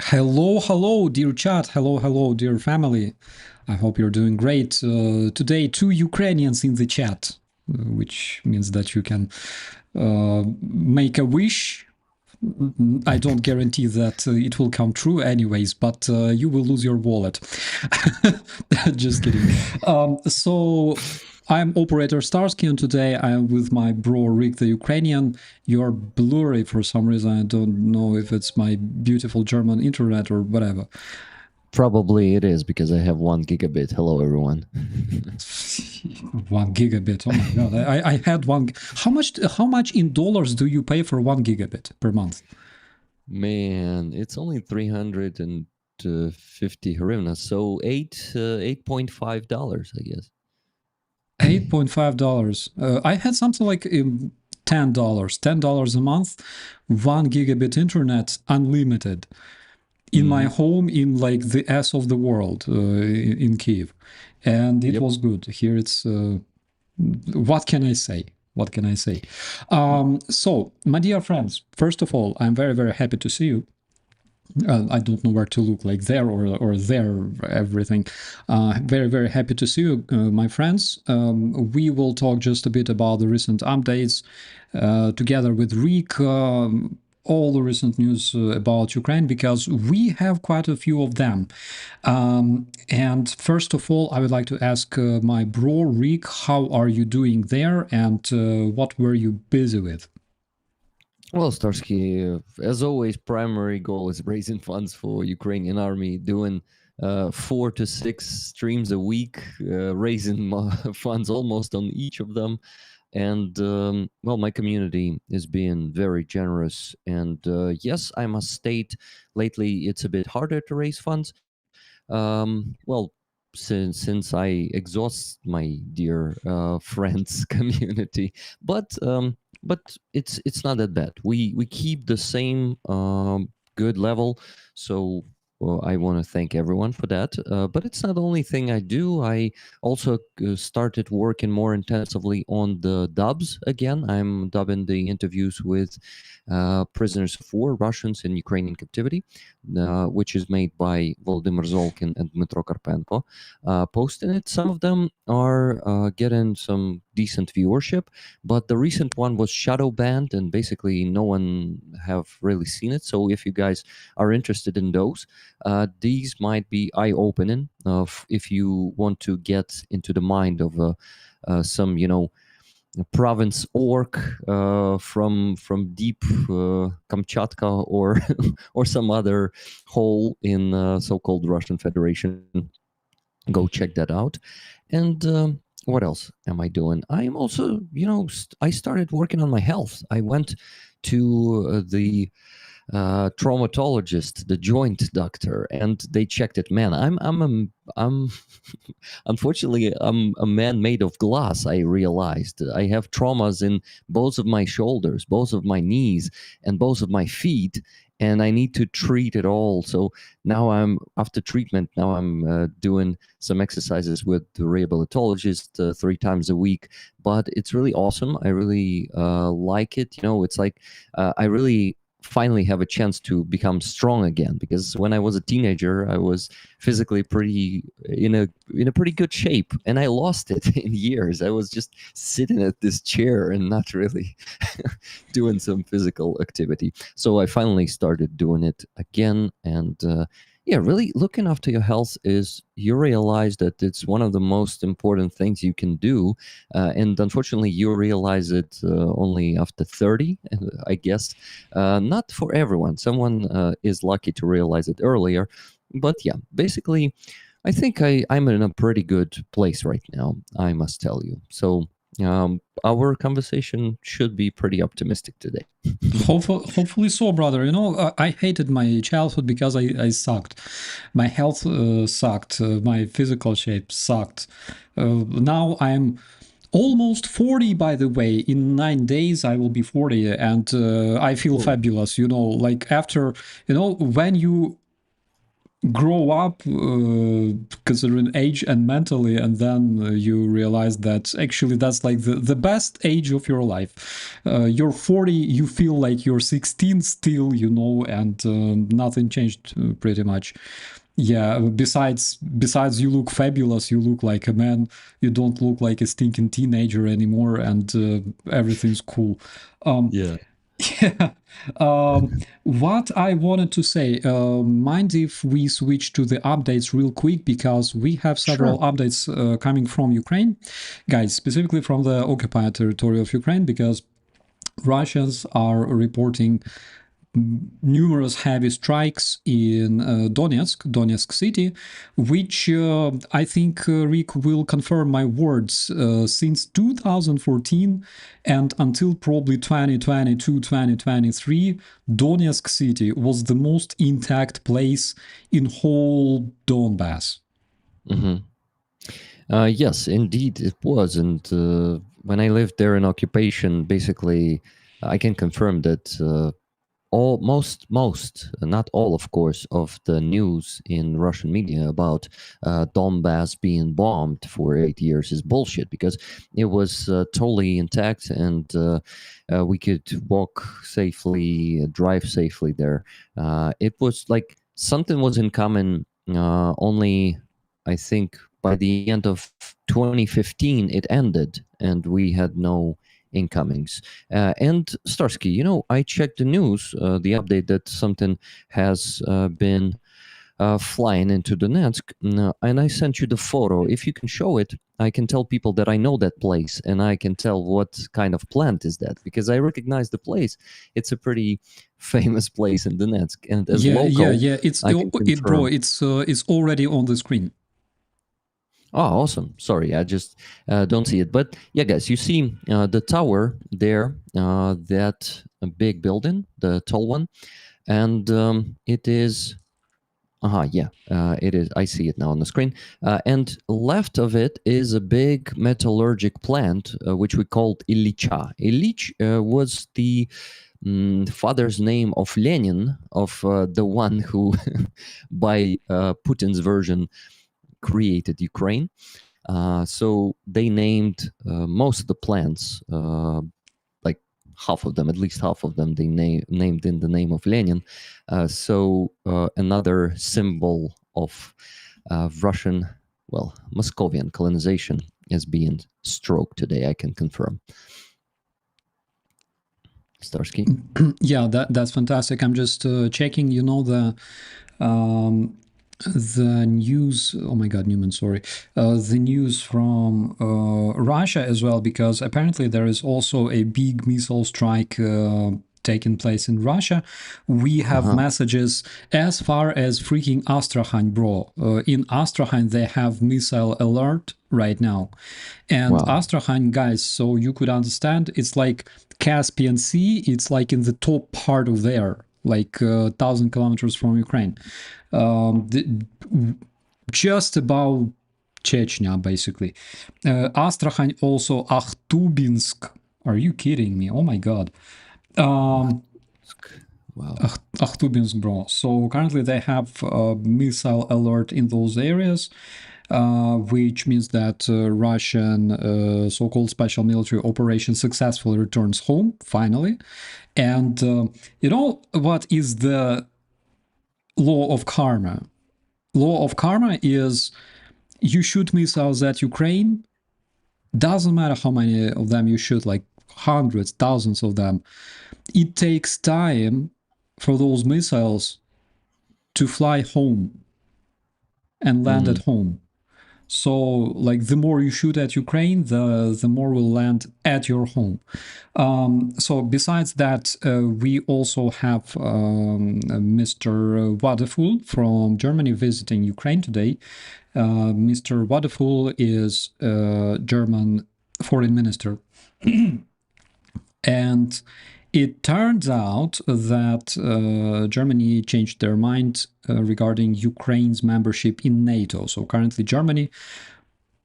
Hello, hello, dear chat. Hello, hello, dear family. I hope you're doing great. Today, two Ukrainians in the chat, which means that you can make a wish. I don't guarantee that it will come true anyways, but you will lose your wallet. Just kidding. So I'm operator Starsky, and today I am with my bro Rick the Ukrainian. You're blurry for some reason. I don't know if it's my beautiful German internet or whatever. Probably it is because I have 1 gigabit. Hello, everyone. 1 gigabit. Oh my god! I had one. How much in dollars do you pay for 1 gigabit per month? Man, it's only 350 hryvnia, so $8.5, I guess. $8.5. I had something like $10. $10 a month, 1 gigabit internet, unlimited. In my home, in like the ass of the world, in Kiev, and it was good. Here it's what can I say? What can I say? So, my dear friends, first of all, I'm very, very happy to see you. I don't know where to look, like there or there, everything. Very, very happy to see you, my friends. We will talk just a bit about the recent updates together with Rick, all the recent news about Ukraine, because we have quite a few of them. And first of all, I would like to ask my bro Rick, how are you doing there, and what were you busy with? Well, Starsky, as always, primary goal is raising funds for Ukrainian army, doing 4 to 6 streams a week, raising funds almost on each of them. And well, my community is being very generous. And yes, I must state, lately it's a bit harder to raise funds. Well, since I exhaust my dear friends community, but it's not that bad. We keep the same good level, so I want to thank everyone for that. But it's not the only thing I do. I also started working more intensively on the dubs again. I'm dubbing the interviews with prisoners of war, Russians in Ukrainian captivity, which is made by Volodymyr Zolkin and Dmitro Karpenko. Posting it. Some of them are getting some decent viewership, but the recent one was shadow banned, and basically no one have really seen it. So if you guys are interested in those, these might be eye-opening if you want to get into the mind of some, province orc from deep Kamchatka or or some other hole in so-called Russian Federation. Go check that out. And what else am I doing? I am also, I started working on my health. I went to the traumatologist, the joint doctor, and they checked it. Man, I'm unfortunately, I'm a man made of glass. I realized I have traumas in both of my shoulders, both of my knees, and both of my feet, and I need to treat it all. So now I'm after treatment. Now I'm doing some exercises with the rehabilitologist 3 times a week. But it's really awesome. I really like it. It's like I really finally have a chance to become strong again, because when I was a teenager I was physically pretty in a pretty good shape, and I lost it in years. I was just sitting at this chair and not really doing some physical activity. So I finally started doing it again. And yeah, really looking after your health is, you realize that it's one of the most important things you can do. And unfortunately, you realize it only after 30, I guess. Not for everyone. Someone is lucky to realize it earlier. But yeah, basically, I think I'm in a pretty good place right now, I must tell you. So our conversation should be pretty optimistic today. Hopefully so, brother. I hated my childhood because I sucked. My health sucked. My physical shape sucked. Now I'm almost 40, by the way. In 9 days I will be 40, and I feel fabulous. Like after, when you grow up, considering age and mentally, and then you realize that actually that's like the best age of your life. You're 40, you feel like you're 16 still, you know, and nothing changed pretty much. Yeah, besides you look fabulous, you look like a man, you don't look like a stinking teenager anymore, and everything's cool. Yeah. Yeah. What I wanted to say, mind if we switch to the updates real quick, because we have several Sure. updates coming from Ukraine, guys, specifically from the occupied territory of Ukraine, because Russians are reporting numerous heavy strikes in Donetsk city, which I think Rick will confirm my words. Since 2014 and until probably 2022, 2023, Donetsk city was the most intact place in whole Donbass. Hmm. Yes, indeed, it was. And when I lived there in occupation, basically, I can confirm that most, not all, of course, of the news in Russian media about Donbass being bombed for 8 years is bullshit, because it was totally intact, and we could walk safely, drive safely there. It was like something was in common. Only, I think, by the end of 2015, it ended, and we had no incomings. And Starsky, I checked the news, the update that something has been flying into Donetsk, and I sent you the photo. If you can show it, I can tell people that I know that place, and I can tell what kind of plant is that, because I recognize the place. It's a pretty famous place in Donetsk, and as local, It's I can bro. confirm. It's already on the screen. Oh, awesome. Sorry, I just don't see it. But yeah, guys, you see the tower there, that big building, the tall one. And it is, yeah, it is. I see it now on the screen. And left of it is a big metallurgic plant, which we called Ilicha. Ilich was the father's name of Lenin, of the one who, by Putin's version, created Ukraine. So they named most of the plants, like half of them, at least half of them, they named in the name of Lenin. So another symbol of Russian, well, Moscovian colonization is being stroked today, I can confirm. Starsky? Yeah, that's fantastic. I'm just checking, the news. Oh my God, Newman, sorry. The news from Russia as well, because apparently there is also a big missile strike taking place in Russia. We have messages as far as freaking Astrakhan, bro. In Astrakhan, they have missile alert right now. And Wow. Astrakhan, guys, so you could understand, it's like Caspian Sea. It's like in the top part of there, like 1,000 kilometers from Ukraine. Just about Chechnya, basically. Astrakhan, also Akhtubinsk. Are you kidding me? Oh my God. Wow. Akhtubinsk, bro. So currently they have missile alert in those areas, which means that Russian so-called special military operation successfully returns home, finally. And you know what is the law of karma? Law of karma is you shoot missiles at Ukraine, doesn't matter how many of them you shoot, like hundreds, thousands of them. It takes time for those missiles to fly home and land at home. So, like, the more you shoot at Ukraine, the more will land at your home. So, besides that, we also have Mr. Wonderful from Germany visiting Ukraine today. Mr. Wonderful is German foreign minister. And it turns out that Germany changed their mind regarding Ukraine's membership in NATO. So currently, Germany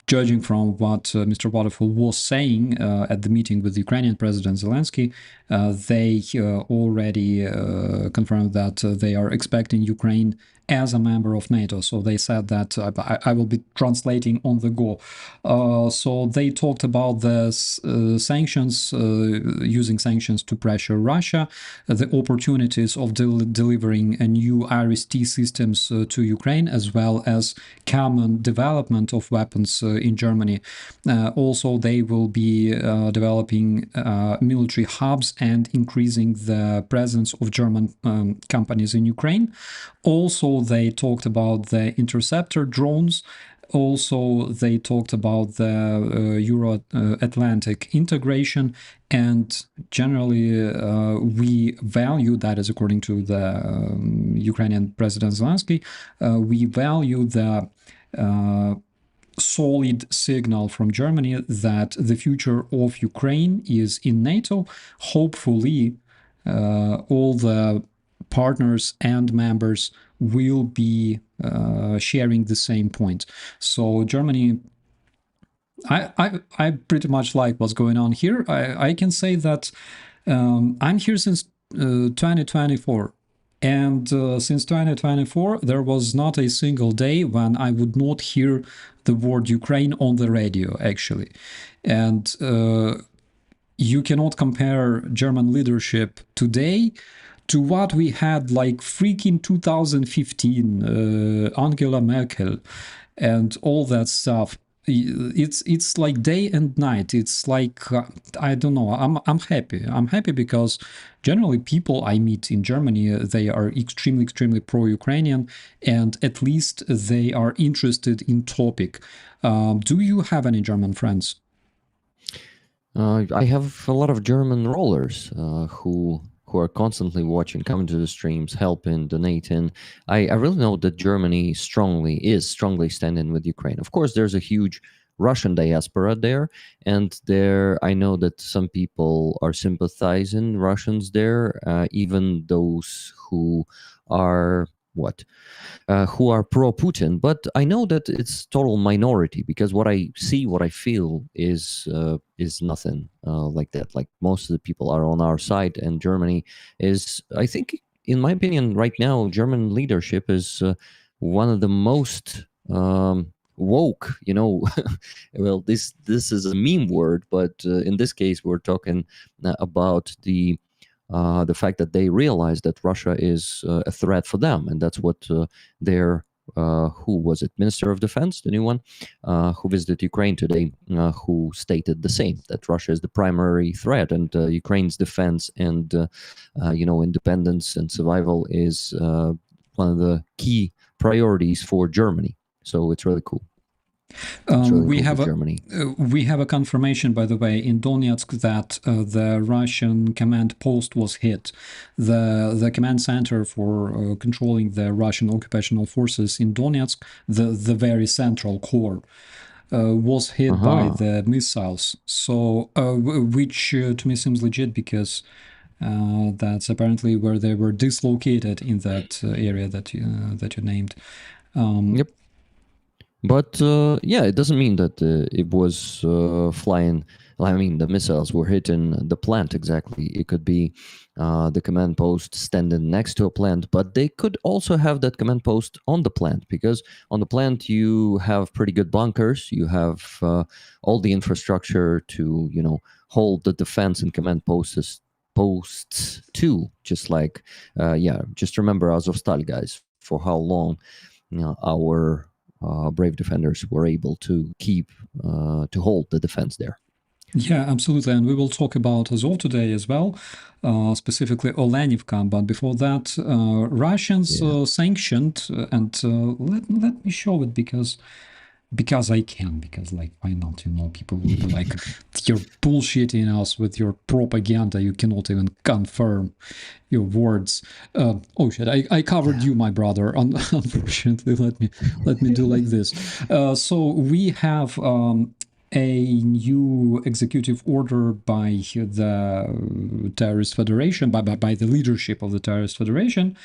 judging from what Mr. Waterfall was saying at the meeting with Ukrainian President Zelensky, they already confirmed that they are expecting Ukraine as a member of NATO. So they said that I will be translating on the go. So they talked about the sanctions, using sanctions to pressure Russia, the opportunities of delivering a new IRIS-T systems to Ukraine, as well as common development of weapons in Germany. Also, they will be developing military hubs and increasing the presence of German companies in Ukraine. Also, they talked about the interceptor drones. Also, they talked about the Euro-Atlantic integration, and generally we value, that is according to the Ukrainian President Zelensky, we value the solid signal from Germany that the future of Ukraine is in NATO. Hopefully, all the partners and members will be sharing the same point. So Germany, I pretty much like what's going on here. I can say that I'm here since 2024. And since 2024, there was not a single day when I would not hear the word Ukraine on the radio, actually. And you cannot compare German leadership today to what we had like freaking 2015, Angela Merkel and all that stuff. It's like day and night. It's like I don't know. I'm happy. I'm happy because generally people I meet in Germany, they are extremely pro-Ukrainian, and at least they are interested in topic. Do you have any German friends? I have a lot of German rollers who are constantly watching, coming to the streams, helping, donating. I really know that Germany is strongly standing with Ukraine. Of course, there's a huge Russian diaspora there, and I know that some people are sympathizing Russians there, even those who are who are pro-Putin, but I know that it's total minority, because what I see, what I feel is nothing like that. Like, most of the people are on our side, and Germany is, I think, in my opinion, right now, German leadership is one of the most woke. Well, this is a meme word, but in this case, we're talking about the fact that they realize that Russia is a threat for them, and that's what their who was it, Minister of Defense, the new one, who visited Ukraine today, who stated the same, that Russia is the primary threat, and Ukraine's defense and independence and survival is one of the key priorities for Germany. So it's really cool. We have a confirmation, by the way, in Donetsk that the Russian command post was hit. The command center for controlling the Russian occupational forces in Donetsk, the very central core, was hit by the missiles. So, which to me seems legit, because that's apparently where they were dislocated in that area that you named. Yep. But it doesn't mean that it was flying. I mean, the missiles were hitting the plant exactly. It could be the command post standing next to a plant, but they could also have that command post on the plant, because on the plant you have pretty good bunkers. You have all the infrastructure to, hold the defense and command posts too. Just like, just remember Azovstal, guys, for how long our brave defenders were able to hold the defense there. Yeah, absolutely. And we will talk about Azov today as well, specifically Olenivka. But before that, Russians sanctioned, and let me show it because I can, because like, why not? People will be like, you're bullshitting us with your propaganda. You cannot even confirm your words. Oh shit! I covered you, my brother. Unfortunately, let me do like this. So we have a new executive order by the terrorist federation, by the leadership of the terrorist federation.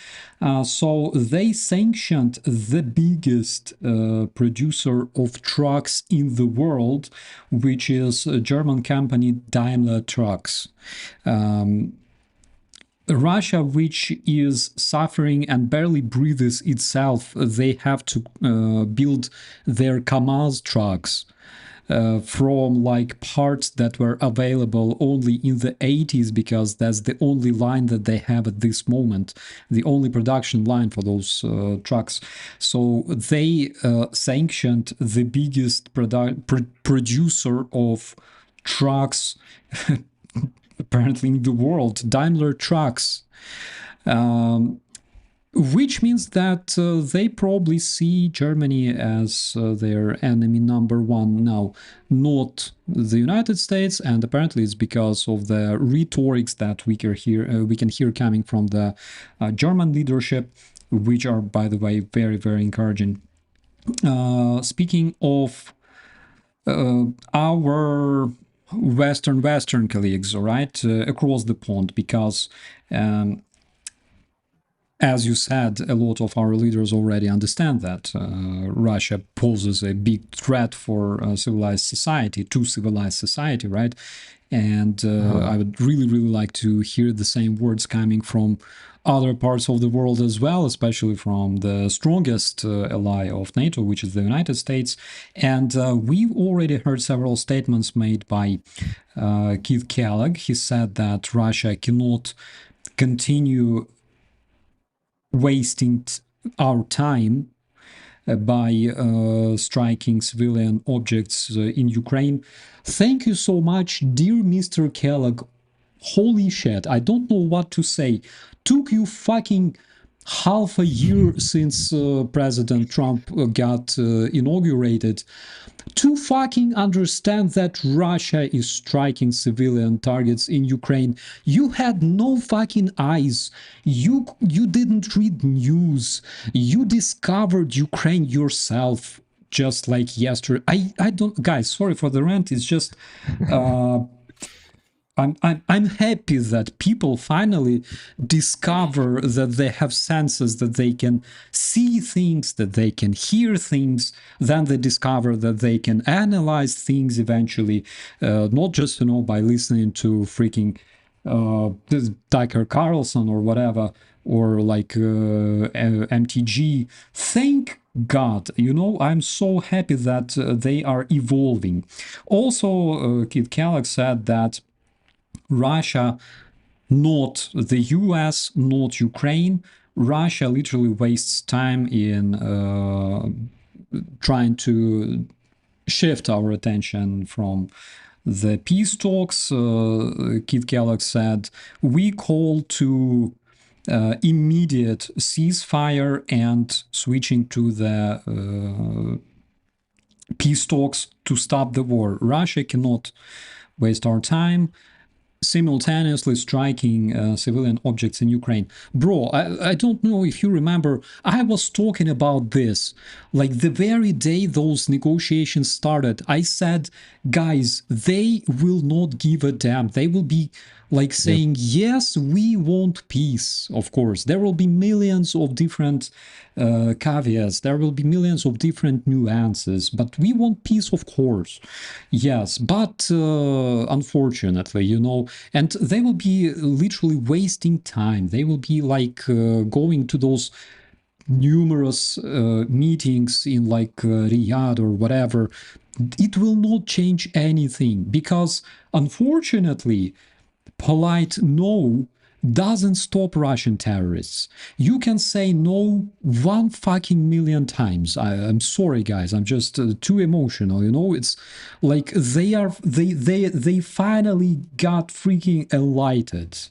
So they sanctioned the biggest producer of trucks in the world, which is a German company Daimler Trucks. Russia, which is suffering and barely breathes itself, they have to build their KAMAZ trucks from like parts that were available only in the 80s, because that's the only line that they have at this moment, the only production line for those trucks. So they sanctioned the biggest producer of trucks apparently in the world, Daimler Trucks, which means that they probably see Germany as their enemy number one now, not the United States, and apparently it's because of the rhetorics that we can hear coming from the German leadership, which are, by the way, very, very encouraging. Speaking of our Western colleagues, all right, across the pond, because as you said, a lot of our leaders already understand that Russia poses a big threat for civilized society, right? And I would really, really like to hear the same words coming from other parts of the world as well, especially from the strongest ally of NATO, which is the United States. And we've already heard several statements made by Keith Kellogg. He said that Russia cannot continue wasting our time by striking civilian objects in Ukraine. Thank you so much, dear Mr. Kellogg. Holy shit, I don't know what to say. Took you fucking half a year since President Trump got inaugurated to fucking understand that Russia is striking civilian targets in Ukraine. You had no fucking eyes. You didn't read news. You discovered Ukraine yourself just like yesterday. I don't, guys, sorry for the rant. It's just I'm happy that people finally discover that they have senses, that they can see things, that they can hear things. Then they discover that they can analyze things eventually, not just, by listening to freaking Tucker Carlson or whatever, or like MTG. Thank God, I'm so happy that they are evolving. Also, Keith Kellogg said that Russia, not the US, not Ukraine. Russia literally wastes time in trying to shift our attention from the peace talks. Keith Kellogg said, we call to immediate ceasefire and switching to the peace talks to stop the war. Russia cannot waste our time simultaneously striking civilian objects in Ukraine. Bro, I don't know if you remember, I was talking about this. Like the very day those negotiations started, I said, guys, they will not give a damn. They will be like saying, yes, we want peace, of course. There will be millions of different caveats. There will be millions of different nuances, but we want peace, of course. Yes, but unfortunately, and they will be literally wasting time. They will be like going to those numerous meetings in like Riyadh or whatever. It will not change anything because, unfortunately, polite no doesn't stop Russian terrorists. You can say no 1 fucking million times. I'm sorry, guys. I'm just too emotional. It's like they finally got freaking enlightened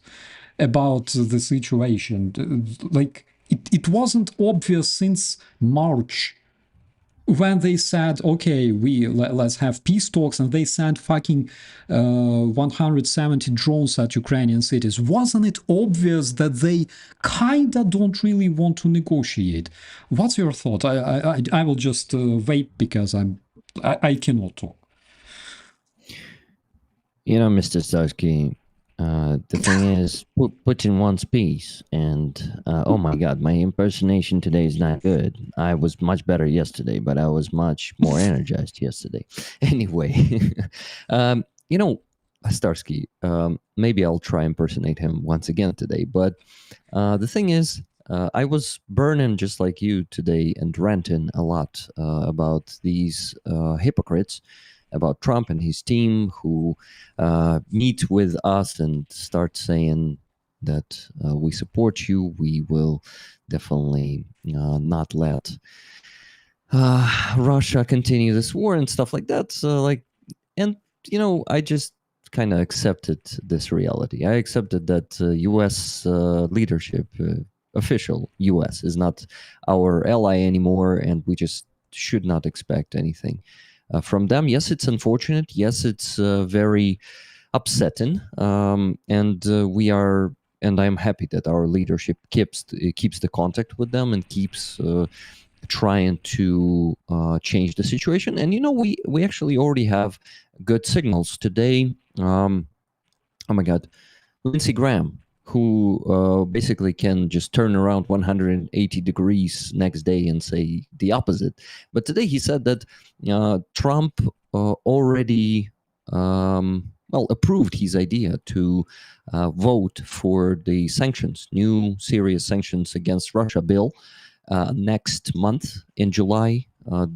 about the situation. Like it wasn't obvious since March, when they said, okay, let's have peace talks, and they sent fucking 170 drones at Ukrainian cities. Wasn't it obvious that they kinda don't really want to negotiate? What's your thought? I will just wait because I cannot talk. You know, Mr. Starsky, the thing is, Putin wants peace, and oh my God, my impersonation today is not good. I was much better yesterday, but I was much more energized yesterday. Anyway, you know, Starsky, maybe I'll try impersonate him once again today. But the thing is, I was burning just like you today and ranting a lot about these hypocrites, about Trump and his team who meet with us and start saying that we support you. We will definitely not let Russia continue this war and stuff like that. So, like, and you know, I just kind of accepted this reality. I accepted that U.S. Leadership, official U.S., is not our ally anymore, and we just should not expect anything from them. Yes, it's unfortunate. Yes, it's very upsetting, and we are. And I'm happy that our leadership keeps the contact with them and keeps trying to change the situation. And you know, we actually already have good signals today. Oh my God, Lindsey Graham, who basically can just turn around 180 degrees next day and say the opposite. But today he said that Trump already approved his idea to vote for the sanctions, new serious sanctions against Russia bill next month in July.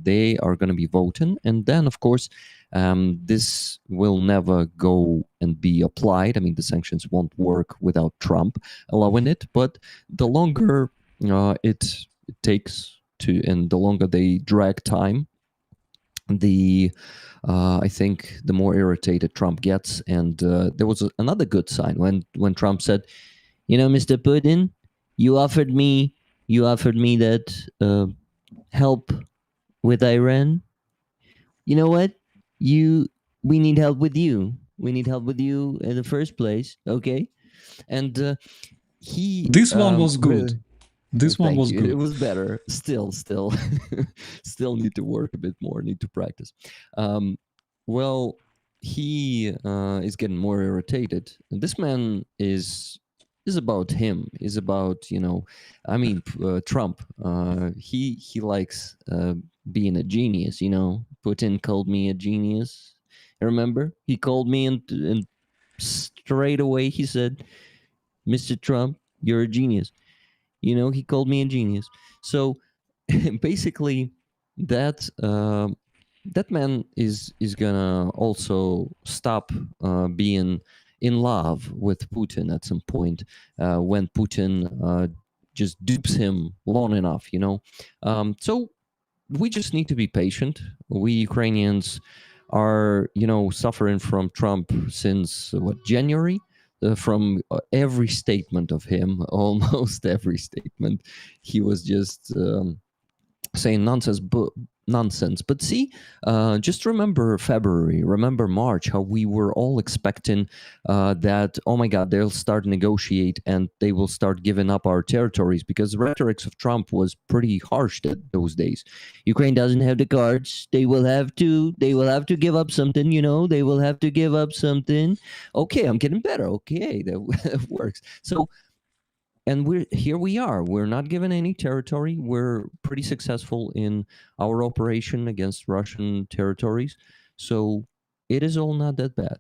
They are going to be voting, and then of course this will never go and be applied. I mean, the sanctions won't work without Trump allowing it. But the longer it takes to, and the longer they drag time, the I think the more irritated Trump gets. And there was another good sign when Trump said, "You know, Mr. Putin, you offered me that help with Iran. You know what? We need help with you. We need help with you in the first place, okay?" And he This one was good. This one thank was you. It good. was better. Still, still need to work a bit more. Need to practice. Well, he is getting more irritated. And this man is about him. Is about, you know, I mean, Trump. He likes being a genius. You know, Putin called me a genius. Remember, he called me and straight away he said, "Mr. Trump, you're a genius." You know, he called me a genius. So basically, that that man is gonna also stop being in love with Putin at some point when Putin just dupes him long enough. You know, so we just need to be patient. We Ukrainians are, you know, suffering from Trump since what, January? From every statement of him, almost every statement, he was just saying nonsense. But see, just remember February, remember March, how we were all expecting that, oh my God, they'll start negotiate and they will start giving up our territories, because the rhetoric of Trump was pretty harsh those days. Ukraine doesn't have the cards. They will have to give up something, you know, they will have to give up something. Okay, I'm getting better. Okay, that works. So, and we are. We're not given any territory. We're pretty successful in our operation against Russian territories. So it is all not that bad.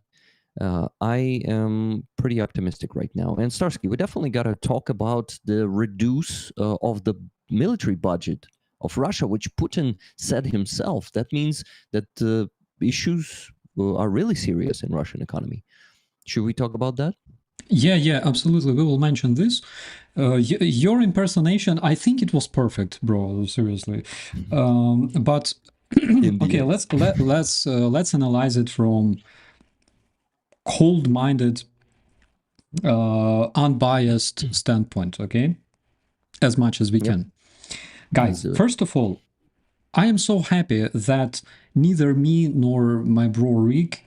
I am pretty optimistic right now. And Starsky, we definitely got to talk about the reduce of the military budget of Russia, which Putin said himself. That means that the issues are really serious in Russian economy. Should we talk about that? Yeah, absolutely. We will mention this. Your impersonation, I think it was perfect, bro. Seriously. But okay, let's analyze it from cold-minded, unbiased standpoint. Okay, as much as we can, guys. First of all, I am so happy that neither me nor my bro Rick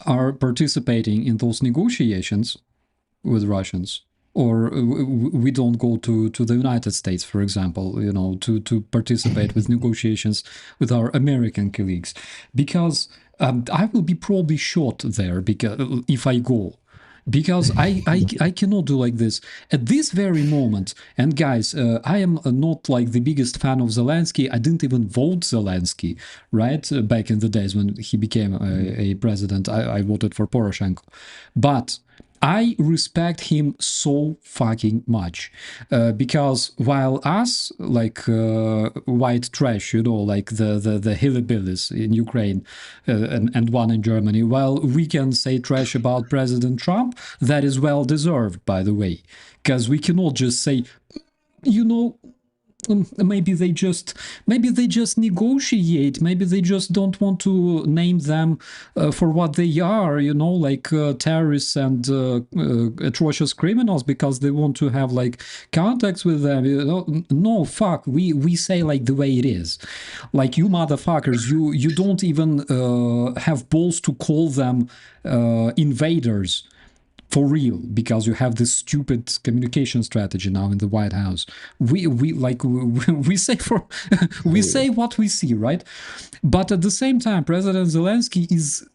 are participating in those negotiations with Russians, or we don't go to the United States, for example, to participate with negotiations with our American colleagues, because I will be probably shot there because if I go. Because I cannot do like this at this very moment. And guys, I am not like the biggest fan of Zelensky. I didn't even vote Zelensky, right? Back in the days when he became a president, I voted for Poroshenko. But I respect him so fucking much because while us, like white trash, like the hillbillies in Ukraine and one in Germany, while we can say trash about President Trump, that is well deserved, by the way, because we cannot just say, you know, maybe they just negotiate, maybe they just don't want to name them for what they are, like terrorists and atrocious criminals because they want to have like contacts with them. No, fuck, we say like the way it is. Like, you motherfuckers, you don't even have balls to call them invaders for real, because you have this stupid communication strategy now in the White House. We say we say what we see, right? But at the same time, President Zelensky is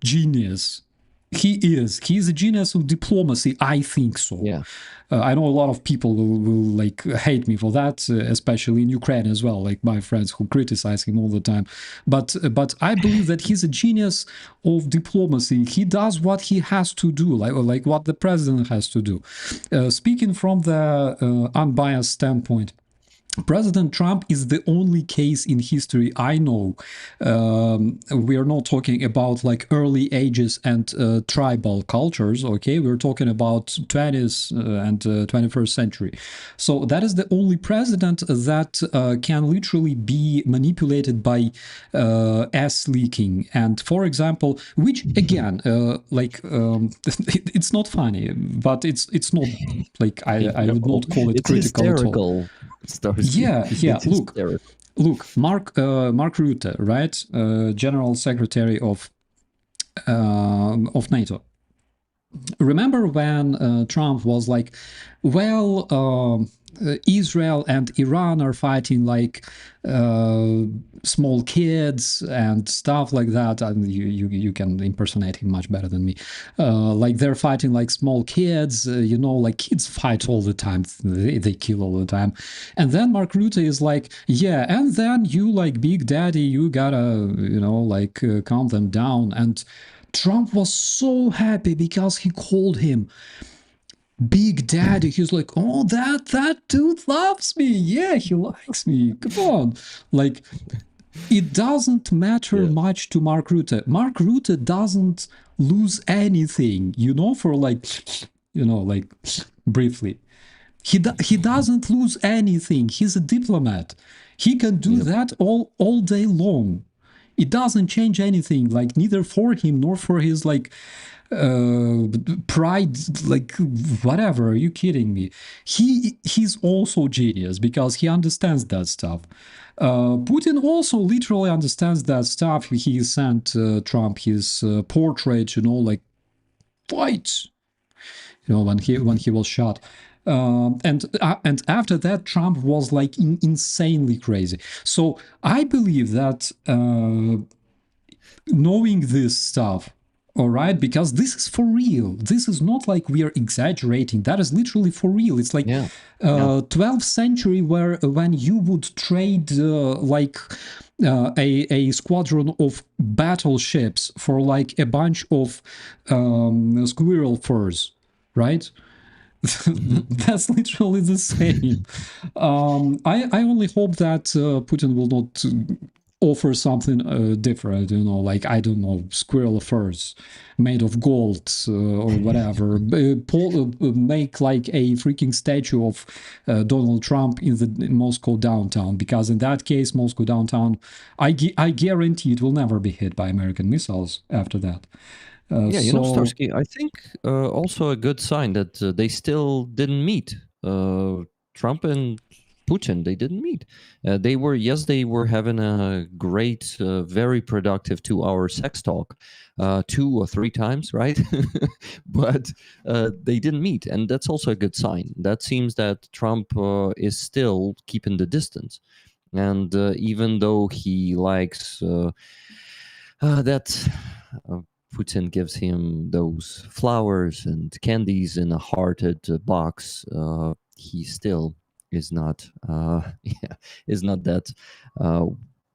genius. He's a genius of diplomacy. I think so. Yeah. I know a lot of people will like hate me for that, especially in Ukraine as well, like my friends who criticize him all the time. But I believe that he's a genius of diplomacy. He does what he has to do, like what the president has to do. Speaking from the unbiased standpoint, President Trump is the only case in history I know. We are not talking about like early ages and tribal cultures, okay? We're talking about 20th and 21st century. So that is the only president that can literally be manipulated by ass leaking. And for example, which again, it's not funny, but it's not like I would not call it it's critical hysterical. at all. Starsky. Yeah. Look, Mark Rutte, right? General Secretary of NATO. Remember when Trump was like, well, Israel and Iran are fighting like small kids and stuff like that. And you can impersonate him much better than me. Like they're fighting like small kids, like kids fight all the time. They kill all the time. And then Mark Rutte is like, yeah, and then you like Big Daddy, you gotta, calm them down. And Trump was so happy because he called him Big Daddy. He's like, oh, that dude loves me. Yeah, he likes me. Come on. Like, it doesn't matter much to Mark Rutte. Mark Rutte doesn't lose anything, for like, briefly. He doesn't lose anything. He's a diplomat. He can do that all day long. It doesn't change anything, like neither for him nor for his like pride, like whatever. Are you kidding me? He's also genius because he understands that stuff. Putin also literally understands that stuff. He sent Trump his portrait, like fight, when he was shot. And after that, Trump was like insanely crazy. So I believe that knowing this stuff, all right, because this is for real. This is not like we are exaggerating. That is literally for real. It's like 12th century when you would trade a squadron of battleships for like a bunch of squirrel furs, right? That's literally the same. I only hope that Putin will not offer something different, like, I don't know, squirrel furs made of gold or whatever. Make like a freaking statue of Donald Trump in Moscow downtown, because in that case, Moscow downtown, I guarantee it will never be hit by American missiles after that. Starsky, I think also a good sign that they still didn't meet. Trump and Putin, they didn't meet. They were having a great, very productive 2-hour sex talk, 2 or 3 times, right? But they didn't meet, and that's also a good sign. That seems that Trump is still keeping the distance, and even though he likes that Putin gives him those flowers and candies in a hearted box. He still is not, yeah, is not that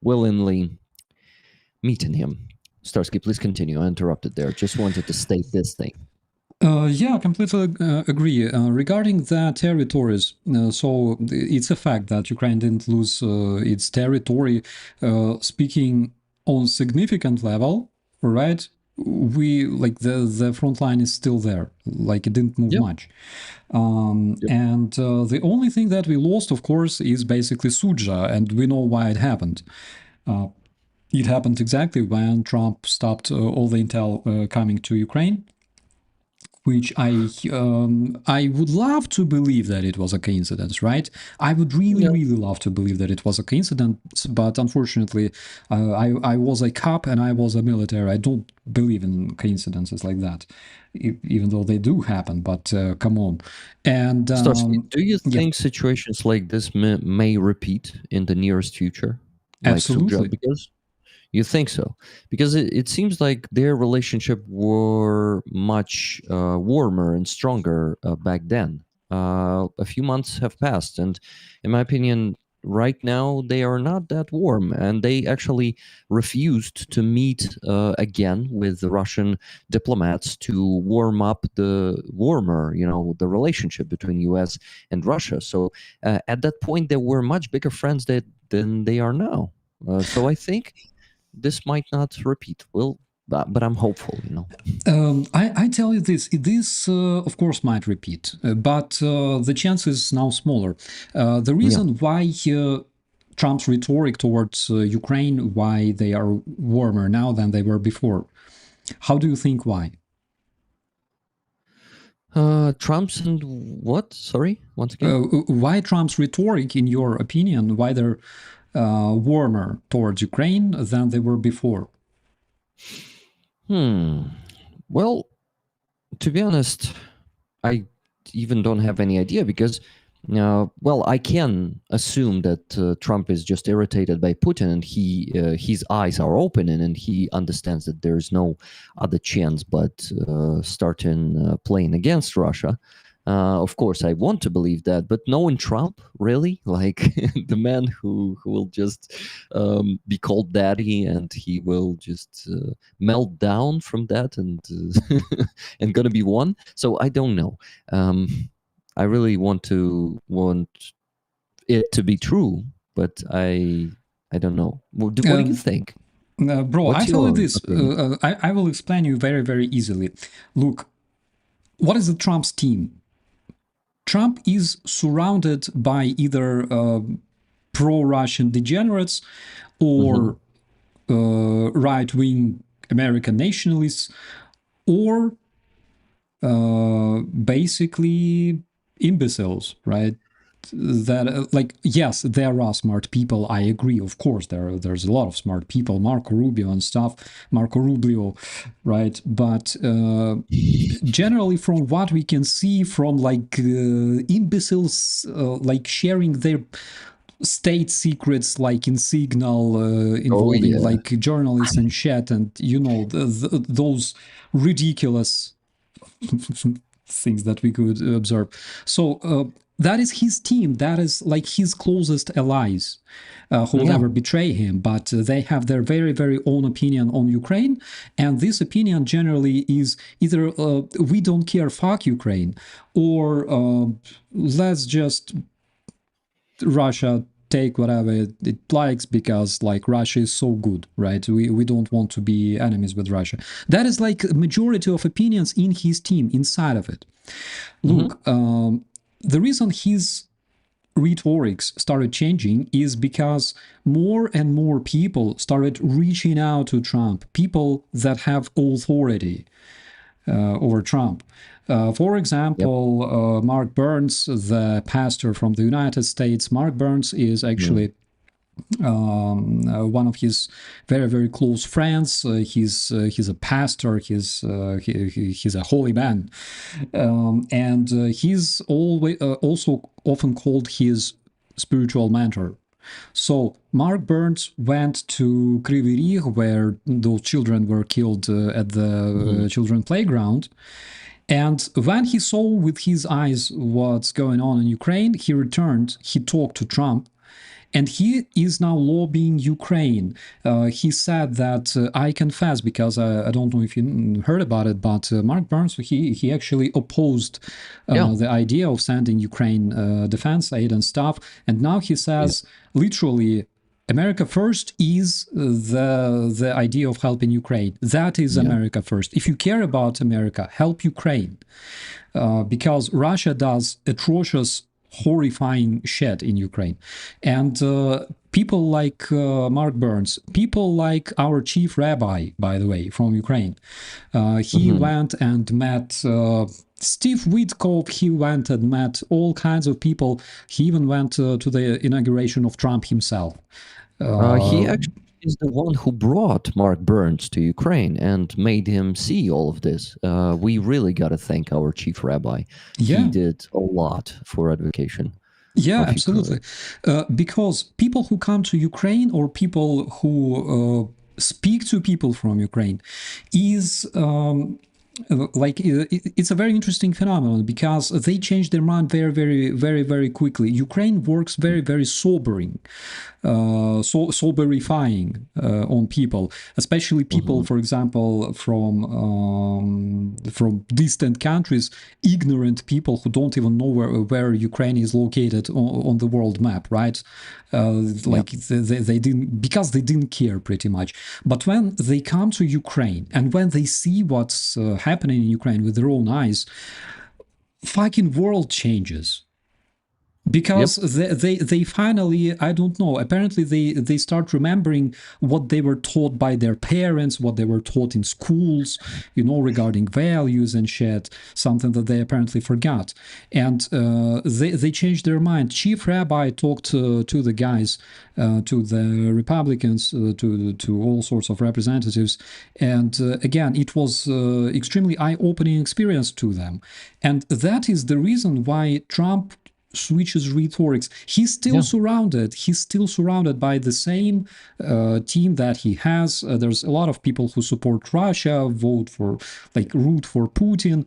willingly meeting him. Starsky, please continue. I interrupted there. Just wanted to state this thing. Yeah, completely agree. Regarding the territories, so it's a fact that Ukraine didn't lose its territory. Speaking on significant level, right? We like the front line is still there. Like it didn't move Yep. much. Yep. And the only thing that we lost, of course, is basically Suja, and we know why it happened. It happened exactly when Trump stopped all the intel coming to Ukraine, which I would love to believe that it was a coincidence, right? I would really, Yeah. really love to believe that it was a coincidence, but unfortunately, I was a cop and I was a military. I don't believe in coincidences like that, even though they do happen. But come on, and Starsky, do you yeah, think situations like this may repeat in the nearest future, like Suja? absolutely. Because you think so? Because it seems like their relationship were much warmer and stronger back then. A few months have passed, and in my opinion, right now they are not that warm, and they actually refused to meet again with the Russian diplomats to warm up the relationship between U.S. and Russia. So at that point, they were much bigger friends than they are now. So I think this might not repeat. Well, but I'm hopeful. I tell you this of course might repeat, but the chance is now smaller. The Yeah. reason why Trump's rhetoric towards Ukraine, why they are warmer now than they were before. How do you think why? Trump's and what? Sorry, once again. Why Trump's rhetoric, in your opinion, why they're warmer towards Ukraine than they were before? Well, to be honest, I even don't have any idea because, well, I can assume that Trump is just irritated by Putin and his eyes are open and he understands that there is no other chance but starting playing against Russia. Of course, I want to believe that, but knowing Trump, really, like the man who will just be called daddy and he will just melt down from that and gonna be one. So I don't know. I really want it to be true, but I don't know. What do you think? Bro, I What's tell you your this. opinion? I will explain you very, very easily. Look, what is the Trump's team? Trump is surrounded by either pro-Russian degenerates or right-wing American nationalists, or basically imbeciles, right? That like, yes, there are smart people. I agree, of course. There's a lot of smart people, Marco Rubio and stuff, Marco Rubio, right? But generally, from what we can see, from like imbeciles like sharing their state secrets, like in Signal, Oh involving yeah. like journalists and chat, and those ridiculous things that we could observe. So that is his team. That is like his closest allies who will Yeah. never betray him. But they have their very, very own opinion on Ukraine. And this opinion generally is either we don't care, fuck Ukraine, or let's just Russia take whatever it likes because like Russia is so good, right? We don't want to be enemies with Russia. That is like a majority of opinions in his team inside of it. Look, the reason his rhetorics started changing is because more and more people started reaching out to Trump, people that have authority over Trump. For example, Mark Burns, the pastor from the United States, Mark Burns is actually one of his very, very close friends. He's a pastor. He's a holy man, and he's always also often called his spiritual mentor. So Mark Burns went to Kryvyi Rih, where those children were killed at the children's playground. And when he saw with his eyes what's going on in Ukraine, he returned, he talked to Trump, and he is now lobbying Ukraine. He said that I confess, because I don't know if you heard about it, but Mark Burns, he actually opposed the idea of sending Ukraine defense aid and stuff. And now he says, literally, America first is the idea of helping Ukraine. That is America first. If you care about America, help Ukraine. Because Russia does atrocious, horrifying shit in Ukraine. And people like Mark Burns, people like our chief rabbi, by the way, from Ukraine, he went and met Steve Witkoff, he went and met all kinds of people. He even went to the inauguration of Trump himself. He actually is the one who brought Mark Burns to Ukraine and made him see all of this. We really got to thank our chief rabbi. He did a lot for education. Yeah, absolutely. Because people who come to Ukraine, or people who speak to people from Ukraine, is it's a very interesting phenomenon, because they change their mind very, very, very, very quickly. Ukraine works very, very soberifying on people, especially people, for example, from distant countries, ignorant people who don't even know where Ukraine is located on the world map, right? They didn't, because they didn't care pretty much. But when they come to Ukraine and when they see what's happening in Ukraine with their own eyes, fucking world changes. Because they finally, I don't know, apparently they start remembering what they were taught by their parents, what they were taught in schools, regarding values and shit, something that they apparently forgot. And they changed their mind. Chief Rabbi talked to the guys, to the Republicans, to all sorts of representatives. And again, it was extremely eye-opening experience to them. And that is the reason why Trump switches rhetorics. He's still surrounded by the same team that he has. There's a lot of people who support Russia, root for Putin.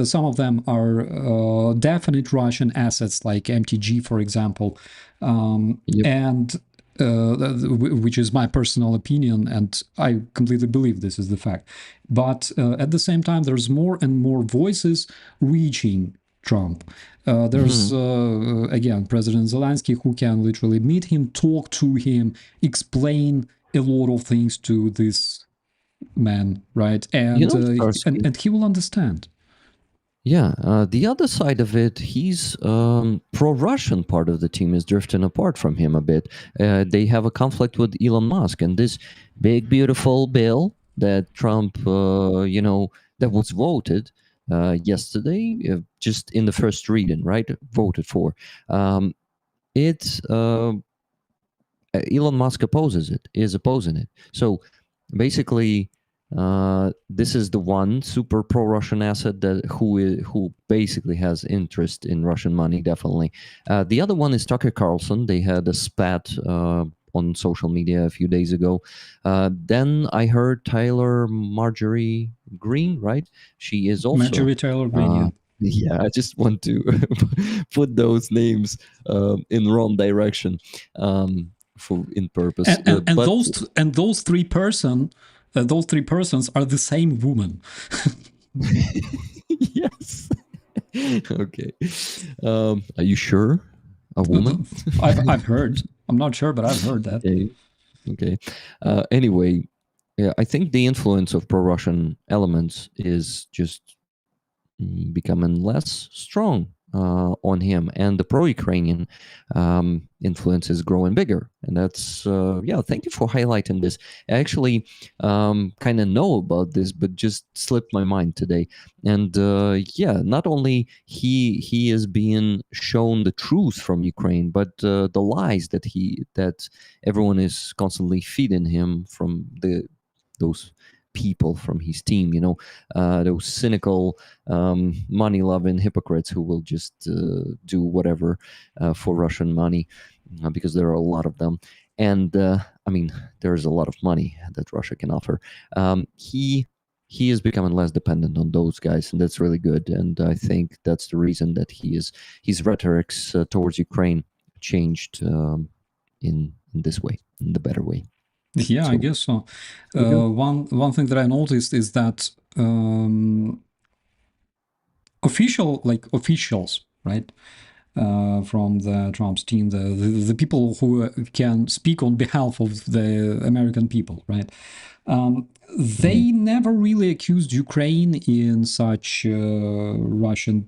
Some of them are definite Russian assets, like MTG, for example, and which is my personal opinion, and I completely believe this is the fact. But at the same time, there's more and more voices reaching Trump. There's, again, President Zelensky, who can literally meet him, talk to him, explain a lot of things to this man, right? And, and he will understand. Yeah, the other side of it, he's pro-Russian part of the team is drifting apart from him a bit. They have a conflict with Elon Musk, and this big, beautiful bill that Trump, that was voted yesterday, just in the first reading, right? Voted for. Elon Musk is opposing it. So basically, this is the one super pro-Russian asset that who basically has interest in Russian money, definitely. The other one is Tucker Carlson. They had a spat on social media a few days ago. Then I heard Tyler Marjorie Green, right? She is also Marjorie Taylor Greene. Yeah. Yeah, I just want to put those names in wrong direction in purpose. And those three persons are the same woman. Yes. Okay. Are you sure? A woman? I've heard. I'm not sure, but I've heard that. Okay. Anyway, yeah, I think the influence of pro-Russian elements is just becoming less strong on him, and the pro-Ukrainian influence is growing bigger. And that's thank you for highlighting this. I actually kind of know about this, but just slipped my mind today. And not only he is being shown the truth from Ukraine, but the lies that everyone is constantly feeding him from those people from his team, those cynical, money-loving hypocrites who will just do whatever for Russian money. because there are a lot of them. And I mean, there's a lot of money that Russia can offer. He is becoming less dependent on those guys, and that's really good. And I think that's the reason that his rhetorics towards Ukraine changed in this way, in the better way. Yeah, So, I guess so. okay. One thing that I noticed is that officials, right, from the Trump's team, the people who can speak on behalf of the American people, right? They never really accused Ukraine in such Russian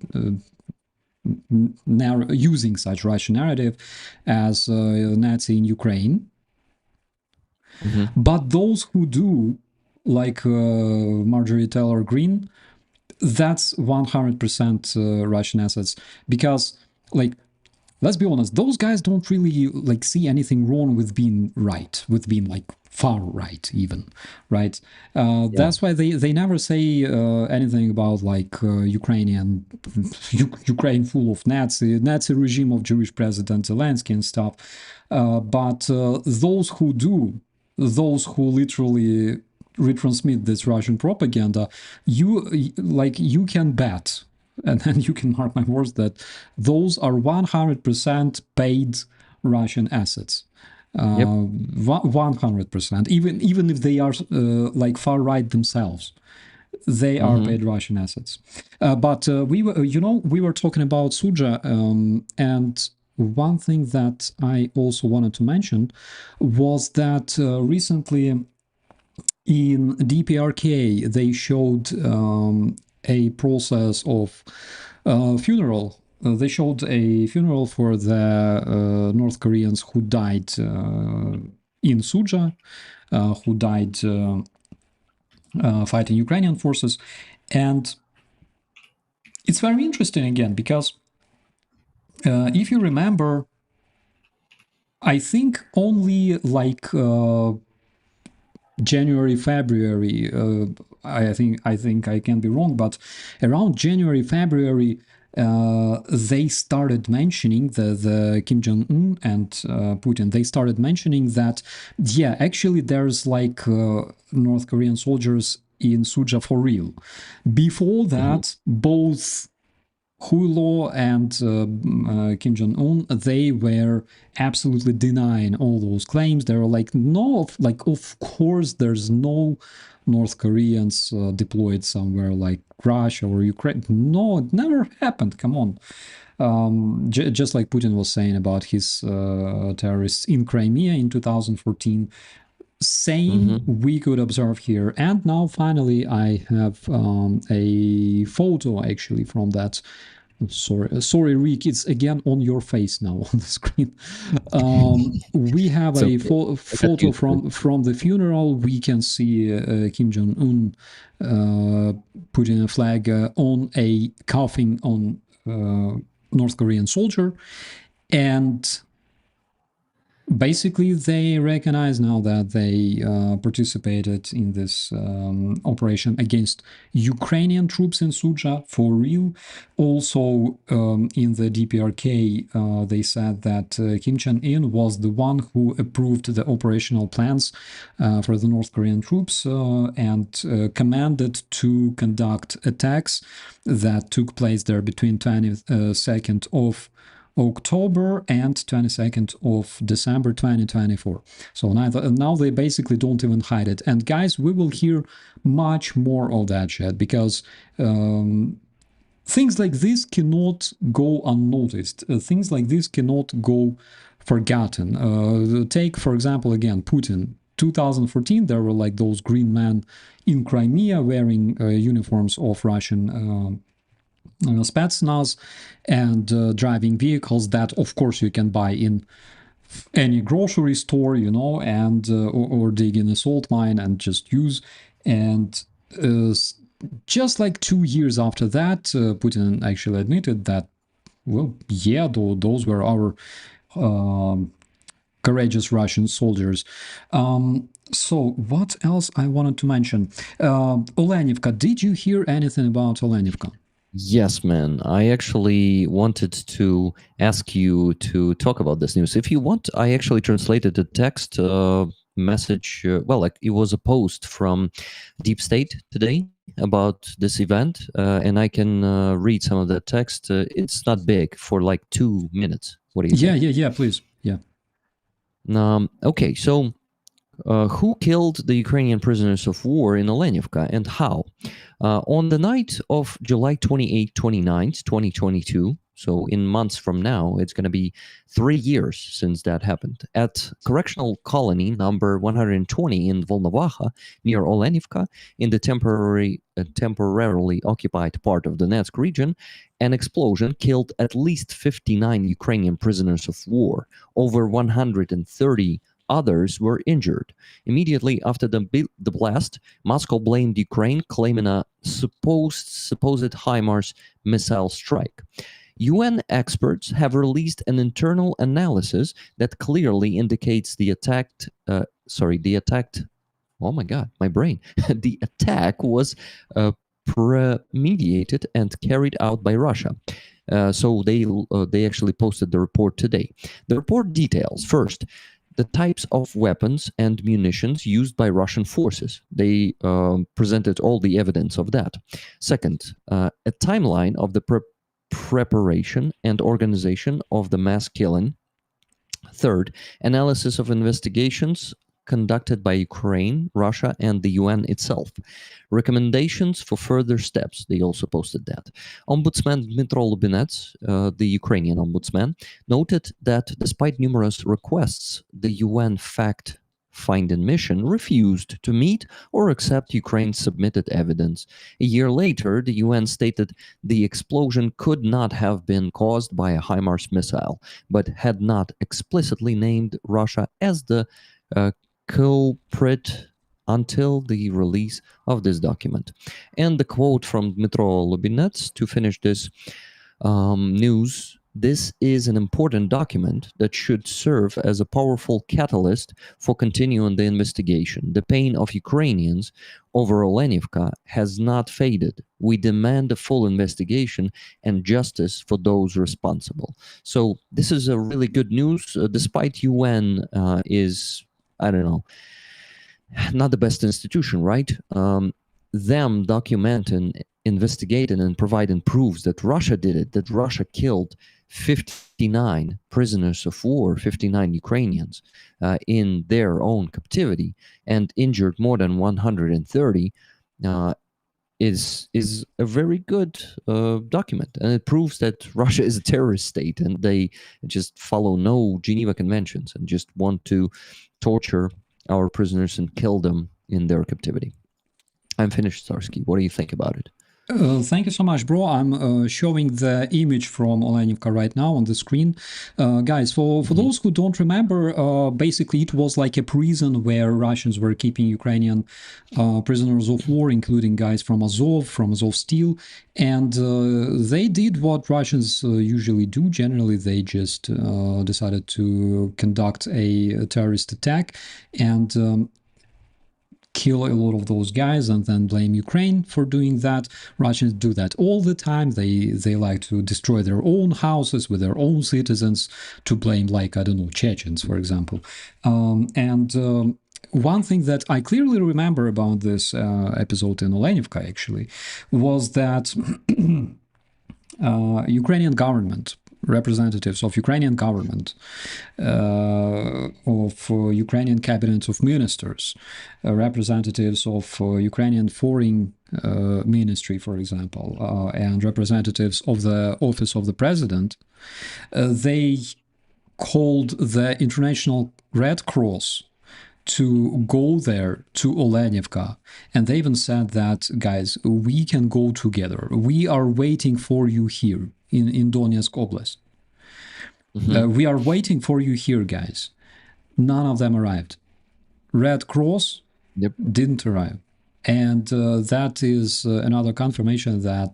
using such Russian narrative as Nazi in Ukraine. But those who do, like Marjorie Taylor Greene, that's 100% Russian assets, because, like, let's be honest, those guys don't really like see anything wrong with being right, with being like far right even, right? That's why they never say anything about like Ukrainian Ukraine full of Nazi regime of Jewish President Zelensky and stuff. But those who do, those who literally retransmit this Russian propaganda, you can bet, and then you can mark my words, that those are 100% paid Russian assets. 100%. Even if they are like far right themselves, they are paid Russian assets. But we were talking about Suja, and one thing that I also wanted to mention was that recently in DPRK they showed a process of funeral. They showed a funeral for the North Koreans who died in Suja, who died fighting Ukrainian forces. And it's very interesting again, because if you remember, I think only like January, February, I think I can be wrong, but around January, February, they started mentioning the Kim Jong-un and Putin. They started mentioning that, yeah, actually there's like North Korean soldiers in Suja for real. Before that, both Huilo and Kim Jong-un, they were absolutely denying all those claims. They were like, no, like, of course, there's no North Koreans deployed somewhere like Russia or Ukraine. No, it never happened. Come on. Just like Putin was saying about his terrorists in Crimea in 2014. Same we could observe here. And now finally I have a photo actually from that. Sorry, Rick, it's again on your face now on the screen. We have a photo from the funeral. We can see Kim Jong-un putting a flag on a coughing on North Korean soldier, and basically, they recognize now that they participated in this operation against Ukrainian troops in Suja for real. Also, in the DPRK, they said that Kim Jong-un was the one who approved the operational plans for the North Korean troops and commanded to conduct attacks that took place there between 22nd of October and 22nd of December 2024. So now they basically don't even hide it. And guys, we will hear much more of that shit, because things like this cannot go unnoticed. Things like this cannot go forgotten. Take, for example, again, Putin. 2014, there were like those green men in Crimea wearing uniforms of Russian Spetsnaz and driving vehicles that, of course, you can buy in any grocery store, you know, and or dig in a salt mine and just use. And just like 2 years after that, Putin actually admitted that, well, yeah, those were our courageous Russian soldiers. So what else I wanted to mention? Olenivka, did you hear anything about Olenivka? Yes, man. I actually wanted to ask you to talk about this news. If you want, I actually translated the text message. Well, like it was a post from Deep State today about this event, and I can read some of that text. It's not big for like 2 minutes. What do you think? Yeah, please. Yeah. Okay, so who killed the Ukrainian prisoners of war in Olenivka and how? On the night of July 28, 29th, 2022, so in months from now, it's going to be 3 years since that happened, at correctional colony number 120 in Volnovakha, near Olenivka, in the temporarily occupied part of Donetsk region, an explosion killed at least 59 Ukrainian prisoners of war. Over 130 others were injured. Immediately after the blast, Moscow blamed Ukraine, claiming a supposed HIMARS missile strike. UN experts have released an internal analysis that clearly indicates the attacked. Oh my God, my brain. The attack was premeditated and carried out by Russia. So they actually posted the report today. The report details first the types of weapons and munitions used by Russian forces. They presented all the evidence of that. Second, a timeline of the preparation and organization of the mass killing. Third, analysis of investigations conducted by Ukraine, Russia, and the UN itself. Recommendations for further steps. They also posted that. Ombudsman Dmitro Lubinets, the Ukrainian ombudsman, noted that despite numerous requests, the UN fact-finding mission refused to meet or accept Ukraine's submitted evidence. A year later, the UN stated the explosion could not have been caused by a HIMARS missile, but had not explicitly named Russia as the culprit until the release of this document. And the quote from Dmitro Lubinets to finish this news: this is an important document that should serve as a powerful catalyst for continuing the investigation. The pain of Ukrainians over Olenivka has not faded. We demand a full investigation and justice for those responsible. So this is a really good news, despite UN is, I don't know, not the best institution, right? Them documenting, investigating, and providing proofs that Russia did it, that Russia killed 59 prisoners of war, 59 Ukrainians in their own captivity, and injured more than 130, is a very good document, and it proves that Russia is a terrorist state, and they just follow no Geneva Conventions and just want to torture our prisoners and kill them in their captivity. I'm finished, Starsky. What do you think about it? Thank you so much, bro. I'm showing the image from Olenivka right now on the screen. Guys, for those who don't remember, basically it was like a prison where Russians were keeping Ukrainian prisoners of war, including guys from Azov Steel. And they did what Russians usually do. Generally, they just decided to conduct a terrorist attack and kill a lot of those guys and then blame Ukraine for doing that. Russians do that all the time. They like to destroy their own houses with their own citizens, to blame, like, I don't know, Chechens, for example. One thing that I clearly remember about this episode in Olenivka, actually, was that Ukrainian government, representatives of Ukrainian government, of Ukrainian cabinet of ministers, representatives of Ukrainian foreign ministry, for example, and representatives of the office of the president, they called the International Red Cross to go there to Olenivka, and they even said that, guys, we can go together. We are waiting for you here in Donetsk Oblast. We are waiting for you here, guys. None of them arrived. Red Cross didn't arrive. And that is another confirmation that,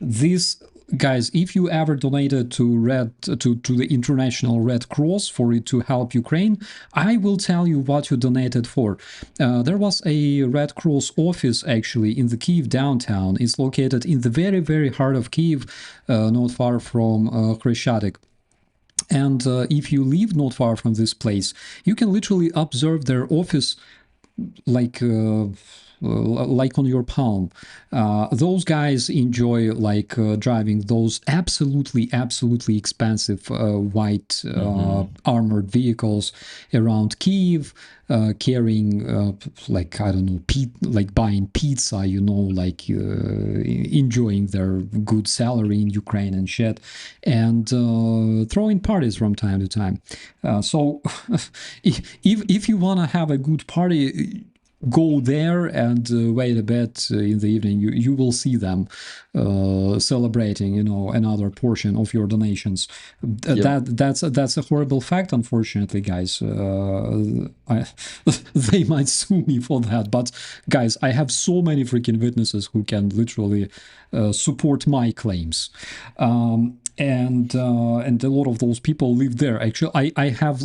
this guys, if you ever donated to the International Red Cross for it to help Ukraine, I will tell you what you donated for. There was a Red Cross office actually in the Kyiv downtown. It's located in the very, very heart of Kyiv, not far from Kreshchatyk. And if you live not far from this place, you can literally observe their office like on your palm. Those guys enjoy driving those absolutely expensive white armored vehicles around Kyiv, carrying I don't know, buying pizza, enjoying their good salary in Ukraine and shit, and throwing parties from time to time. So if you want to have a good party, go there and wait a bit in the evening. You will see them celebrating, another portion of your donations. That's a horrible fact, unfortunately, guys. They might sue me for that, but guys, I have so many freaking witnesses who can literally support my claims. And a lot of those people live there. Actually, I have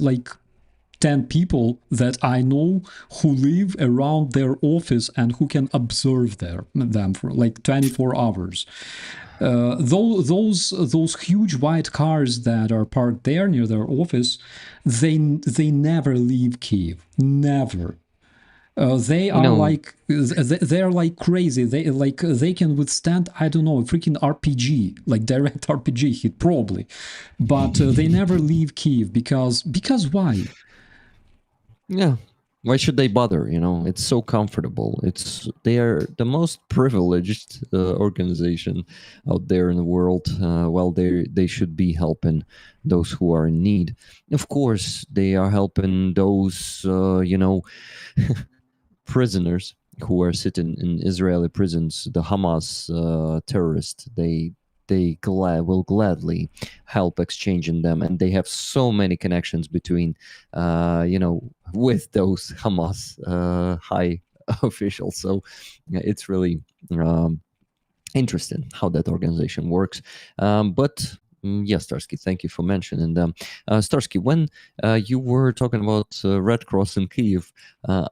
10 people that I know who live around their office and who can observe them for 24 hours. Those huge white cars that are parked there near their office, they never leave Kyiv. Never. They are they're like crazy. They can withstand, I don't know, a freaking RPG, like direct RPG hit probably, but they never leave Kyiv because why? Yeah. Why should they bother? It's so comfortable. They are the most privileged organization out there in the world. Well, they should be helping those who are in need. Of course, they are helping those prisoners who are sitting in Israeli prisons. The Hamas terrorists. They will gladly help exchanging them, and they have so many connections between with those Hamas high officials. So it's really interesting how that organization works. But yes, Starsky, thank you for mentioning them. Starsky, when you were talking about Red Cross in Kyiv,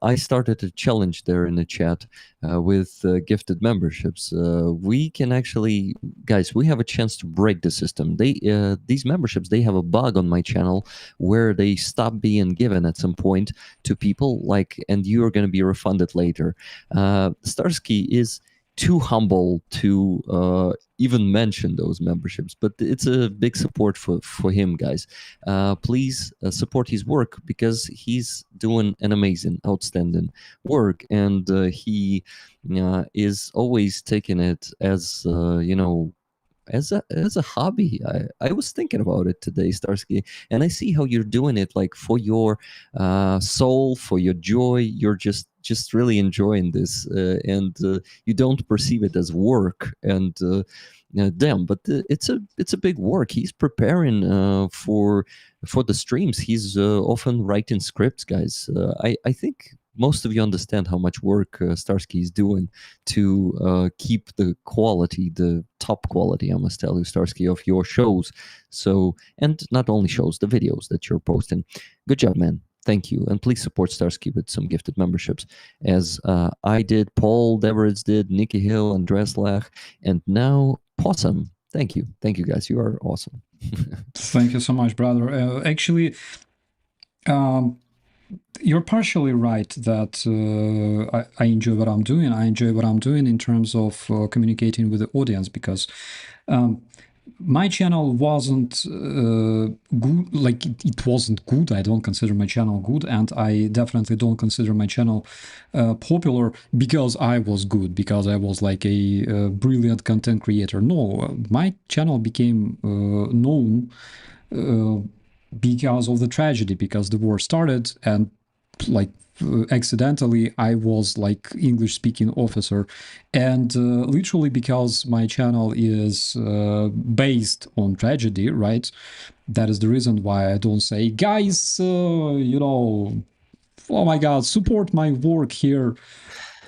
I started a challenge there in the chat with gifted memberships. We can actually, guys, we have a chance to break the system. These memberships, they have a bug on my channel where they stop being given at some point to people, and you're going to be refunded later. Starsky is too humble to even mention those memberships, but it's a big support for him, guys. Please support his work because he's doing an amazing, outstanding work, and he is always taking it as as a hobby. I was thinking about it today, Starsky, and I see how you're doing it for your soul, for your joy. You're just really enjoying this, and you don't perceive it as work. And damn, but it's a big work. He's preparing for the streams. He's often writing scripts, guys. I think most of you understand how much work Starsky is doing to keep the quality, the top quality, I must tell you, Starsky, of your shows. So, and not only shows, the videos that you're posting. Good job, man. Thank you. And please support Starsky with some gifted memberships, as I did, Paul Deveritz did, Nikki Hill, Andres Lach, and now Possum. Thank you. Thank you, guys. You are awesome. Thank you so much, brother. Actually, you're partially right that I enjoy what I'm doing. I enjoy what I'm doing in terms of communicating with the audience, because my channel wasn't good. It wasn't good. I don't consider my channel good, and I definitely don't consider my channel popular because I was good, because I was a brilliant content creator. No, my channel became known because of the tragedy, because the war started, and accidentally I was English speaking officer, and literally because my channel is based on tragedy, right? That is the reason why I don't say, guys, oh my god, support my work here.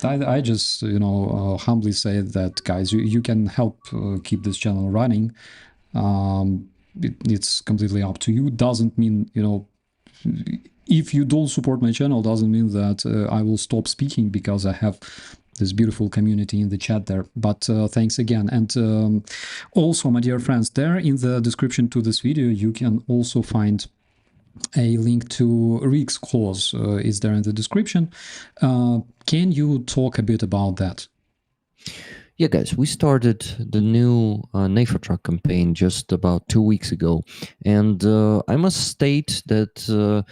I just, humbly say that, guys, you can help keep this channel running. It's completely up to you. Doesn't mean, if you don't support my channel, doesn't mean that I will stop speaking, because I have this beautiful community in the chat there. But thanks again. And also, my dear friends, there in the description to this video, you can also find a link to Rick's cause. Is there in the description. Can you talk a bit about that? Yeah, guys, we started the new NAFA truck campaign just about 2 weeks ago. And I must state that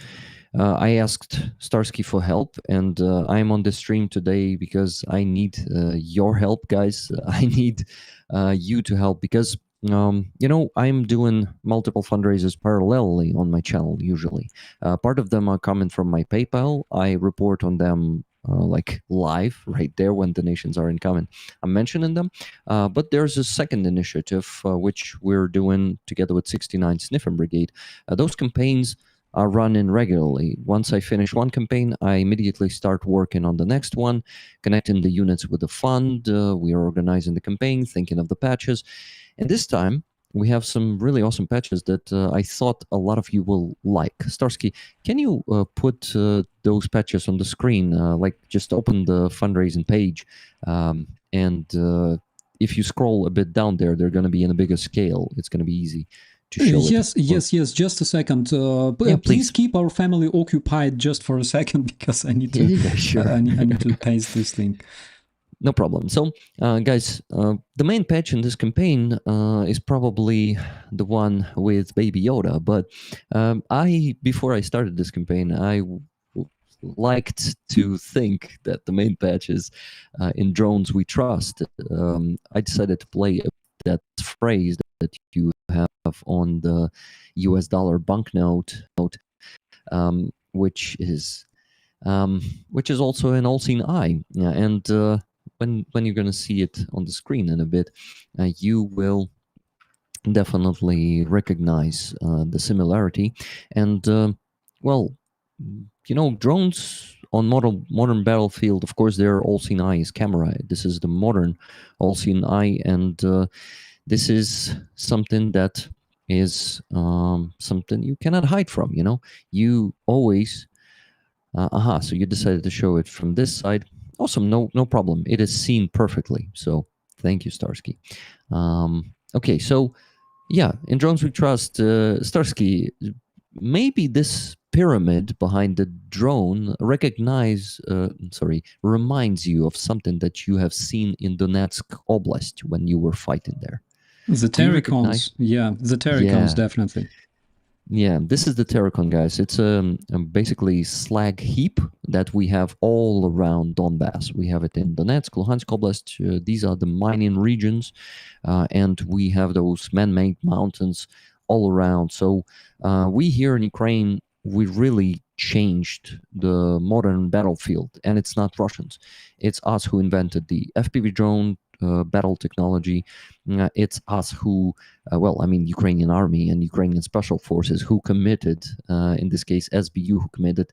I asked Starsky for help, and I'm on the stream today because I need your help, guys. I need you to help because, I'm doing multiple fundraisers parallelly on my channel usually. Part of them are coming from my PayPal. I report on them like live right there when donations are incoming. I'm mentioning them, but there's a second initiative which we're doing together with 69 Sniffing Brigade. Those campaigns are running regularly. Once I finish one campaign, I immediately start working on the next one, connecting the units with the fund. We are organizing the campaign, thinking of the patches, and this time we have some really awesome patches that I thought a lot of you will like. Starsky, can you put those patches on the screen? Like, just open the fundraising page, and if you scroll a bit down there, they're going to be in a bigger scale. It's going to be easy to show Yes, it. yes. Just a second. Yeah, please keep our family occupied just for a second, because I need to. Yeah, sure. I need to paste this link. No problem. So, guys, the main patch in this campaign is probably the one with Baby Yoda. But before I started this campaign, I liked to think that the main patch is in Drones We Trust. I decided to play that phrase that you have on the US dollar banknote, which is also an all-seeing eye. Yeah, and when you're going to see it on the screen in a bit, you will definitely recognize the similarity. And well, drones on modern battlefield, of course, they're all-seeing eye is camera. This is the modern all-seeing eye, and this is something that is something you cannot hide from. You always so you decided to show it from this side. Awesome, no problem. It is seen perfectly. So thank you, Starsky. Okay, so yeah, in Drones We Trust, Starsky, maybe this pyramid behind the drone reminds you of something that you have seen in Donetsk Oblast when you were fighting there. The Terracons, yeah, the Terracons, definitely. Yeah, this is the Terracon, guys. It's basically slag heap that we have all around Donbass. We have it in Donetsk, Luhansk Oblast. These are the mining regions, and we have those man-made mountains all around. So we here in Ukraine, we really changed the modern battlefield, and it's not Russians. It's us who invented the FPV drone battle technology. It's us who, Ukrainian Army and Ukrainian Special Forces who committed, in this case, SBU, who committed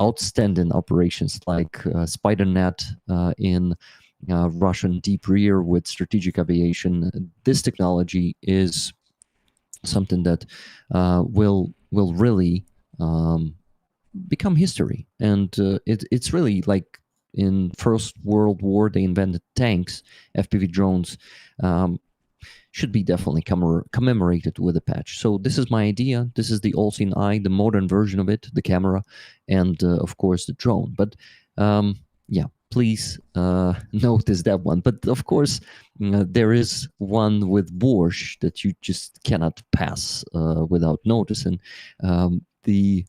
outstanding operations like SpiderNet in Russian deep rear with strategic aviation. This technology is something that will really become history, and it's really like in First World War they invented tanks. FPV drones should be definitely commemorated with a patch. So this is my idea. This is the all-seeing eye, the modern version of it, the camera, and of course the drone. But yeah, please notice that one. But of course, there is one with borscht that you just cannot pass without noticing. The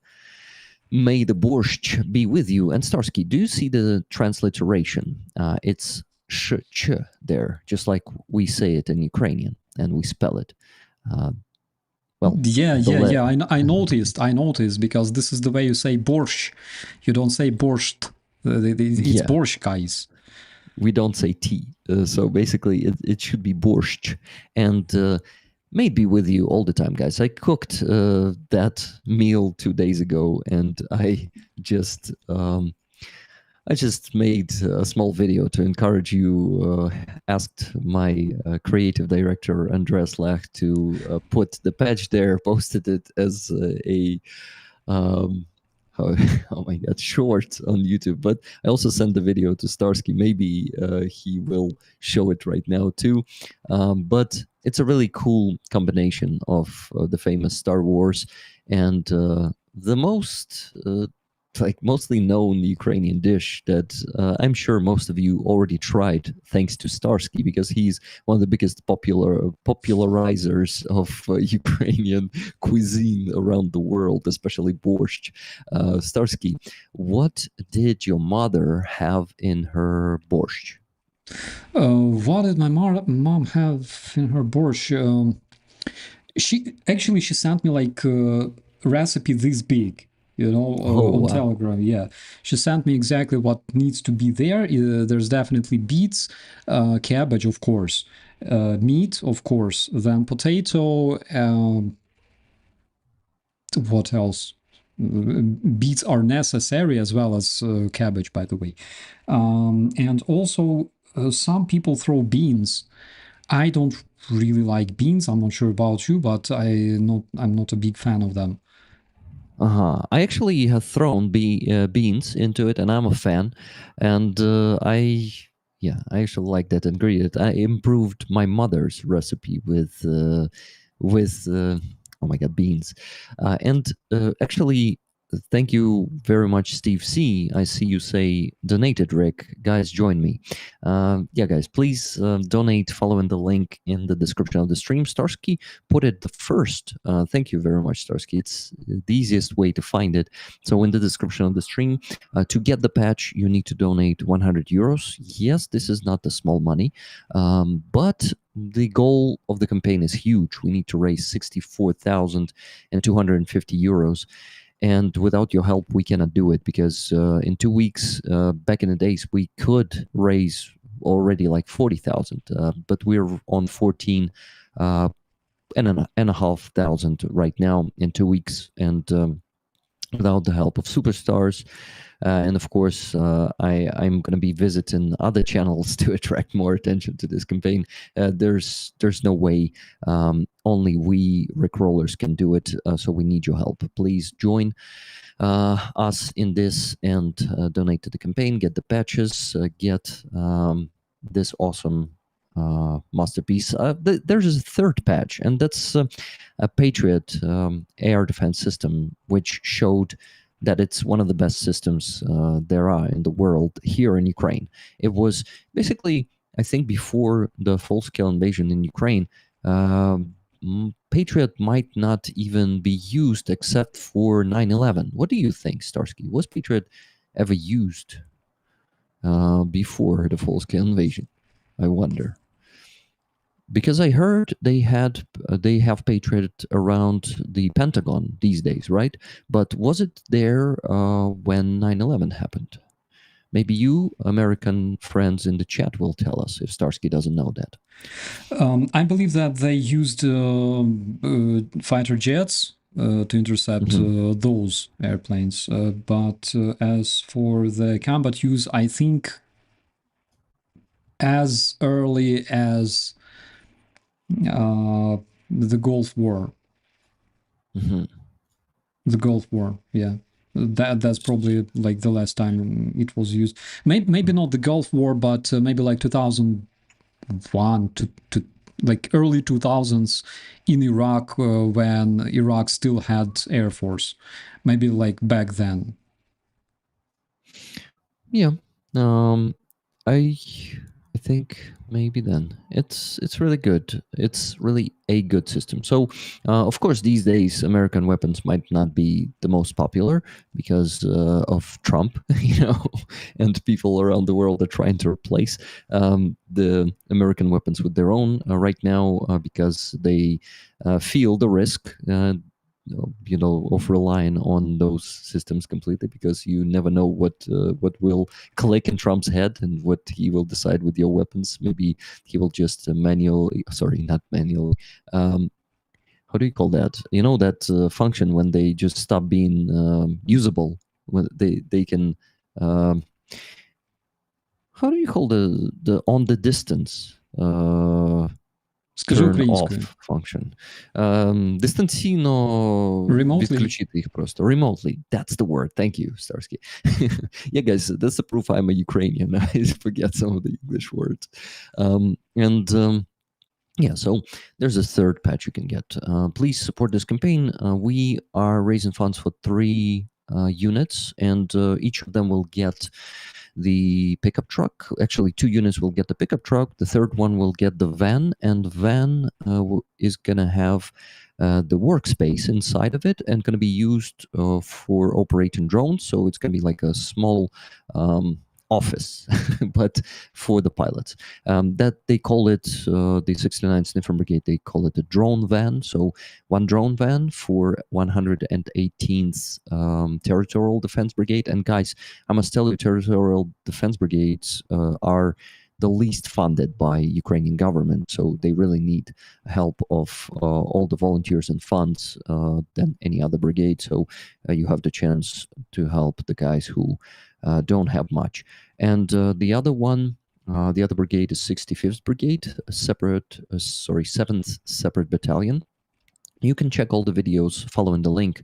May the borscht be with you. And Starsky, do you see the transliteration? It's sh there, just like we say it in Ukrainian and we spell it. Yeah. I noticed because this is the way you say borscht. You don't say borscht. It's borscht, guys. We don't say T. So basically, it should be borscht. And may it be with you all the time, guys. I cooked that meal 2 days ago, and I just I just made a small video to encourage you. Asked my creative director Andreas Lach to put the patch there, posted it as a um, oh, oh my god, short on YouTube. But I also sent the video to Starsky. Maybe he will show it right now too. But it's a really cool combination of the famous Star Wars and the most like mostly known Ukrainian dish that I'm sure most of you already tried, thanks to Starsky, because he's one of the biggest popularizers of Ukrainian cuisine around the world, especially borscht. Starsky, what did your mother have in her borscht? What did my mom have in her borscht? She sent me like a recipe this big, Oh, on wow. Telegram. Yeah, she sent me exactly what needs to be there. There's definitely beets, cabbage, of course, meat, of course, then potato. What else? Beets are necessary as well as cabbage, by the way. And also, some people throw beans. I don't really like beans. I'm not sure about you, but I'm not a big fan of them. I actually have thrown beans into it, and I'm a fan. And I actually like that ingredient. I improved my mother's recipe with oh my god, beans. And actually, thank you very much, Steve C. I see you say donated, Rick. Guys, join me. Yeah, guys, please donate following the link in the description of the stream. Starsky put it the first. Thank you very much, Starsky. It's the easiest way to find it. So in the description of the stream, to get the patch, you need to donate 100 euros. Yes, this is not the small money, but the goal of the campaign is huge. We need to raise 64,250 euros. And without your help, we cannot do it because in 2 weeks, back in the days, we could raise already like 40,000, but we're on 14 and a half thousand right now in 2 weeks. And without the help of superstars, and of course, I'm going to be visiting other channels to attract more attention to this campaign. There's no way. Only we Rickrollers can do it. So we need your help. Please join us in this and donate to the campaign. Get the patches. Get this awesome masterpiece. There's a third patch, and that's a Patriot air defense system, which showed that it's one of the best systems there are in the world here in Ukraine. It was basically, I think, before the full-scale invasion in Ukraine, Patriot might not even be used except for 9/11. What do you think, Starsky? Was Patriot ever used before the full-scale invasion? I wonder. Because I heard they have Patriot around the Pentagon these days, right? But was it there when 9/11 happened? Maybe you, American friends in the chat, will tell us if Starsky doesn't know that. I believe that they used fighter jets to intercept those airplanes. But as for the combat use, I think as early as the Gulf War. The Gulf War, yeah. That's probably like the last time it was used. Maybe not the Gulf War, but maybe like 2001 to like early 2000s in Iraq, when Iraq still had Air Force. Maybe like back then. Yeah. I think maybe then it's really good. It's really a good system. So of course these days American weapons might not be the most popular because of Trump, and people around the world are trying to replace the American weapons with their own right now because they feel the risk. Of relying on those systems completely, because you never know what will click in Trump's head and what he will decide with your weapons. Maybe he will just not manually. How do you call that? That function when they just stop being usable, when they can How do you call the on the distance Скажи turn off українською. function? Дистанційно Remotely. відключити їх просто. Remotely. That's the word. Thank you, Starsky. Yeah, guys, that's the proof I'm a Ukrainian. I forget some of the English words. Yeah, so there's a third patch you can get. Please support this campaign. We are raising funds for 3 units, and each of them will get the pickup truck. Actually, 2 units will get the pickup truck. The third one will get the van, and the van is going to have the workspace inside of it and going to be used for operating drones. So it's going to be like a small office, but for the pilots. That they call it, the 69th Sniffer Brigade, they call it a drone van. So 1 drone van for 118th Territorial Defense Brigade. And guys, I must tell you, Territorial Defense Brigades are the least funded by Ukrainian government, so they really need help of all the volunteers and funds than any other brigade. So you have the chance to help the guys who don't have much. And the other one, the other brigade is 65th Brigade, a separate, 7th separate battalion. You can check all the videos following the link.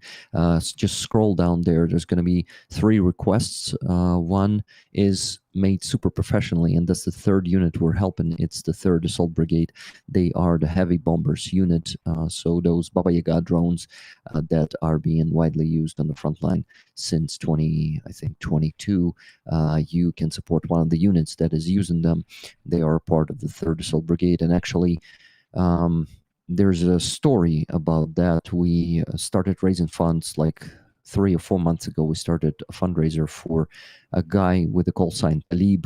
Just scroll down there. There's going to be 3 requests. One is made super professionally, and that's the 3rd unit we're helping. It's the 3rd Assault Brigade. They are the heavy bombers unit. So those Baba Yaga drones that are being widely used on the front line since 22. You can support one of the units that is using them. They are part of the 3rd Assault Brigade, and actually, there's a story about that. We started raising funds like 3 or 4 months ago. We started a fundraiser for a guy with a call sign Talib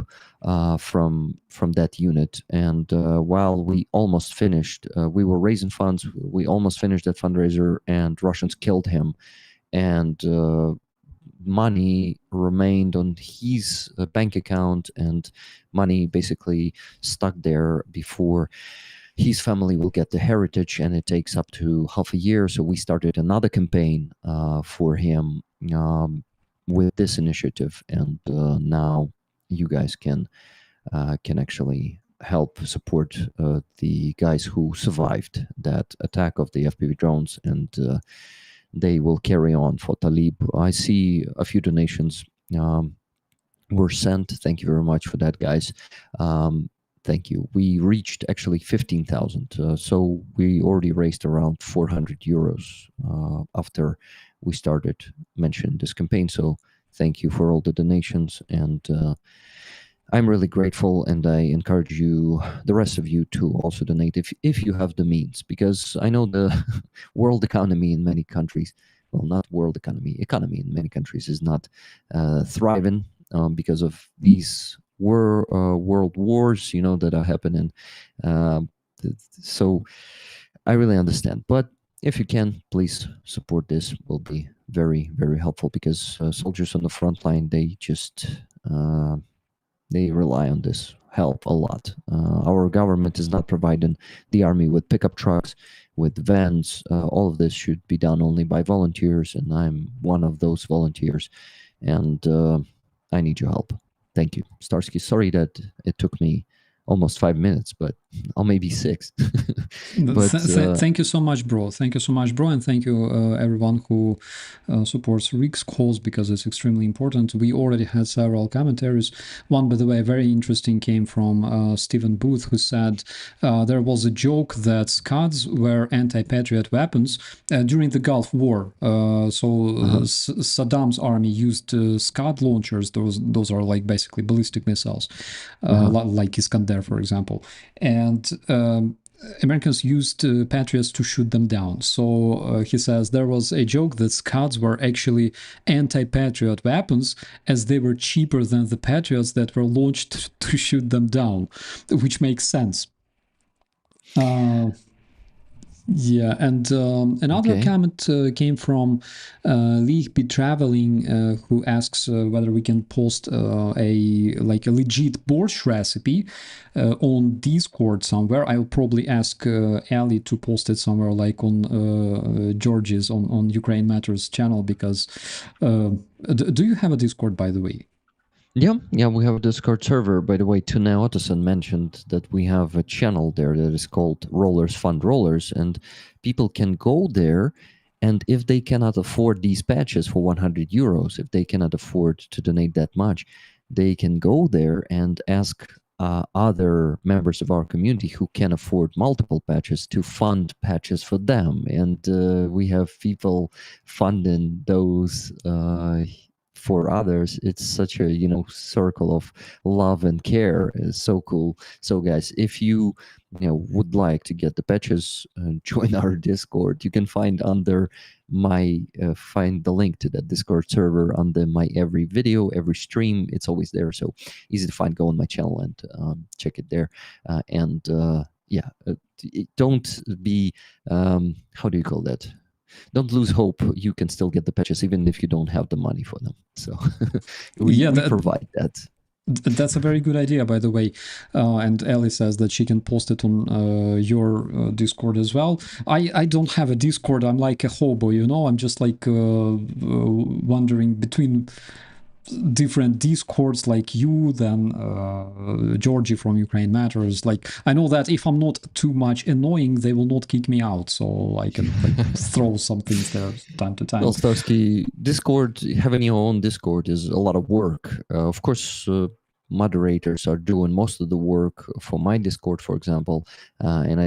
from that unit. And while we almost finished, we were raising funds. We almost finished that fundraiser, and Russians killed him. And money remained on his bank account, and money basically stuck there before his family will get the heritage, and it takes up to half a year. So we started another campaign for him with this initiative, and now you guys can actually help support the guys who survived that attack of the FPV drones, and they will carry on for Talib. I see a few donations were sent. Thank you very much for that, guys. Thank you. We reached actually 15,000. So we already raised around 400 euros after we started mentioning this campaign. So thank you for all the donations. And I'm really grateful, and I encourage you, the rest of you, to also donate if you have the means, because I know the world economy in many countries, well, not world economy in many countries is not thriving because of these world wars, that are happening. So I really understand. But if you can, please support this. Will be very, very helpful, because soldiers on the front line, they just they rely on this help a lot. Our government is not providing the army with pickup trucks, with vans. All of this should be done only by volunteers, and I'm one of those volunteers. And I need your help. Thank you, Starsky. Sorry that it took me almost 5 minutes, but or maybe 6. But thank you so much, bro. Thank you so much, bro, and thank you everyone who supports Rick's cause, because it's extremely important. We already had several commentaries. One, by the way, very interesting, came from Stephen Booth, who said there was a joke that Scuds were anti-patriot weapons during the Gulf War. Saddam's army used Scud launchers. Those are like basically ballistic missiles, like Iskander, for example. And Americans used Patriots to shoot them down. So he says there was a joke that Scuds were actually anti-Patriot weapons, as they were cheaper than the Patriots that were launched to shoot them down, which makes sense. Yeah, and another comment came from League Be Traveling, who asks whether we can post a legit borscht recipe on Discord somewhere. I'll probably ask Ali to post it somewhere, like on George's on Ukraine Matters channel, because do you have a Discord, by the way? Yeah, we have a Discord server. By the way, Tune Ottoson mentioned that we have a channel there that is called Rollers Fund Rollers, and people can go there. And if they cannot afford these patches for 100 euros, if they cannot afford to donate that much, they can go there and ask other members of our community who can afford multiple patches to fund patches for them. And we have people funding those for others. It's such a circle of love and care. It's so cool. So guys, if you would like to get the patches and join our Discord, you can find under my find the link to that Discord server under my every video, every stream. It's always there, so easy to find. Go on my channel and check it there. And yeah, don't be how do you call that? Don't lose hope. You can still get the patches even if you don't have the money for them. So we provide that. That's a very good idea, by the way. And Ellie says that she can post it on your Discord as well. I don't have a Discord. I'm like a hobo, I'm just like wandering between different Discords like you, then Georgie from Ukraine Matters. Like, I know that if I'm not too much annoying, they will not kick me out, so I can throw some things there time to time. Well, Starsky, Discord, having your own Discord is a lot of work. Of course, moderators are doing most of the work for my Discord, for example, and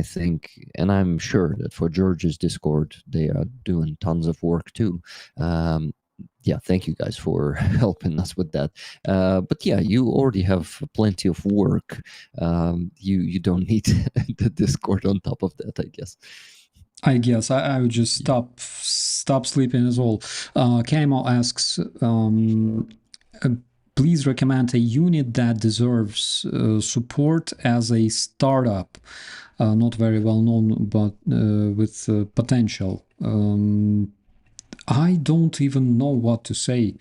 I'm sure that for George's Discord, they are doing tons of work too. Yeah, thank you guys for helping us with that. But yeah, you already have plenty of work. You don't need the Discord on top of that, I guess. I would just stop sleeping as well. Camo asks, please recommend a unit that deserves support as a startup, not very well known, but with potential. I don't even know what to say.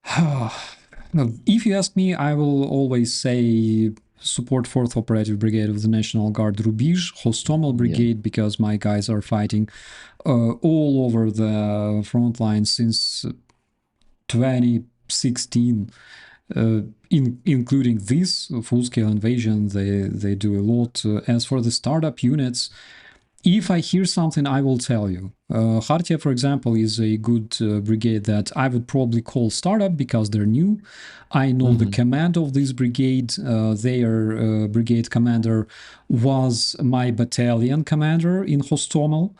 If you ask me, I will always say support 4th Operative Brigade of the National Guard Rubizh, HOSTOMEL Brigade, because my guys are fighting all over the front line since 2016, including this full-scale invasion. They do a lot. As for the startup units, if I hear something, I will tell you. Khartia, for example, is a good brigade that I would probably call startup because they're new. I know the command of this brigade. Their brigade commander was my battalion commander in HOSTOMEL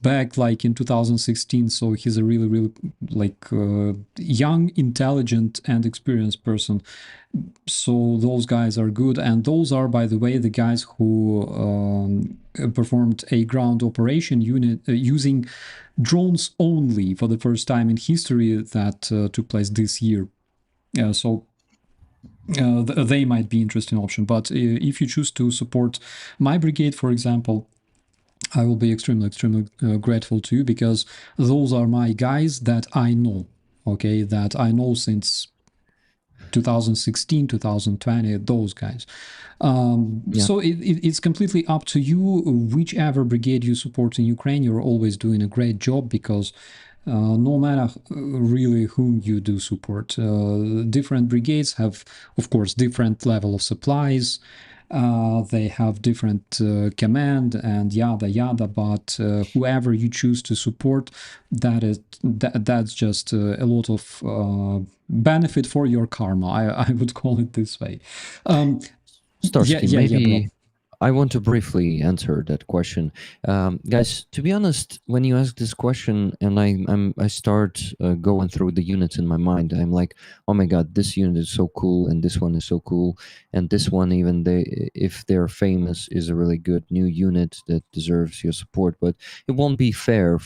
back like in 2016. So he's a really, really like young, intelligent, and experienced person. So those guys are good, and those are, by the way, the guys who performed a ground operation unit using drones only for the first time in history that took place this year. So they might be an interesting option. But if you choose to support my brigade, for example, I will be extremely, extremely grateful to you, because those are my guys that I know, okay, that I know since 2016, 2020, those guys. So it's completely up to you. Whichever brigade you support in Ukraine, you're always doing a great job, because no matter really whom you do support, different brigades have, of course, different level of supplies. They have different command and yada yada, but whoever you choose to support, that's just a lot of benefit for your karma. I would call it this way. Starsky, maybe I want to briefly answer that question. Guys, to be honest, when you ask this question and I start going through the units in my mind, I'm like, oh my god, this unit is so cool, and this one is so cool, and this one, even if they're famous, is a really good new unit that deserves your support. But it won't be fair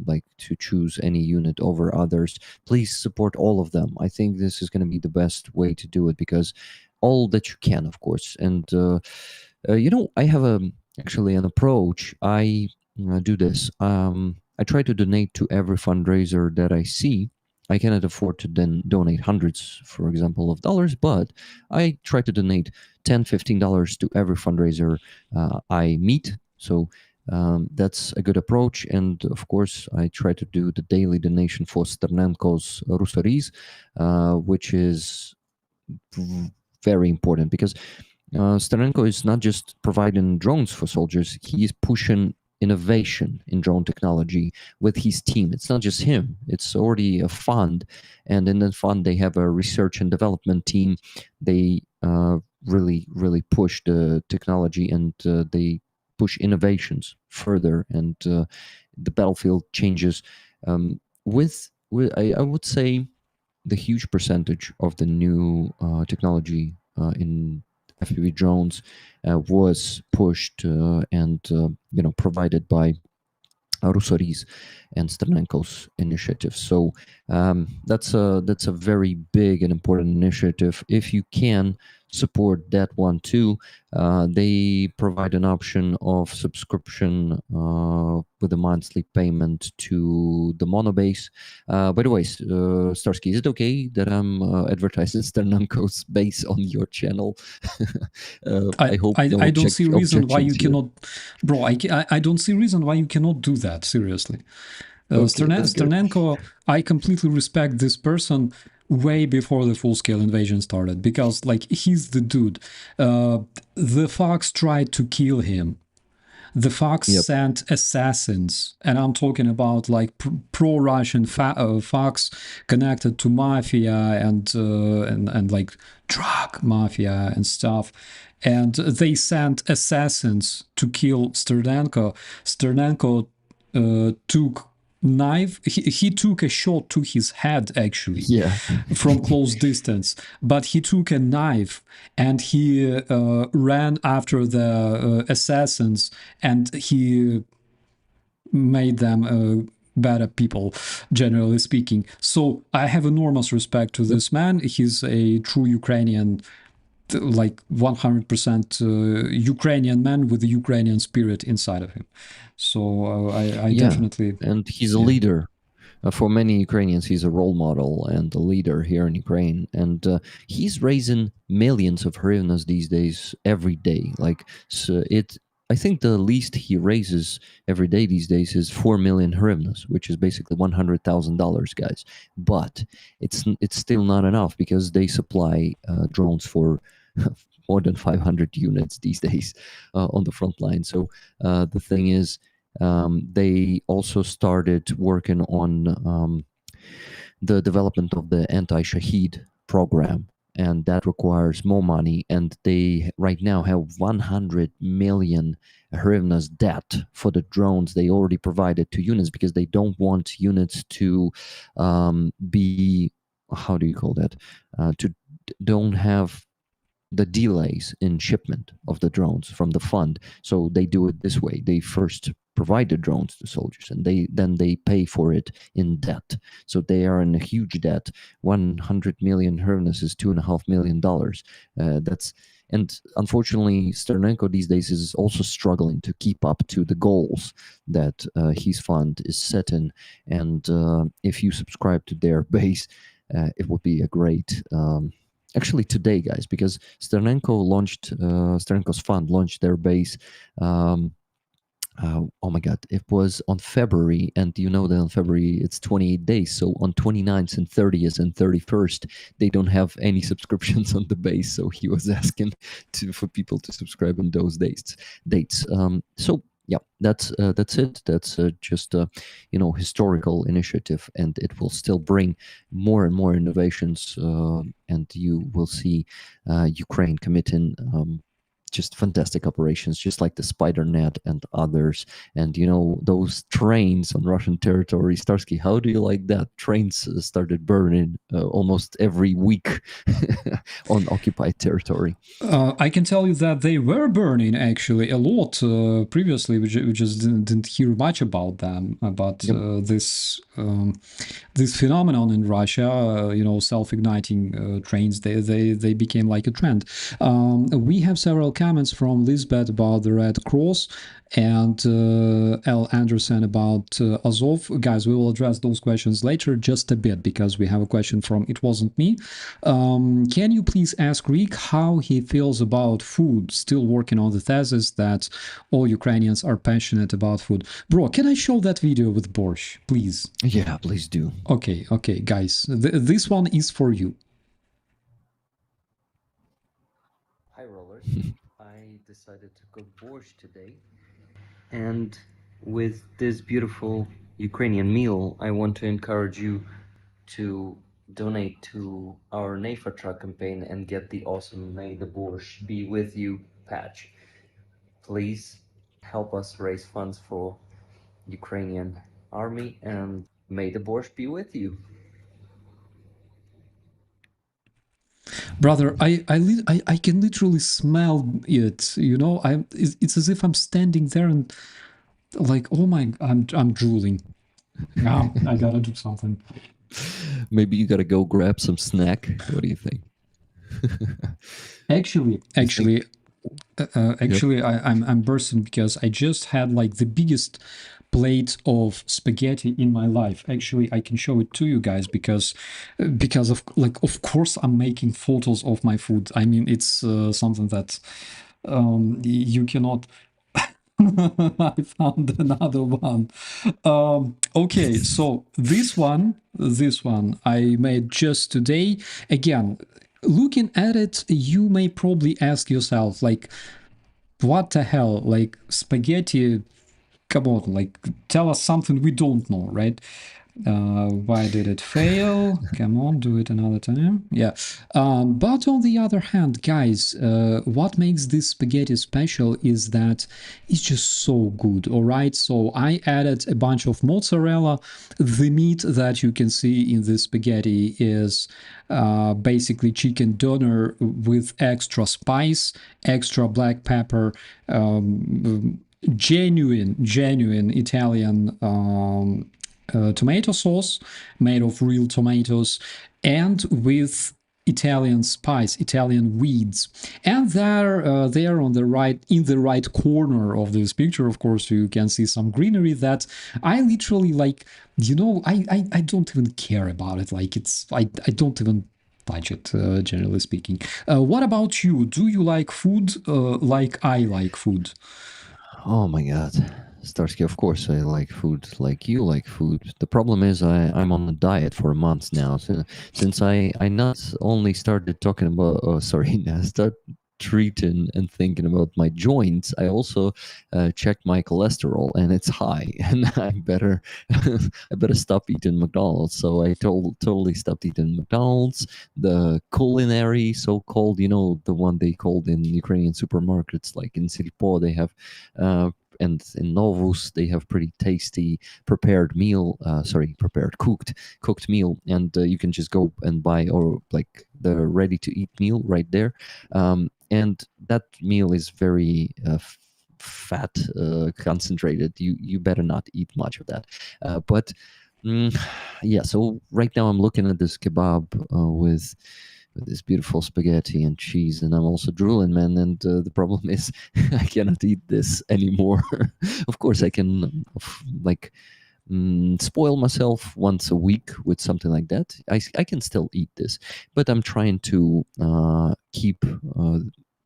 like to choose any unit over others. Please support all of them. I think this is going to be the best way to do it, because all that you can, of course. And I have actually an approach. I do this. I try to donate to every fundraiser that I see. I cannot afford to then donate hundreds, for example, of dollars, but I try to donate $10, $15 to every fundraiser I meet. So That's a good approach. And of course, I try to do the daily donation for Sternenko's Russaries, which is very important because Sternenko is not just providing drones for soldiers, he is pushing innovation in drone technology with his team. It's not just him, it's already a fund. And in that fund, they have a research and development team. They really push the technology, and they push innovations further, and the battlefield changes. I would say the huge percentage of the new technology in FPV drones was pushed and provided by Russories and Sternenko's initiative. So that's a very big and important initiative. If you can support that one too, they provide an option of subscription with a monthly payment to the monobase. By the way, Starsky, is it okay that I'm advertising Sternenko's base on your channel? I hope I don't see reason why you objections here. cannot, bro. I don't see reason why you cannot do that. Seriously, Okay, okay. Sternenko. I completely respect this person way before the full-scale invasion started, because like he's the dude. The Fox tried to kill him. The Fox Yep. sent assassins, and I'm talking about like pro-Russian Fox connected to mafia and like drug mafia and stuff. And they sent assassins to kill Sternenko. Sternenko took knife. He took a shot to his head, actually, Yeah. from close distance, but he took a knife and he ran after the assassins, and he made them better people, generally speaking. So I have enormous respect to this man. He's a true Ukrainian, like 100% Ukrainian man with the Ukrainian spirit inside of him. So I definitely... And he's a leader. For many Ukrainians, he's a role model and a leader here in Ukraine. And he's raising millions of hryvnias these days, every day. Like, so I think the least he raises every day these days is 4 million hryvnias, which is basically $100,000, guys. But it's still not enough, because they supply drones for more than 500 units these days on the front line. So the thing is, they also started working on the development of the anti-Shahid program, and that requires more money. And they right now have 100 million hryvnias debt for the drones they already provided to units, because they don't want units to be, how do you call that, don't have the delays in shipment of the drones from the fund. So they do it this way: they first provide the drones to soldiers, and then they pay for it in debt. So they are in a huge debt. 100 million hryvnias is $2.5 million. And unfortunately, Sternenko these days is also struggling to keep up to the goals that his fund is setting. And if you subscribe to their base, it would be a great... Actually, today, guys, because Sternenko's fund launched their base. Oh my God, it was on February, and you know that on February it's 28 days. So on 29th and 30th and 31st, they don't have any subscriptions on the base. So he was asking for people to subscribe on those dates. So yeah, that's it. That's just a historical initiative, and it will still bring more and more innovations, and you will see Ukraine committing just fantastic operations, just like the Spider Net and others. And those trains on Russian territory, Starsky, how do you like that? Trains started burning almost every week on occupied territory. I can tell you that they were burning actually a lot previously. We just didn't hear much about them. But this phenomenon in Russia, self-igniting trains, they became like a trend. We have several comments from Lisbeth about the Red Cross and L. Anderson about Azov. Guys, we will address those questions later just a bit because we have a question from It Wasn't Me. Can you please ask Rick how he feels about food? Still working on the thesis that all Ukrainians are passionate about food. Bro, can I show that video with Borscht, please? Yeah, please do. Okay, guys, this one is for you. Hi rollers, I decided to cook borscht today, and with this beautiful Ukrainian meal, I want to encourage you to donate to our NAFA truck campaign and get the awesome May the Borscht Be With You patch. Please help us raise funds for Ukrainian army, and may the borscht be with you. Brother, I can literally smell it. You know, it's as if I'm standing there and like, oh my, I'm drooling. Now I gotta do something. Maybe you gotta go grab some snack. What do you think? Actually, I'm bursting because I just had like the biggest plate of spaghetti in my life. Actually, I can show it to you guys because of course I'm making photos of my food. I mean, it's something that you cannot. I found another one. Okay, so this one I made just today. Again, looking at it, you may probably ask yourself, like, what the hell? Like, spaghetti, come on, like, tell us something we don't know, right? Why did it fail? Come on, do it another time. Yeah. But on the other hand, guys, what makes this spaghetti special is that it's just so good, all right? So I added a bunch of mozzarella. The meat that you can see in this spaghetti is basically chicken doner with extra spice, extra black pepper, genuine Italian tomato sauce made of real tomatoes and with Italian spice, Italian weeds. And there on the right, in the right corner of this picture, of course, you can see some greenery that I literally like, you know, I don't even care about it. Like I don't even touch it, generally speaking. What about you? Do you like food like I like food? Oh my god. Starsky, of course I like food like you like food. The problem is I'm on a diet for a month now. Since I not only started talking about start treating and thinking about my joints, I also checked my cholesterol and it's high, and I better I better stop eating McDonald's. So I totally stopped eating McDonald's. The culinary, so-called, you know, the one they called in Ukrainian supermarkets, like in Sirpo, they have and in Novus they have pretty tasty prepared meal, cooked meal, and you can just go and buy or like the ready to eat meal right there, and that meal is very fat concentrated. You better not eat much of that, but yeah. So right now I'm looking at this kebab with this beautiful spaghetti and cheese, and I'm also drooling, man. And the problem is I cannot eat this anymore. Of course I can like spoil myself once a week with something like that. I can still eat this, but I'm trying to keep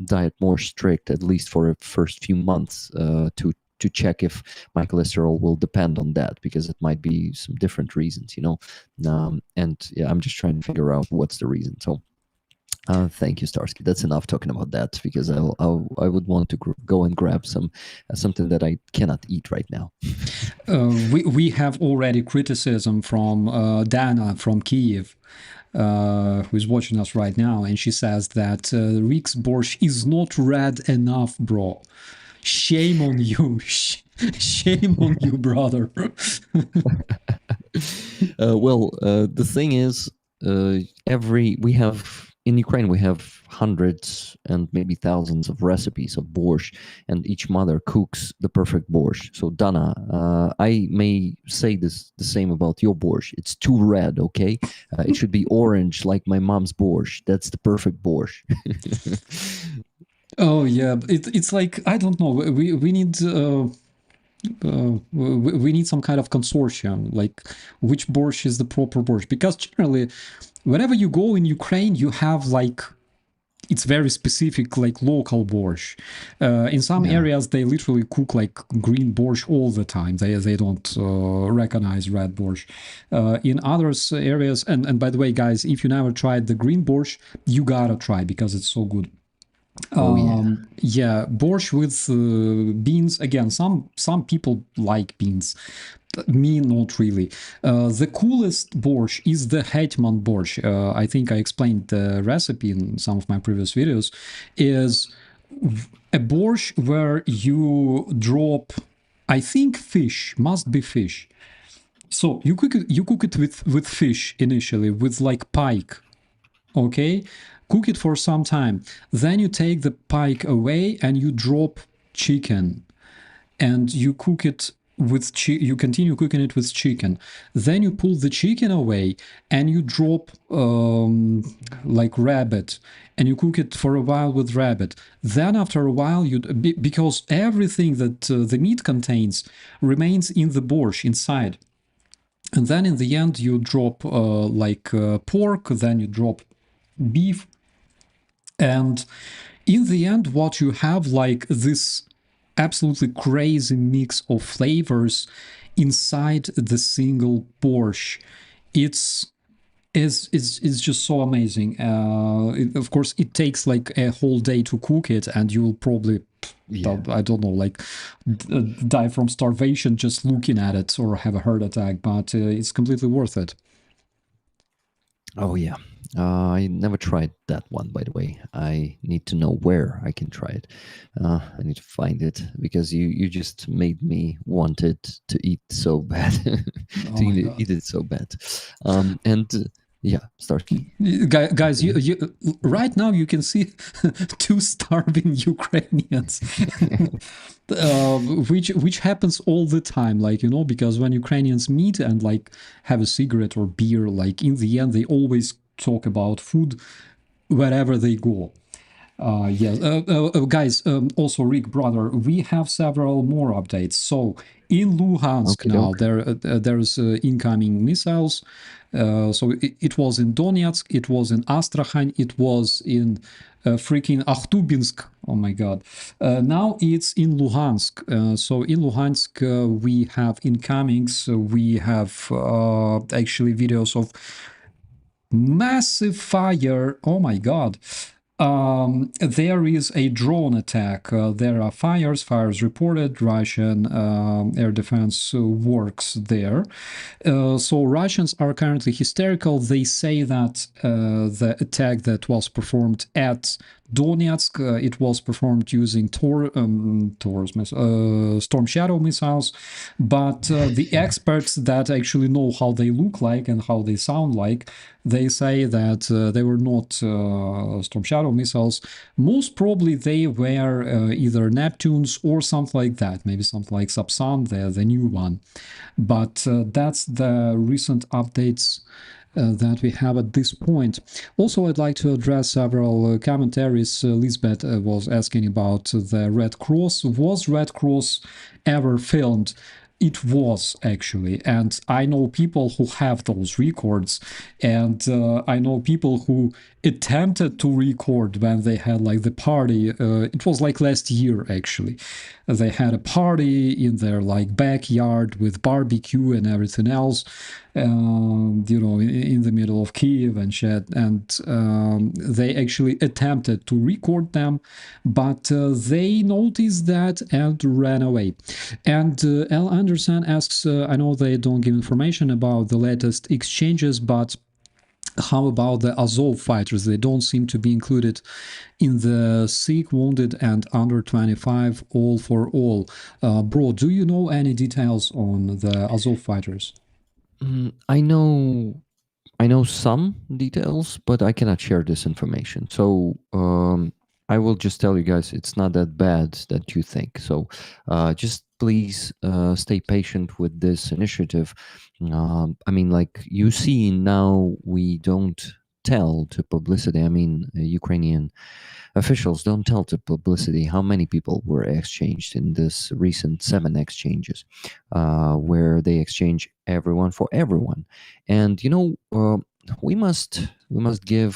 diet more strict, at least for the first few months, to check if my cholesterol will depend on that, because it might be some different reasons, you know. And yeah, I'm just trying to figure out what's the reason. So thank you, Starsky. That's enough talking about that, because I would want to go and grab something that I cannot eat right now. We have already criticism from Dana from Kiev, who's watching us right now, and she says that Rick's borscht is not red enough, bro. Shame on you. Shame on you, brother. Well, the thing is, in Ukraine, we have hundreds and maybe thousands of recipes of borscht, and each mother cooks the perfect borscht. So, Dana, I may say the same about your borscht. It's too red, okay? It should be orange, like my mom's borscht. That's the perfect borscht. Oh yeah, it's like I don't know. We need we need some kind of consortium, like which borscht is the proper borscht, because generally, whenever you go in Ukraine, you have like it's very specific, like local borscht. In some Yeah. areas, they literally cook like green borscht all the time. They don't recognize red borscht. In others areas, and by the way, guys, if you never tried the green borscht, you gotta try because it's so good. Oh yeah. Yeah, borscht with beans. Again, some people like beans. Me, not really. The coolest borscht is the hetman borscht. I think I explained the recipe in some of my previous videos. Is a borscht where you drop, I think fish, must be fish. So you cook it with fish initially, with like pike. Okay, cook it for some time. Then you take the pike away and you drop chicken, and you cook it with you continue cooking it with chicken. Then you pull the chicken away and you drop like rabbit, and you cook it for a while with rabbit. Then after a while, because everything that the meat contains remains in the borscht inside. And then in the end, you drop pork, then you drop beef, and in the end, what you have like this absolutely crazy mix of flavors inside the single borscht. It's just so amazing. Of course, it takes like a whole day to cook it, and you'll probably, I don't know, like die from starvation just looking at it or have a heart attack. But it's completely worth it. Oh yeah. I never tried that one, by the way. I need to know where I can try it. I need to find it because you just made me want it to eat so bad, Oh my God. eat it so bad. And yeah, Starsky. Guys, you right now you can see two starving Ukrainians, which happens all the time, like, you know, because when Ukrainians meet and like have a cigarette or beer, like in the end they always talk about food wherever they go. Yes, guys. Also, Rick, brother, we have several more updates. So in Luhansk Okay, now, doke. there's incoming missiles. So it was in Donetsk, it was in Astrakhan, it was in freaking Akhtubinsk. Oh my God! Now it's in Luhansk. So in Luhansk, we have incomings. We have actually videos of massive fire. Oh my God. There is a drone attack. There are fires reported. Russian air defense works there. So Russians are currently hysterical. They say that the attack that was performed at Donetsk, it was performed using Storm Shadow missiles, but the experts that actually know how they look like and how they sound like, they say that they were not Storm Shadow missiles. Most probably they were either Neptunes or something like that, maybe something like Sapsan, the new one. But that's the recent updates that we have at this point. Also, I'd like to address several commentaries. Lisbeth was asking about the Red Cross. Was Red Cross ever filmed? It was actually, and I know people who have those records, and I know people who attempted to record when they had like the party. It was like last year actually. They had a party in their like backyard with barbecue and everything else, you know, in the middle of Kiev and shit. And they actually attempted to record them, but they noticed that and ran away. And L. Anderson asks, I know they don't give information about the latest exchanges, but how about the Azov fighters? They don't seem to be included in the sick, wounded, and under 25 all for all. Bro, do you know any details on the Azov fighters? I know some details, but I cannot share this information. So I will just tell you guys it's not that bad that you think. So just please stay patient with this initiative. I mean, like you see now, we don't tell to publicity. I mean, Ukrainian officials don't tell to publicity how many people were exchanged in this recent 7 exchanges, where they exchange everyone for everyone. And we must give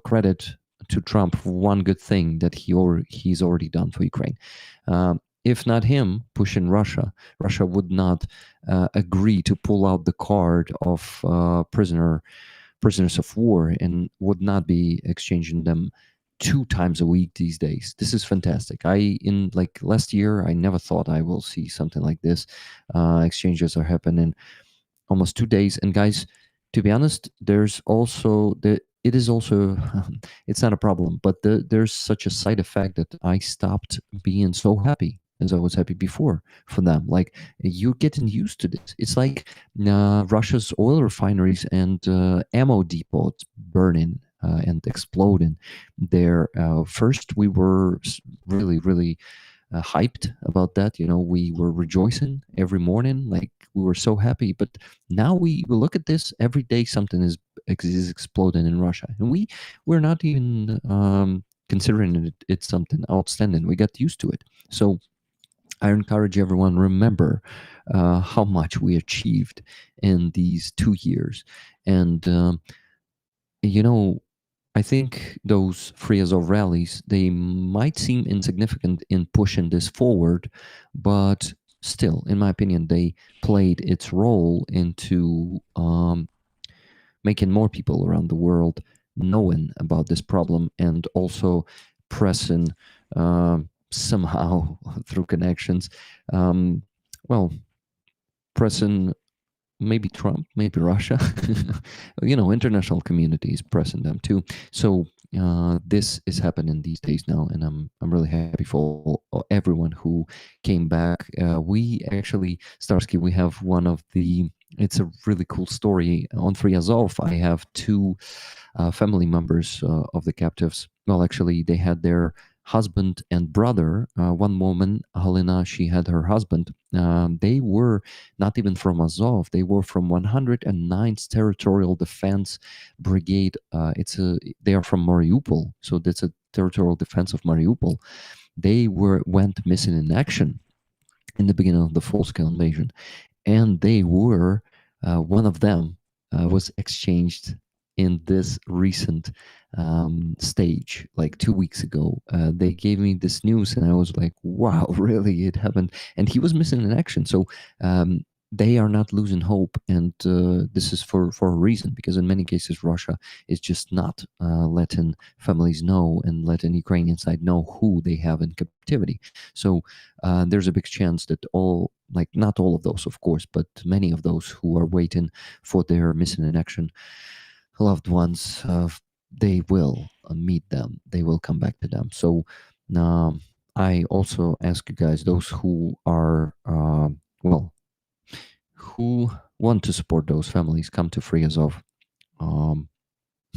credit to Trump for one good thing that he's already done for Ukraine. If not him pushing Russia would not agree to pull out the card of prisoners of war and would not be exchanging them 2 times a week these days. This is fantastic. In like last year, I never thought I will see something like this. Exchanges are happening almost 2 days. And guys, to be honest, there's also it is also it's not a problem, but there's such a side effect that I stopped being so happy as I was happy before for them. Like, you're getting used to this. It's like Russia's oil refineries and ammo depots burning and exploding there. First, we were really, really hyped about that. We were rejoicing every morning, like we were so happy. But now we look at this every day. Something is exploding in Russia, and we're not even considering it's something outstanding. We got used to it. So I encourage everyone, remember how much we achieved in these 2 years. And I think those Free Azov rallies, they might seem insignificant in pushing this forward, but still, in my opinion, they played its role into making more people around the world knowing about this problem, and also pressing somehow through connections, pressing maybe Trump, maybe Russia, international community is pressing them too. So this is happening these days now, and I'm really happy for everyone who came back. We actually, Starsky, we have it's a really cool story on Free Azov. I have 2 family members of the captives. Well, actually, they had their husband and brother. One woman, Halina, she had her husband. They were not even from Azov. They were from 109th Territorial Defense Brigade. They are from Mariupol, so that's a territorial defense of Mariupol. They went missing in action in the beginning of the full-scale invasion, and they were one of them was exchanged in this recent stage, like 2 weeks ago. They gave me this news, and I was like, wow, really, it happened. And he was missing in action. So they are not losing hope, and this is for a reason, because in many cases Russia is just not letting families know and letting Ukrainian side know who they have in captivity. So there's a big chance that not all of those, of course, but many of those who are waiting for their missing in action loved ones, they will meet them. They will come back to them. So I also ask you guys, those who are who want to support those families, come to Free Azov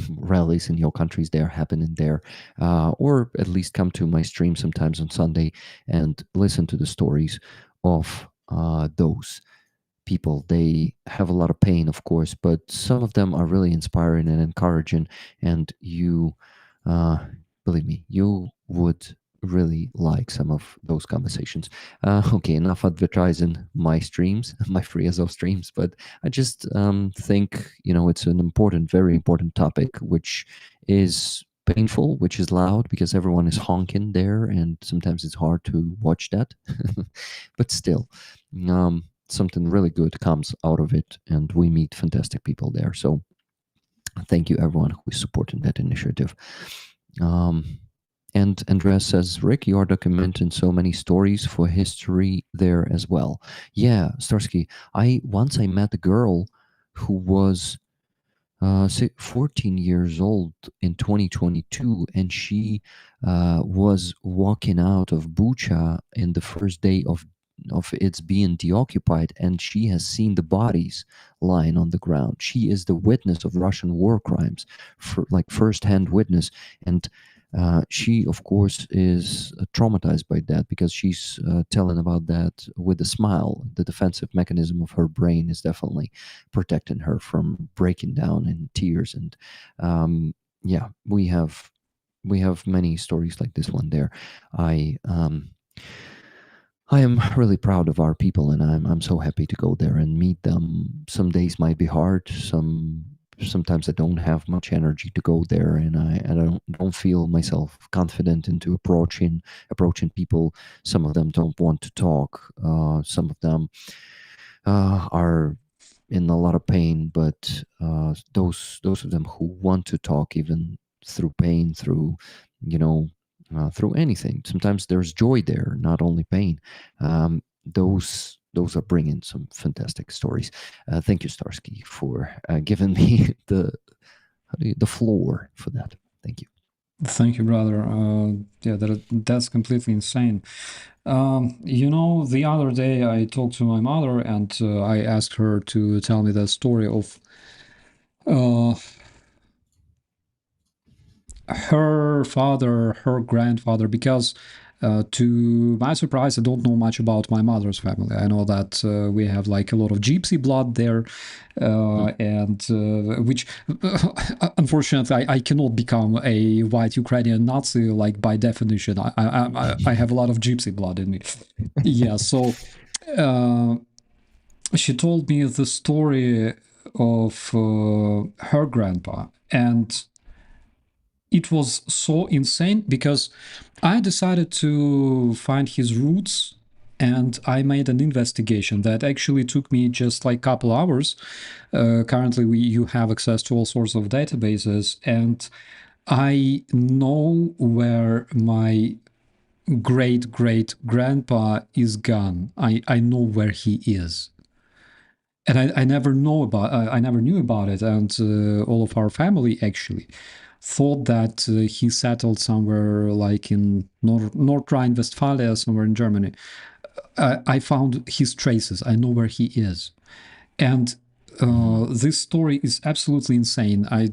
rallies in your countries. They are happening there, or at least come to my stream sometimes on Sunday and listen to the stories of those people. They have a lot of pain, of course, but some of them are really inspiring and encouraging, and you believe me, you would really like some of those conversations. Okay, enough advertising my streams, my Free Azov streams, but I just think it's an important, very important topic, which is painful, which is loud, because everyone is honking there, and sometimes it's hard to watch that. But still, something really good comes out of it, and we meet fantastic people there. So thank you, everyone who is supporting that initiative. And Andreas says, Rick, you are documenting so many stories for history there as well. Yeah, Starsky, once I met a girl who was 14 years old in 2022, and she was walking out of Bucha in the first day of its being deoccupied, and she has seen the bodies lying on the ground. She is the witness of Russian war crimes, like first-hand witness. And She, of course, is traumatized by that because she's telling about that with a smile. The defensive mechanism of her brain is definitely protecting her from breaking down in tears. And yeah, we have many stories like this one. There, I I am really proud of our people, and I'm so happy to go there and meet them. Some days might be hard. Sometimes I don't have much energy to go there, and I don't feel myself confident into approaching people. Some of them don't want to talk. Some of them are in a lot of pain, but those of them who want to talk, even through pain, through you know through anything. Sometimes there's joy there, not only pain. Those are bringing some fantastic stories. Thank you, Starsky, for giving me the floor for that. Thank you. Thank you, brother. Yeah, that's completely insane. The other day I talked to my mother and I asked her to tell me the story of uh, her father, her grandfather, because to my surprise, I don't know much about my mother's family. I know that we have like a lot of gypsy blood there, and which unfortunately I cannot become a white Ukrainian Nazi like by definition. I have a lot of gypsy blood in me. Yeah, so she told me the story of her grandpa, and it was so insane because I decided to find his roots, and I made an investigation that actually took me just like a couple hours. Currently, you have access to all sorts of databases, and I know where my great great grandpa is gone. I know where he is. And I never I never knew about it, and all of our family actually thought that he settled somewhere like in North Rhine-Westphalia, somewhere in Germany. I found his traces. I know where he is, and this story is absolutely insane. I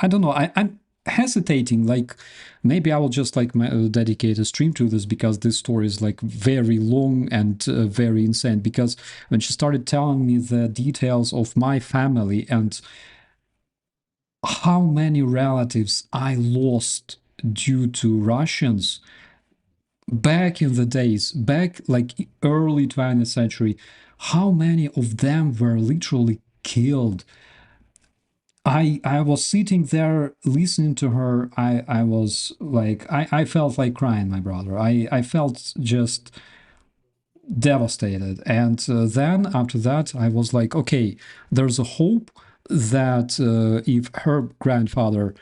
don't know. I'm hesitating. Like maybe I will just like dedicate a stream to this because this story is like very long and very insane. Because when she started telling me the details of my family and how many relatives I lost due to Russians back in the days, back like early 20th century, how many of them were literally killed. I was sitting there listening to her. I was like, I felt like crying, my brother. I felt just devastated. And then after that, I was like, okay, there's a hope that if her grandfather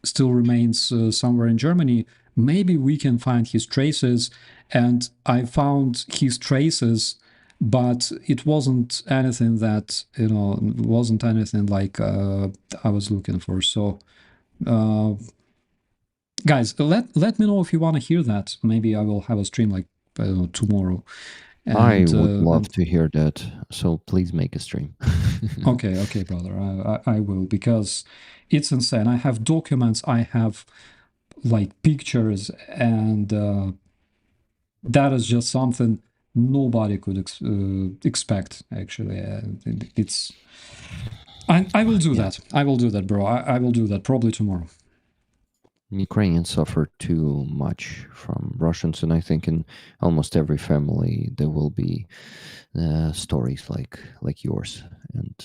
still remains somewhere in Germany, maybe we can find his traces. And I found his traces, but it wasn't anything that, wasn't anything like I was looking for. So, guys, let me know if you want to hear that. Maybe I will have a stream like, I don't know, tomorrow. I And would love to hear that. So please make a stream. okay, brother, I will, because it's insane. I have documents, I have like pictures, and that is just something nobody could expect. Actually, it's. I will do Yeah. that. I will do that, bro. I will do that probably tomorrow. Ukrainians suffer too much from Russians, and I think in almost every family there will be stories like yours. And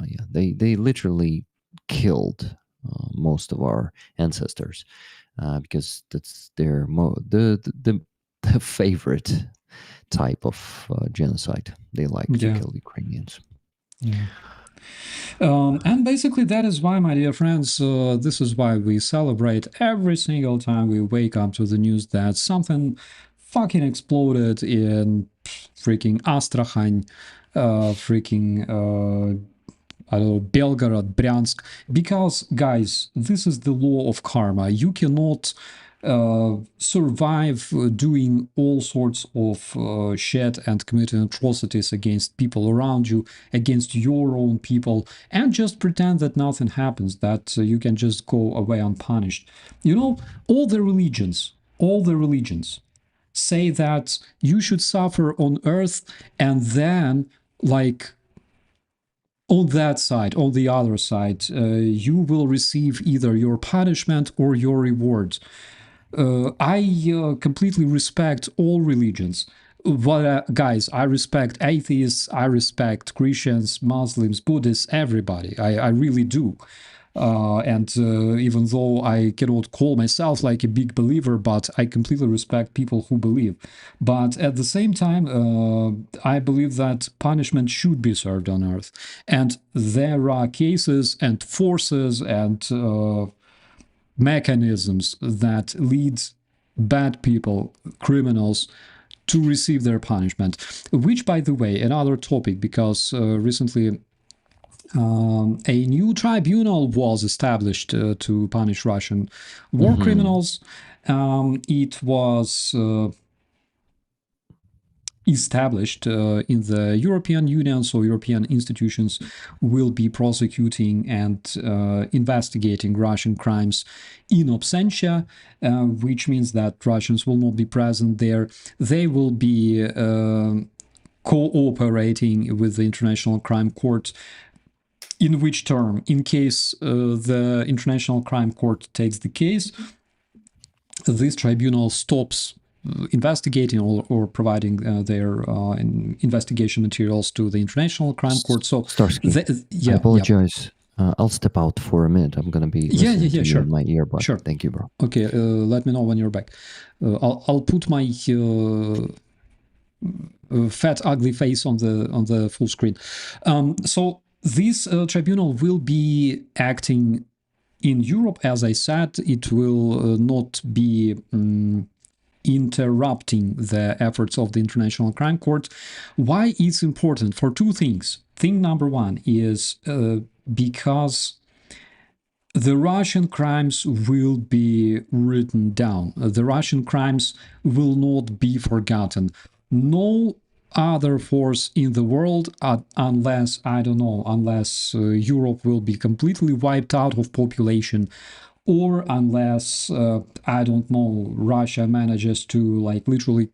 yeah, they literally killed most of our ancestors because that's their the favorite type of genocide. They like to kill Ukrainians. Yeah. And basically, that is why, my dear friends, this is why we celebrate every single time we wake up to the news that something fucking exploded in freaking Astrakhan, I don't know, Belgorod, Bryansk. Because, guys, this is the law of karma. You cannot survive doing all sorts of shit and committing atrocities against people around you, against your own people, and just pretend that nothing happens, that you can just go away unpunished. You know, all the religions say that you should suffer on earth, and then, like, on that side, on the other side, you will receive either your punishment or your reward. I completely respect all religions. Guys, I respect atheists, I respect Christians, Muslims, Buddhists, everybody. I really do. And even though I cannot call myself like a big believer, but I completely respect people who believe. But at the same time, I believe that punishment should be served on earth. And there are cases and forces and mechanisms that lead bad people, criminals, to receive their punishment. Which, by the way, another topic, because recently a new tribunal was established to punish Russian war criminals. It was established in the European Union, so European institutions will be prosecuting and investigating Russian crimes in absentia, which means that Russians will not be present there. They will be cooperating with the International Crime Court. In which term, in case the International Crime Court takes the case, this tribunal stops investigating or providing their investigation materials to the International Crime Court. So, Starsky, I apologize. I'll step out for a minute. I'm going to be listening to you in my earbud. Sure. Thank you, bro. Okay, let me know when you're back. I'll put my fat, ugly face on the full screen. So this tribunal will be acting in Europe. As I said, it will not be interrupting the efforts of the International Crime Court. Why it's important? For two things. Thing number one is because the Russian crimes will be written down. The Russian crimes will not be forgotten. No other force in the world, unless, I don't know, unless Europe will be completely wiped out of population, or unless, I don't know, Russia manages to, like, literally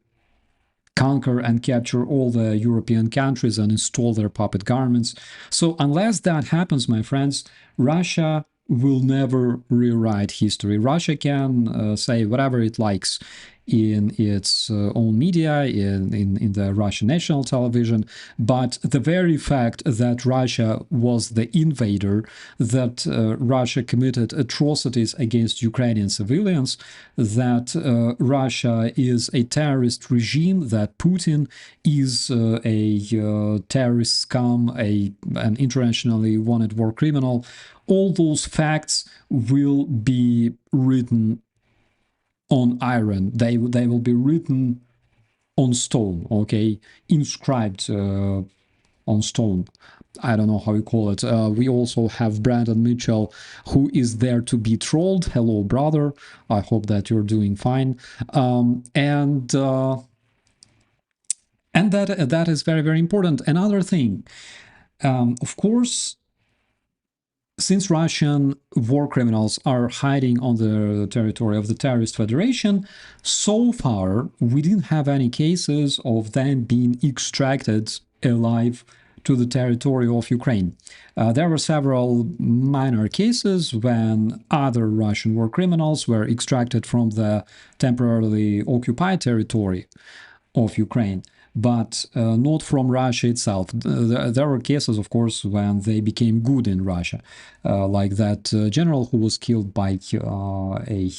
conquer and capture all the European countries and install their puppet governments. So unless that happens, my friends, Russia will never rewrite history. Russia can say whatever it likes in its own media, in the Russian national television, but the very fact that Russia was the invader, that Russia committed atrocities against Ukrainian civilians, that Russia is a terrorist regime, that Putin is a terrorist scum, an internationally wanted war criminal, all those facts will be written on iron. They will be written on stone, okay, inscribed on stone. I don't know how you call it. We also have Brandon Mitchell, who is there to be trolled. Hello, brother. I hope that you're doing fine. And that is very, very important. Another thing, of course, since Russian war criminals are hiding on the territory of the terrorist federation, so far we didn't have any cases of them being extracted alive to the territory of Ukraine. There were several minor cases when other Russian war criminals were extracted from the temporarily occupied territory of Ukraine, but not from Russia itself. There were cases, of course, when they became good in Russia, like that general who was killed by a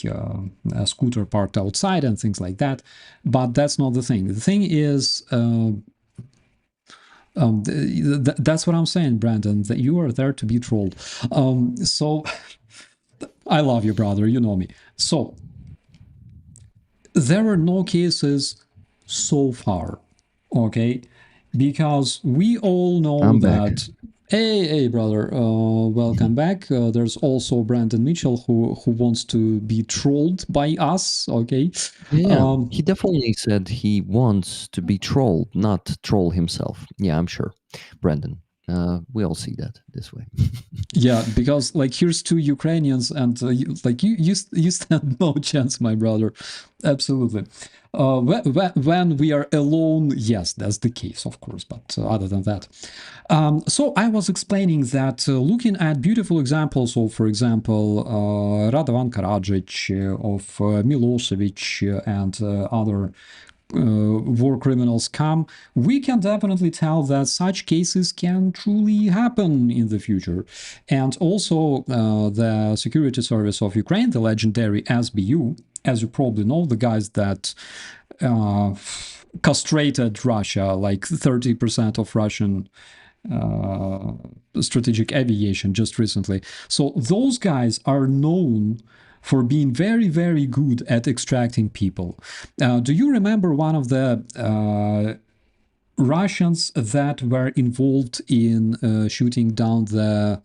scooter parked outside and things like that. But that's not the thing. The thing is, that's what I'm saying, Brandon, that you are there to be trolled. So I love you, brother. You know me. So there were no cases so far. Okay, because we all know that Hey, brother. Welcome back. There's also Brandon Mitchell who wants to be trolled by us. Okay. Yeah, he definitely said he wants to be trolled, not troll himself. Yeah, I'm sure. Brandon, we all see that this way. Yeah, because like here's two Ukrainians, and you stand no chance, my brother. Absolutely. When we are alone, yes, that's the case, of course. But other than that, so I was explaining that looking at beautiful examples of, for example, Radovan Karadzic, of Milosevic, and other war criminals come, we can definitely tell that such cases can truly happen in the future. And also, the Security Service of Ukraine, the legendary SBU, as you probably know, the guys that castrated Russia, like 30% of Russian strategic aviation just recently. So those guys are known for being very, very good at extracting people. Do you remember one of the Russians that were involved in shooting down the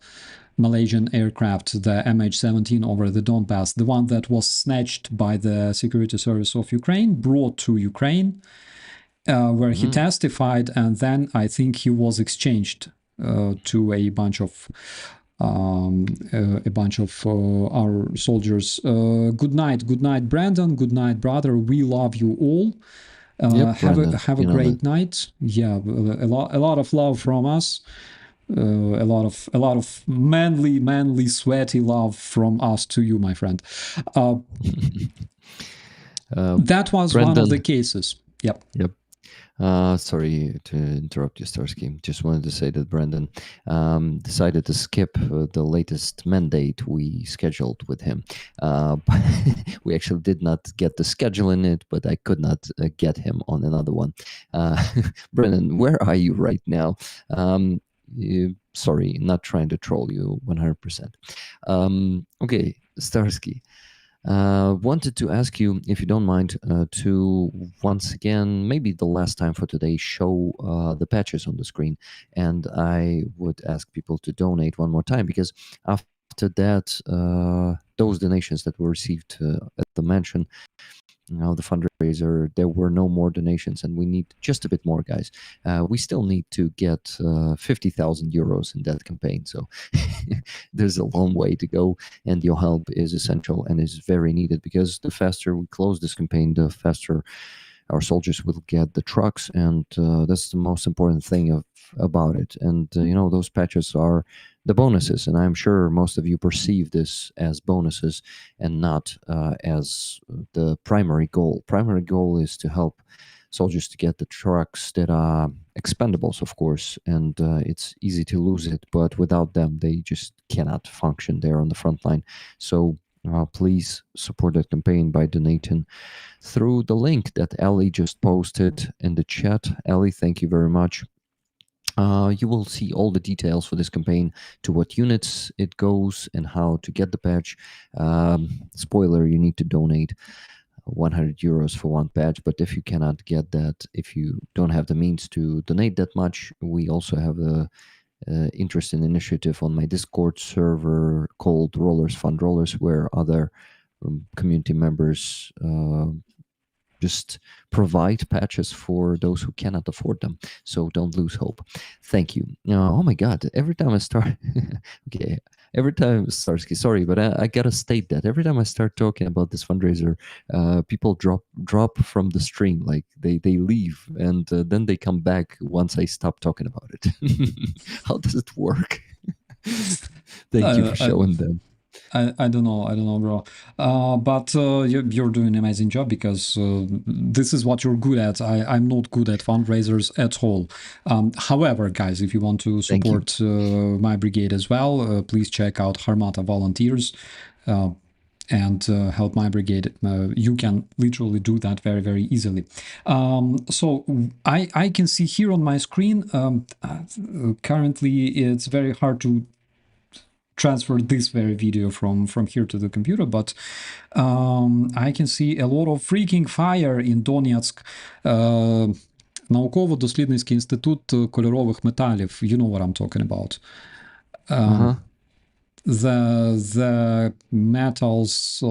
Malaysian aircraft, the MH17 over the Donbass, the one that was snatched by the Security Service of Ukraine, brought to Ukraine, where he testified, and then I think he was exchanged to a bunch of our soldiers. Good night, Brandon. Good night, brother. We love you all. Yep, Brandon, Have a you know that. great night. Yeah, a lot of love from us. A lot of manly, sweaty love from us to you, my friend. That was one of the Brandon, cases. Yep. yep. Sorry to interrupt you, Starsky. Just wanted to say that Brandon decided to skip the latest mandate we scheduled with him. We actually did not get the schedule in it, but I could not get him on another one. Brandon, where are you right now? Sorry, not trying to troll you 100%. Okay, Starsky. Wanted to ask you, if you don't mind, to once again, maybe the last time for today, show the patches on the screen. And I would ask people to donate one more time, because after that, those donations that were received at the mansion, the fundraiser, there were no more donations, and we need just a bit more, guys. We still need to get 50,000 euros in that campaign, so there's a long way to go, and your help is essential and is very needed, because the faster we close this campaign, the faster our soldiers will get the trucks, and that's the most important thing about it. And those patches are the bonuses, and I'm sure most of you perceive this as bonuses and not as the primary goal. Primary goal is to help soldiers to get the trucks that are expendables, of course, and it's easy to lose it, but without them they just cannot function there on the front line. So please support that campaign by donating through the link that Ellie just posted in the chat. Ellie, thank you very much. You will see all the details for this campaign, to what units it goes and how to get the patch. Spoiler, you need to donate 100 euros for one patch, but if you cannot get that, if you don't have the means to donate that much, we also have a interesting initiative on my Discord server called Rollers Fund Rollers, where other community members just provide patches for those who cannot afford them. So don't lose hope. Thank you. Oh my God! Every time I start, okay, every time Starsky, sorry, but I gotta state that every time I start talking about this fundraiser, people drop from the stream, like they leave, and then they come back once I stop talking about it. How does it work? Thank you for showing them. I don't know, bro. But you're doing an amazing job, because this is what you're good at. I'm not good at fundraisers at all. However, guys, if you want to support my brigade as well, please check out HARMATA Volunteers and help my brigade. You can literally do that very, very easily. So I can see here on my screen, currently it's very hard to transfer this very video from here to the computer, but I can see a lot of freaking fire in Donetsk. Науково-дослідницький інститут кольорових металів. You know what I'm talking about. The metals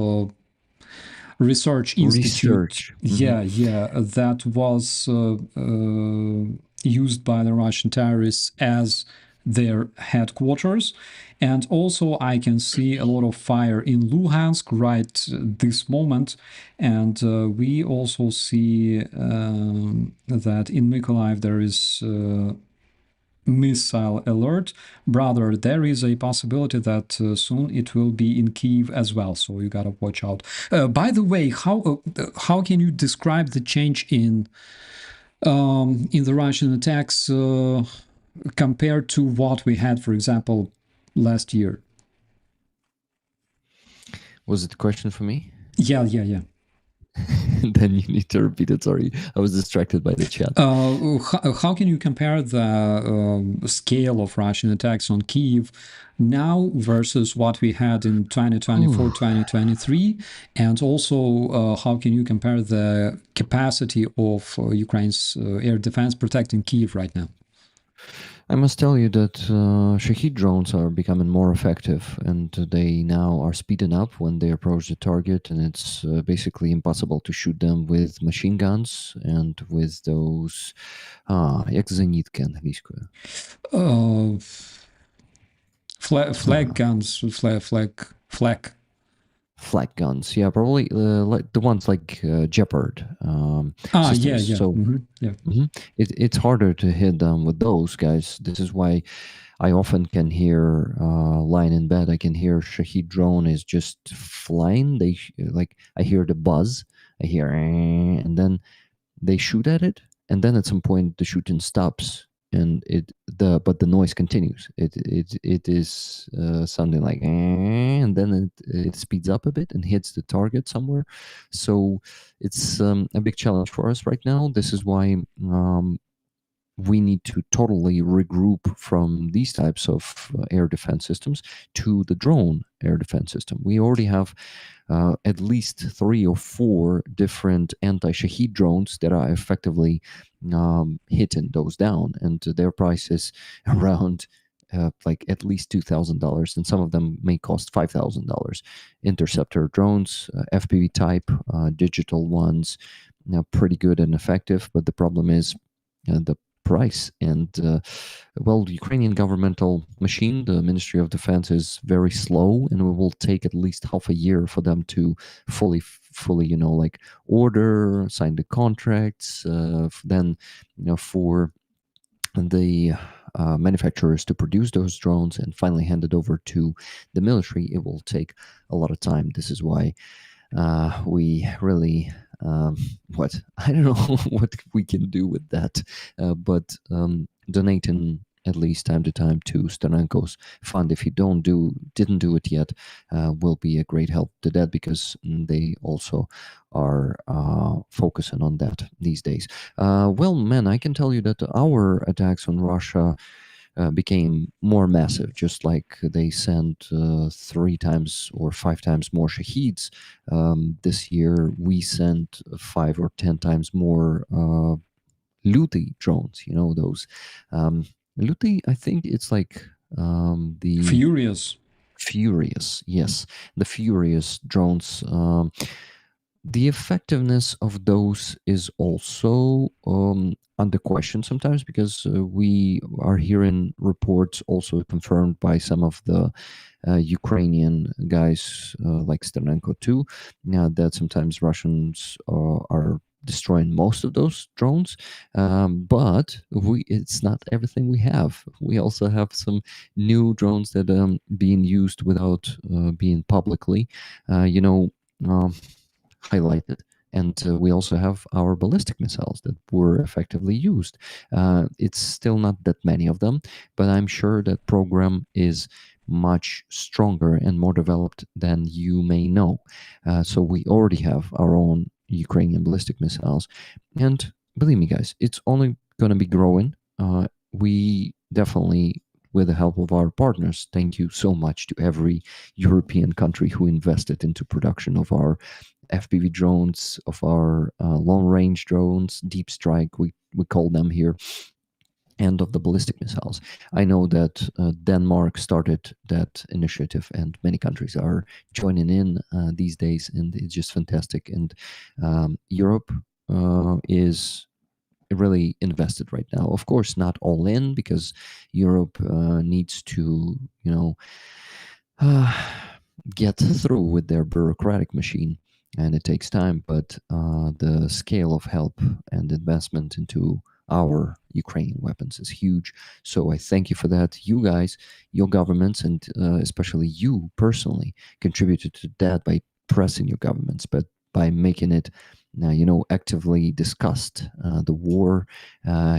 research institute. That was used by the Russian terrorists as their headquarters. And also I can see a lot of fire in Luhansk right this moment. And we also see that in Mykolaiv there is missile alert. Brother, there is a possibility that soon it will be in Kyiv as well, so you gotta watch out. By the way, how can you describe the change in the Russian attacks compared to what we had, for example, last year? Was it a question for me? Yeah. Then you need to repeat it. Sorry, I was distracted by the chat. How can you compare the scale of Russian attacks on Kyiv now versus what we had in 2024, 2023? And also, how can you compare the capacity of Ukraine's air defense protecting Kyiv right now? I must tell you that Shahid drones are becoming more effective, and they now are speeding up when they approach the target, and it's basically impossible to shoot them with machine guns and with those як зенітки англійською. Flag guns, flag guns, yeah, probably like the ones like Jeopard systems. Yeah. So it's harder to hit them with those guys. This is why I often can hear lying in bed, I can hear Shahid drone is just flying. They like, I hear the buzz, I hear and then they shoot at it, and then at some point the shooting stops, and but the noise continues. It is sounding like and then it speeds up a bit and hits the target somewhere. So it's a big challenge for us right now. This is why we need to totally regroup from these types of air defense systems to the drone air defense system. We already have at least 3 or 4 different anti-Shahid drones that are effectively hitting those down, and their price is around like at least $2,000, and some of them may cost $5,000. Interceptor drones, FPV type, digital ones, pretty good and effective, but the problem is the price. And well, the Ukrainian governmental machine, the Ministry of Defense, is very slow, and it will take at least half a year for them to fully like order, sign the contracts, then for the manufacturers to produce those drones and finally hand it over to the military. It will take a lot of time. This is why we really I don't know what we can do with that, but donating at least time to time to Steranko's fund, if you didn't do it yet, will be a great help to that, because they also are focusing on that these days. Well, man, I can tell you that our attacks on Russia became more massive, just like they sent 3 times or 5 times more Shaheeds. This year, we sent 5 or 10 times more Luty drones, those. Luty, I think it's like the... Furious, yes. The Furious drones. The effectiveness of those is also under question sometimes, because we are hearing reports also confirmed by some of the Ukrainian guys like Steranko too, that sometimes Russians are destroying most of those drones, but it's not everything we have. We also have some new drones that are being used without being publicly highlighted. And we also have our ballistic missiles that were effectively used. It's still not that many of them, but I'm sure that program is much stronger and more developed than you may know. So we already have our own Ukrainian ballistic missiles. And believe me, guys, it's only going to be growing. We definitely, with the help of our partners, thank you so much to every European country who invested into production of our FPV drones, of our long-range drones, deep strike, we call them here, and of the ballistic missiles. I know that Denmark started that initiative, and many countries are joining in these days, and it's just fantastic. And Europe is really invested right now. Of course, not all in, because Europe needs to, get through with their bureaucratic machine, and it takes time. But the scale of help and investment into our Ukrainian weapons is huge. So I thank you for that. You guys, your governments, and especially you personally, contributed to that by pressing your governments, but by making it actively discussed, the war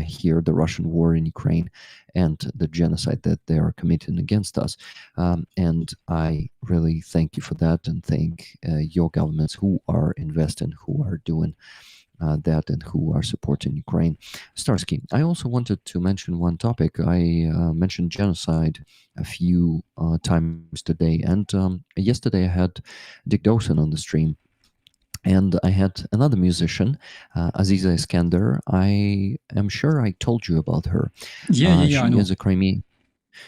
here, the Russian war in Ukraine, and the genocide that they are committing against us. And I really thank you for that, and thank your governments who are investing, who are doing that, and who are supporting Ukraine. Starsky, I also wanted to mention one topic. I mentioned genocide a few times today, and yesterday I had Dick Dawson on the stream. And I had another musician, Aziza Iskander. I am sure I told you about her. Yeah, I know. Is a Crimean.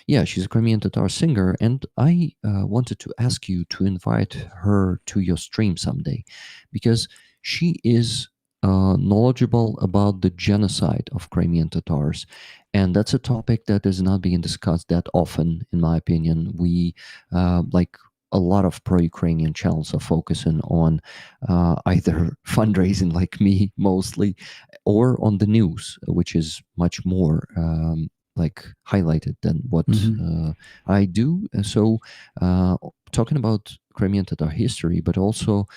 Yeah, she's a Crimean Tatar singer, and I wanted to ask you to invite her to your stream someday, because she is knowledgeable about the genocide of Crimean Tatars, and that's a topic that is not being discussed that often, in my opinion. We like a lot of pro-Ukrainian channels are focusing on either fundraising, like me mostly, or on the news, which is much more like highlighted than what I do. So talking about Crimean Tatar history, but also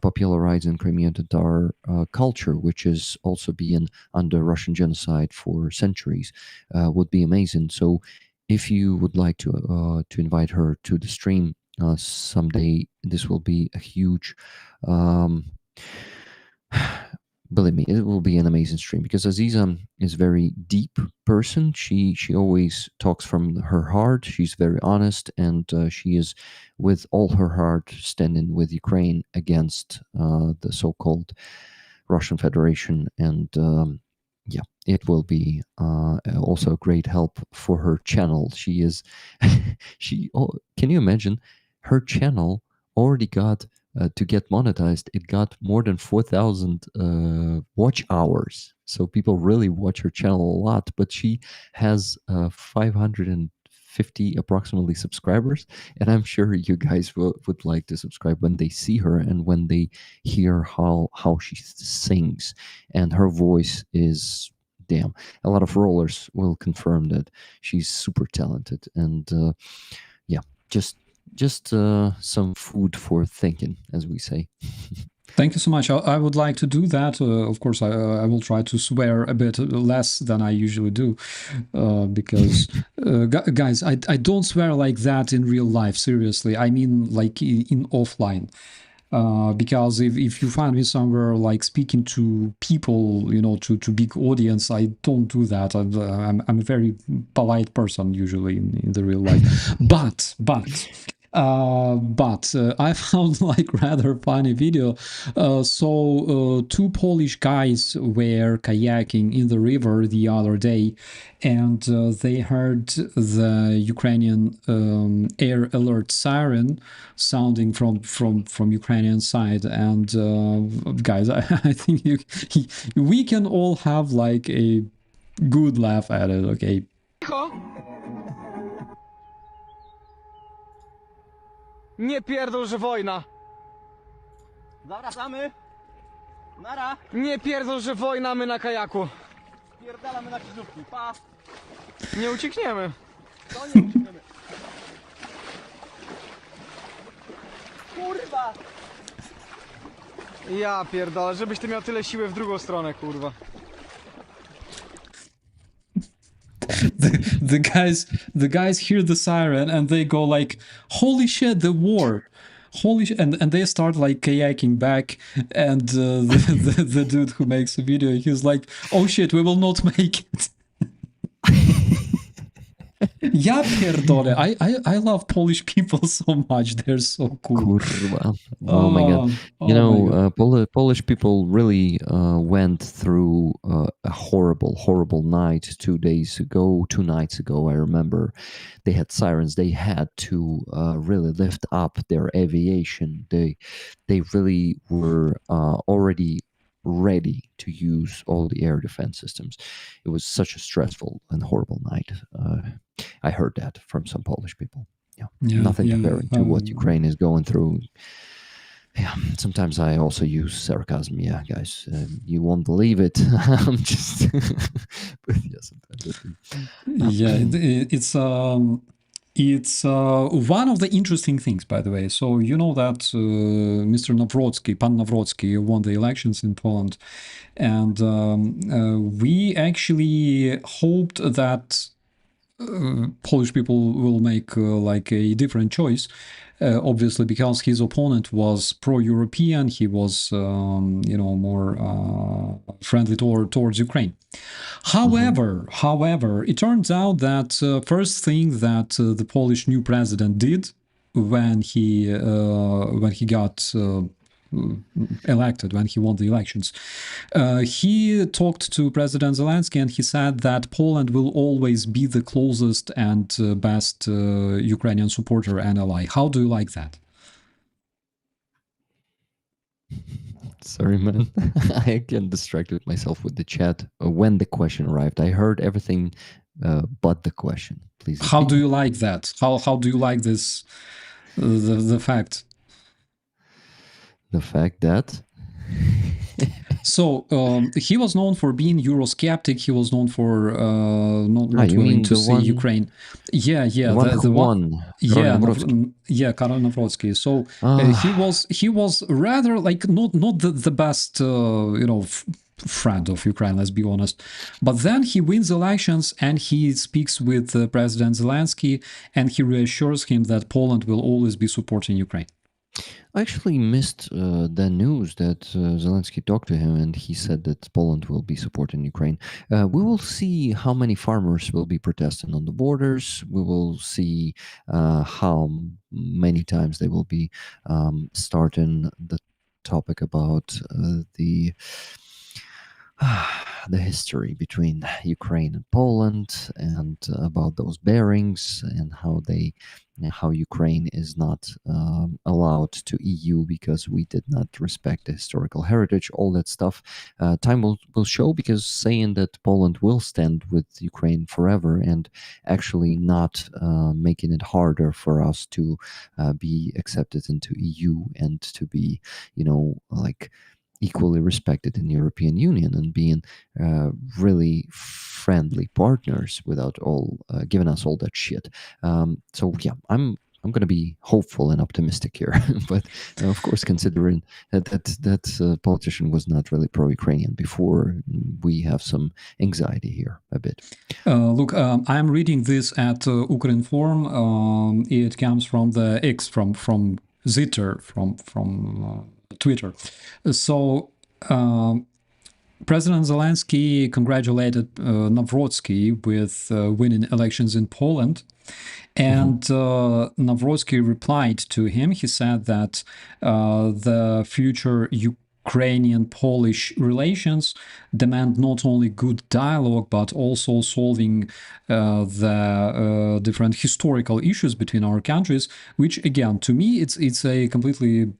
popularizing Crimean Tatar culture, which is also being under Russian genocide for centuries, would be amazing. So if you would like to invite her to the stream someday, this will be a huge believe me, it will be an amazing stream, because Aziza is a very deep person. She always talks from her heart. She's very honest, and she is with all her heart standing with Ukraine against the so-called Russian Federation. And yeah, it will be also a great help for her channel. She is can you imagine, her channel already got to get monetized, it got more than 4,000 watch hours. So people really watch her channel a lot, but she has 550 approximately subscribers. And I'm sure you guys would like to subscribe when they see her and when they hear how she sings. And her voice is, damn, a lot of rollers will confirm that she's super talented. And yeah, just some food for thinking, as we say. Thank you so much. I would like to do that. Of course, I will try to swear a bit less than I usually do, because guys, I don't swear like that in real life. Seriously, I mean like in offline. Because if you find me somewhere like speaking to people, to big audience, I don't do that. I'm a very polite person usually in the real life. But I found like rather funny video. So two Polish guys were kayaking in the river the other day, and they heard the Ukrainian air alert siren sounding from Ukrainian side. And guys, I think we can all have like a good laugh at it. Okay. Nie pierdol, że wojna! Zawracamy! Nara! Nie pierdol, że wojna, my na kajaku! Pierdalamy na krzyżówki, pa! Nie uciekniemy! To nie uciekniemy! Kurwa! Ja pierdolę, żebyś ty miał tyle siły w drugą stronę, kurwa. The guys hear the siren and they go like, holy shit, the war, holy shit. And they start like kayaking back, and the dude who makes the video, he's like, oh shit, we will not make it. Yeah, pierdolę. I love Polish people so much. They're so cool. Kurwa. Oh my god. You Oh my know, god. Polish people really went through a horrible night 2 days ago, 2 nights ago. I remember they had sirens. They had to really lift up their aviation. They really were already ready to use all the air defense systems. It was such a stressful and horrible night. I heard that from some Polish people. Yeah, nothing comparing to what Ukraine is going through. Yeah, sometimes I also use sarcasm. Yeah, guys, you won't believe it. I'm just, but yeah, sometimes I do. Yeah, it's one of the interesting things, by the way. So you know that Mr. Nawrocki, Pan Nawrocki, won the elections in Poland, and we actually hoped that Polish people will make like a different choice. Obviously, because his opponent was pro-European, he was, more friendly towards Ukraine. However, it turns out that first thing that the Polish new president did when he got elected, when he won the elections, he talked to President Zelensky and he said that Poland will always be the closest and best Ukrainian supporter and ally. How do you like that? Sorry, man. I again distracted myself with the chat when the question arrived. I heard everything but the question. Please. How do you like that? How do you like this? The fact. The fact that. So he was known for being Eurosceptic. He was known for not willing to see Ukraine. Yeah, the one won. Yeah, Karol Nawrocki. So he was rather like not the best friend of Ukraine. Let's be honest. But then he wins elections and he speaks with President Zelensky and he reassures him that Poland will always be supporting Ukraine. I actually missed the news that Zelensky talked to him and he said that Poland will be supporting Ukraine. We will see how many farmers will be protesting on the borders. We will see how many times they will be starting the topic about the history between Ukraine and Poland and about those bearings and how Ukraine is not allowed to EU because we did not respect the historical heritage, all that stuff. Time will show, because saying that Poland will stand with Ukraine forever and actually not making it harder for us to be accepted into EU and to be, like equally respected in the European Union and being really friendly partners without all giving us all that shit. So yeah, I'm going to be hopeful and optimistic here, but of course, considering that politician was not really pro-Ukrainian before, we have some anxiety here a bit. Look, I'm reading this at Ukrinform. It comes from the X from Zitter from Twitter. So President Zelensky congratulated Nawrocki with winning elections in Poland. And Nawrocki replied to him. He said that the future Ukrainian-Polish relations demand not only good dialogue, but also solving the different historical issues between our countries, which, again, to me, it's a completely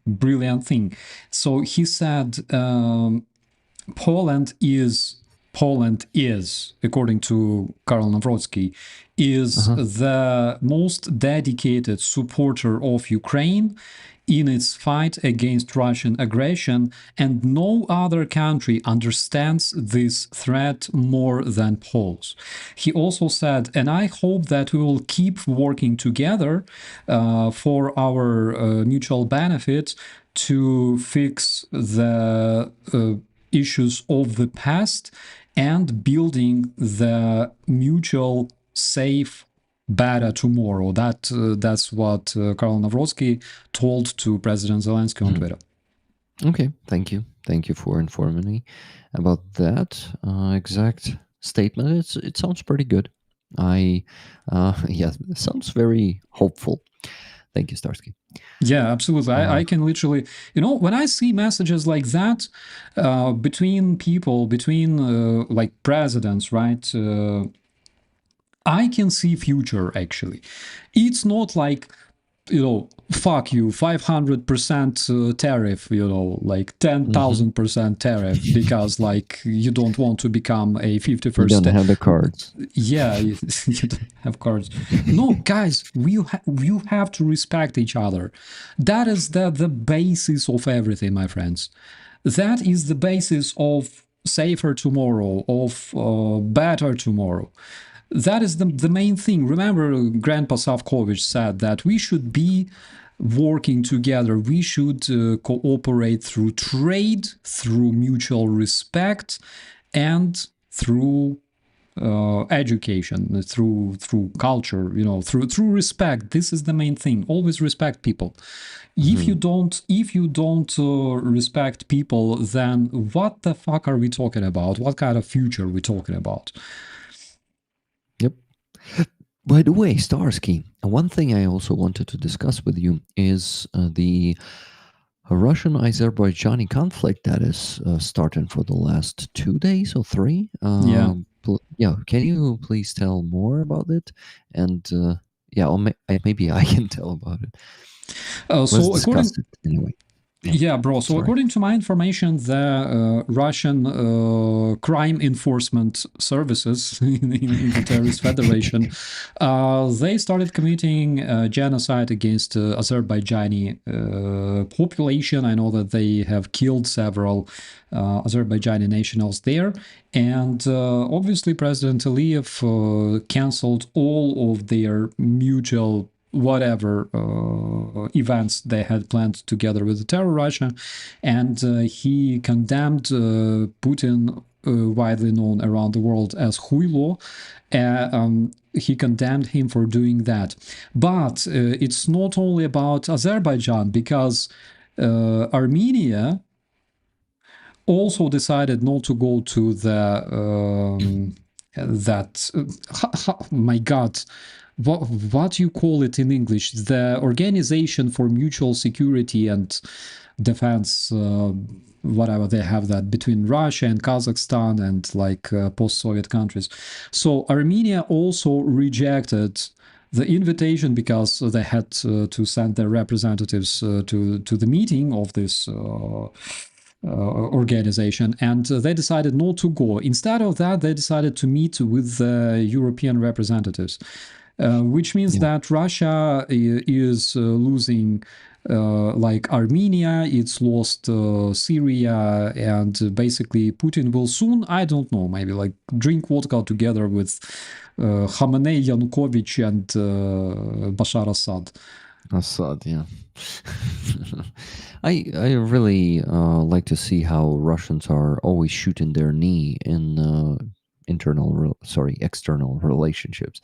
brilliant thing. So he said Poland is, according to Karol Nawrocki, is the most dedicated supporter of Ukraine in its fight against Russian aggression, and no other country understands this threat more than Poles. He also said, and I hope that we will keep working together for our mutual benefit to fix the issues of the past and building the mutual safe better tomorrow. That's what Karol Nawrocki told to President Zelensky on Twitter. Okay, thank you for informing me about that exact statement. It sounds pretty good. Yeah, sounds very hopeful. Thank you, Starsky. Yeah, absolutely. I can literally, when I see messages like that between people, between like presidents, right? I can see future actually. It's not like, fuck you, 500% tariff, like Mm-hmm. 10,000% tariff because like you don't want to become a 51st. You don't have the cards. Yeah, you don't have cards. No, guys, you have to respect each other. That is the basis of everything, my friends. That is the basis of safer tomorrow, of better tomorrow. That is the main thing. Remember, Grandpa Savkovich said that we should be working together. We should cooperate through trade, through mutual respect, and through education, through culture, through respect. This is the main thing. Always respect people. If you don't respect people, then what the fuck are we talking about? What kind of future are we talking about? Yep. By the way, Starsky, one thing I also wanted to discuss with you is the Russian-Azerbaijani conflict that is starting for the last 2 days or 3. Yeah. Yeah, can you please tell more about it? And yeah, or maybe I can tell about it. Let's discuss it anyway. Yeah, bro. So according to my information, the Russian crime enforcement services in the terrorist federation, they started committing genocide against Azerbaijani population. I know that they have killed several Azerbaijani nationals there. And obviously, President Aliyev canceled all of their mutual whatever events they had planned together with the terror Russia, and he condemned Putin, widely known around the world as Huilo. He condemned him for doing that. But it's not only about Azerbaijan, because Armenia also decided not to go to the my God, what you call it in English? The Organization for Mutual Security and Defense, whatever they have that between Russia and Kazakhstan and like post-Soviet countries. So Armenia also rejected the invitation because they had to send their representatives to the meeting of this organization, and they decided not to go. Instead of that, they decided to meet with the European representatives, which means that Russia is losing like Armenia, it's lost Syria, and basically Putin will soon, I don't know, maybe like drink vodka together with Khamenei, Yanukovych, and Bashar Assad. Assad, yeah. I really like to see how Russians are always shooting their knee in external relationships.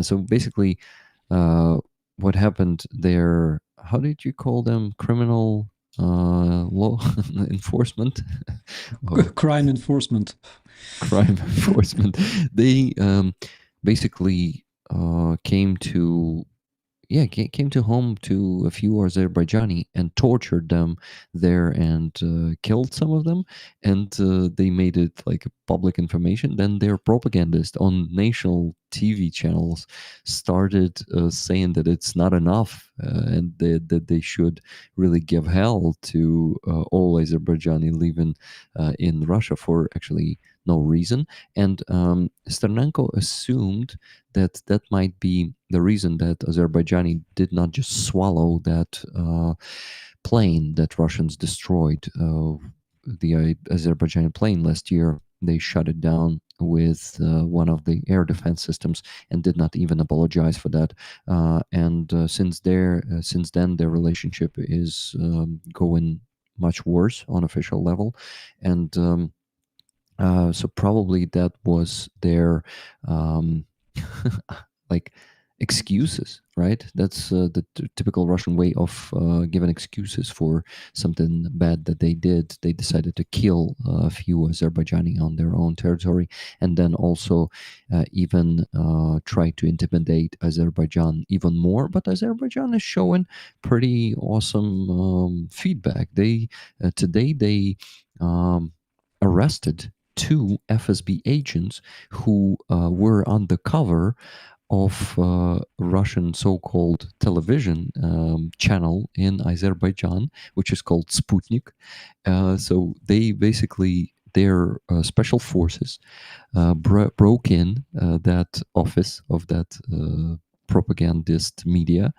So basically, what happened there? How did you call them? Criminal law enforcement, crime enforcement. Crime enforcement. They basically came to home to a few Azerbaijani and tortured them there and killed some of them. And they made it like public information. Then their propagandists on national TV channels started saying that it's not enough and that they should really give hell to all Azerbaijani living in Russia for actually no reason. And Sternenko assumed that might be the reason that Azerbaijani did not just swallow that plane that Russians destroyed. The Azerbaijani plane last year, they shut it down with one of the air defense systems and did not even apologize for that. And since then, their relationship is going much worse on official level. And so probably that was their like excuses, right? That's the typical Russian way of giving excuses for something bad that they did. They decided to kill a few Azerbaijani on their own territory, and then also even try to intimidate Azerbaijan even more. But Azerbaijan is showing pretty awesome feedback. They today they arrested two FSB agents who were undercover of Russian so-called television channel in Azerbaijan, which is called Sputnik. So they basically, their special forces broke in that office of that propagandist media,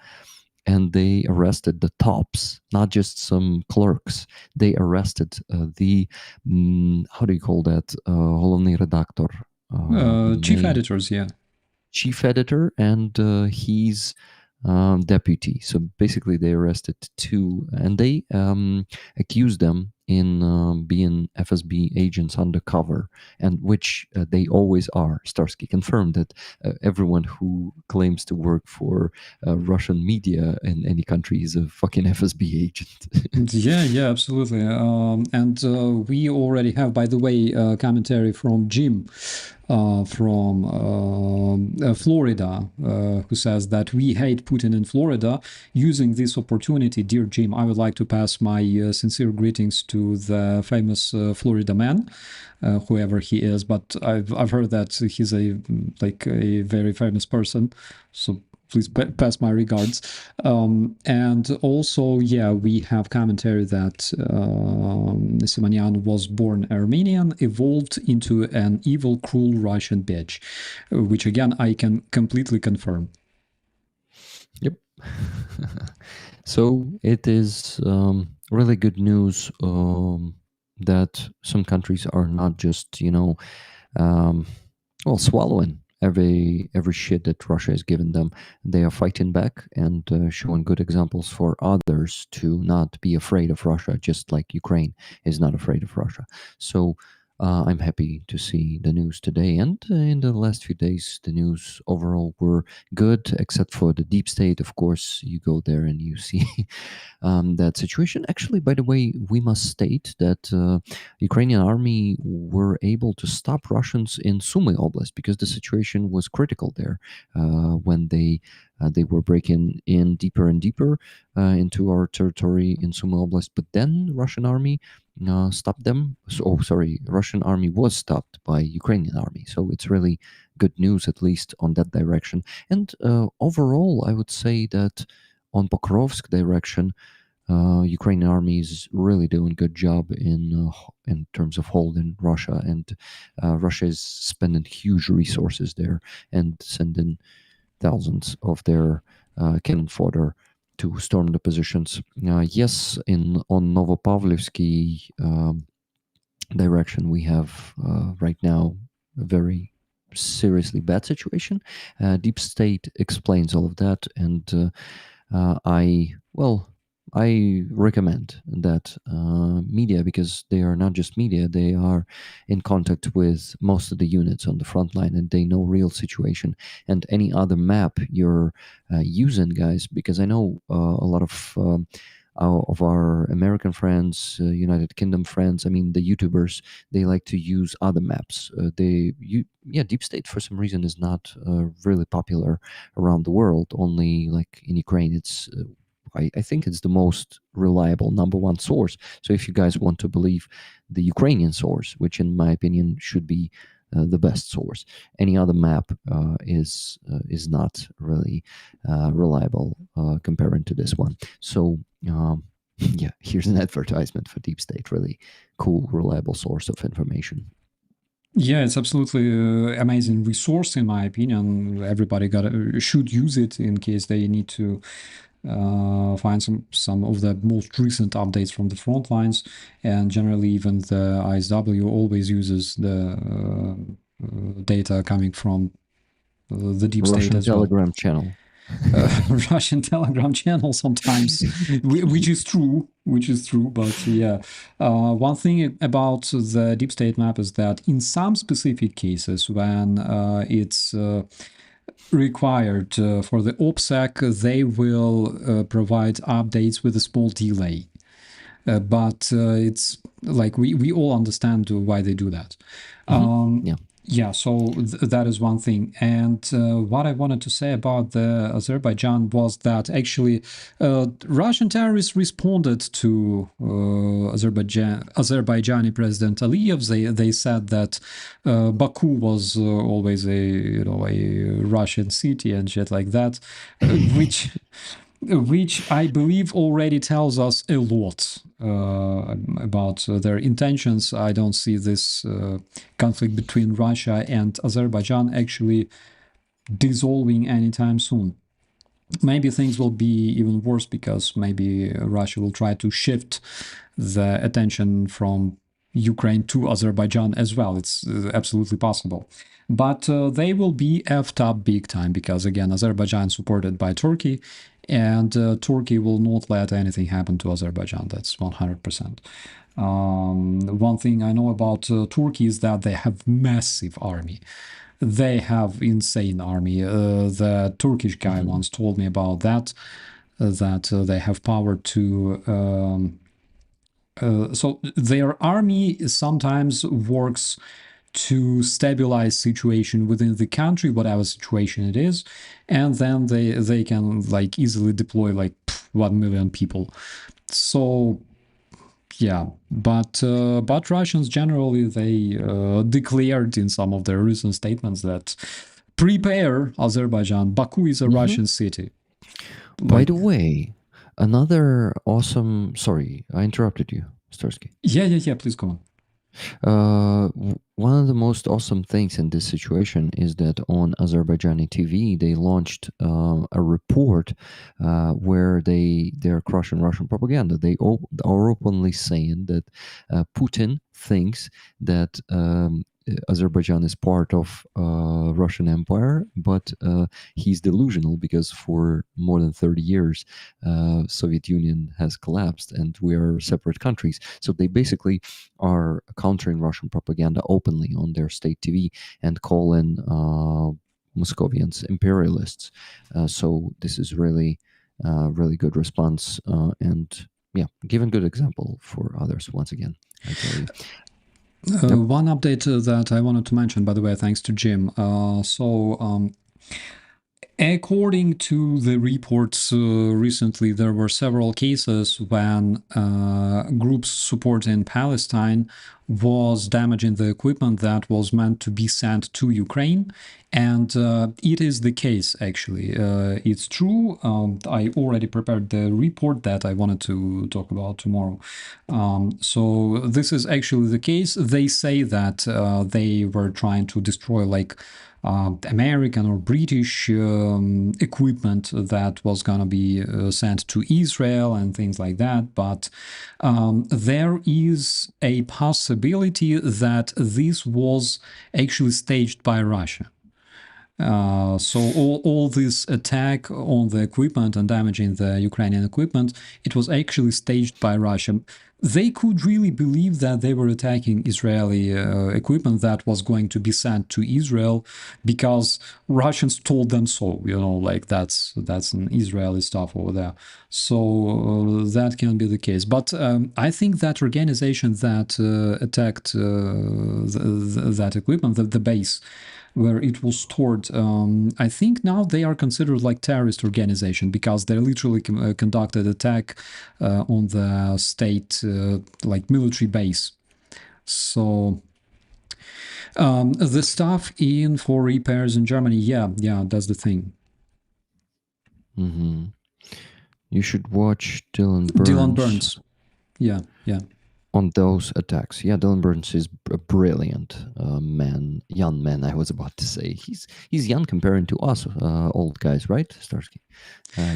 and they arrested the tops, not just some clerks. They arrested the, how do you call that, Головний редактор, Chief editors, yeah. chief editor and his deputy. So basically, they arrested two, and they accused them in being FSB agents undercover, and which they always are. Starsky confirmed that everyone who claims to work for Russian media in any country is a fucking FSB agent. Yeah, absolutely. And we already have, by the way, commentary from Jim from Florida, who says that we hate Putin in Florida. Using this opportunity, dear Jim, I would like to pass my sincere greetings to the famous Florida man, whoever he is. But I've heard that he's a very famous person. So please pass my regards. And also, yeah, we have commentary that Simonyan was born Armenian, evolved into an evil, cruel Russian bitch, which again, I can completely confirm. Yep. So it is really good news that some countries are not just, swallowing every shit that Russia has given them. They are fighting back and showing good examples for others to not be afraid of Russia, just like Ukraine is not afraid of Russia. So I'm happy to see the news today, and in the last few days, the news overall were good, except for the deep state. Of course, you go there and you see that situation. Actually, by the way, we must state that Ukrainian army were able to stop Russians in Sumy Oblast because the situation was critical there when they were breaking in deeper and deeper into our territory in Sumy Oblast. But then Russian army stopped them. Russian army was stopped by Ukrainian army. So it's really good news, at least on that direction. And overall, I would say that on Pokrovsk direction, Ukrainian army is really doing a good job in terms of holding Russia, and Russia is spending huge resources there and sending thousands of their cannon fodder to storm the positions. Yes, on Novopavlivsky direction, we have right now a very seriously bad situation. Deep State explains all of that, and I recommend that media, because they are not just media, they are in contact with most of the units on the front line, and they know real situation. And any other map you're using, guys, because I know a lot of our American friends, United Kingdom friends, I mean the YouTubers, they like to use other maps. Deep State for some reason is not really popular around the world. Only like in Ukraine, it's I think it's the most reliable number one source. So if you guys want to believe the Ukrainian source, which in my opinion should be the best source, any other map is not really reliable comparing to this one. So yeah, here's an advertisement for Deep State. Really cool, reliable source of information. Yeah, it's absolutely amazing resource in my opinion. Everybody should use it in case they need to find some of the most recent updates from the front lines, and generally even the ISW always uses the data coming from the deep state Russian as well. Telegram channel. Russian Telegram channel sometimes, which is true. But yeah, one thing about the deep state map is that in some specific cases, when it's required for the OPSEC. They will provide updates with a small delay. But it's like we all understand why they do that. Yeah, so that is one thing. And what I wanted to say about the Azerbaijan was that actually Russian terrorists responded to Azerbaijani President Aliyev. They said that Baku was always a Russian city and shit like that, which I believe already tells us a lot about their intentions. I don't see this conflict between Russia and Azerbaijan actually dissolving anytime soon. Maybe things will be even worse because maybe Russia will try to shift the attention from Ukraine to Azerbaijan as well. It's absolutely possible. But they will be effed up big time because, again, Azerbaijan is supported by Turkey, and Turkey will not let anything happen to Azerbaijan. That's 100%. One thing I know about Turkey is that they have massive army. They have insane army. The Turkish guy once told me about that they have power to... so their army sometimes works to stabilize situation within the country, whatever situation it is, and then they can like easily deploy like 1 million people. So yeah, but Russians generally, they declared in some of their recent statements that prepare Azerbaijan, Baku is a Russian city. By the way, another awesome... Sorry, I interrupted you, Starsky. Yeah, please go on. One of the most awesome things in this situation is that on Azerbaijani TV they launched a report where they're crushing Russian propaganda. They are openly saying that Putin thinks that Azerbaijan is part of Russian Empire, but he's delusional because for more than 30 years, Soviet Union has collapsed and we are separate countries. So they basically are countering Russian propaganda openly on their state TV and calling Moscovians imperialists. So this is really good response and yeah, giving good example for others. Once again, I tell you. One update that I wanted to mention, by the way, thanks to Jim. According to the reports recently, there were several cases when groups supporting Palestine was damaging the equipment that was meant to be sent to Ukraine. And it is the case, actually. It's true. I already prepared the report that I wanted to talk about tomorrow. So this is actually the case. They say that they were trying to destroy like American or British equipment that was going to be sent to Israel and things like that. But there is a possibility that this was actually staged by Russia. So all this attack on the equipment and damaging the Ukrainian equipment, it was actually staged by Russia. They could really believe that they were attacking Israeli equipment that was going to be sent to Israel because Russians told them so, like that's an Israeli stuff over there. So that can be the case. But I think that organization that attacked that equipment, the base where it was stored, I think now they are considered like terrorist organization because they literally conducted attack on the state like military base. So the stuff in for repairs in Germany, yeah, that's the thing. Mm-hmm. You should watch Dylan Burns. Yeah. On those attacks. Yeah, Dylan Burns is a brilliant young man, I was about to say. He's young comparing to us old guys, right, Starsky?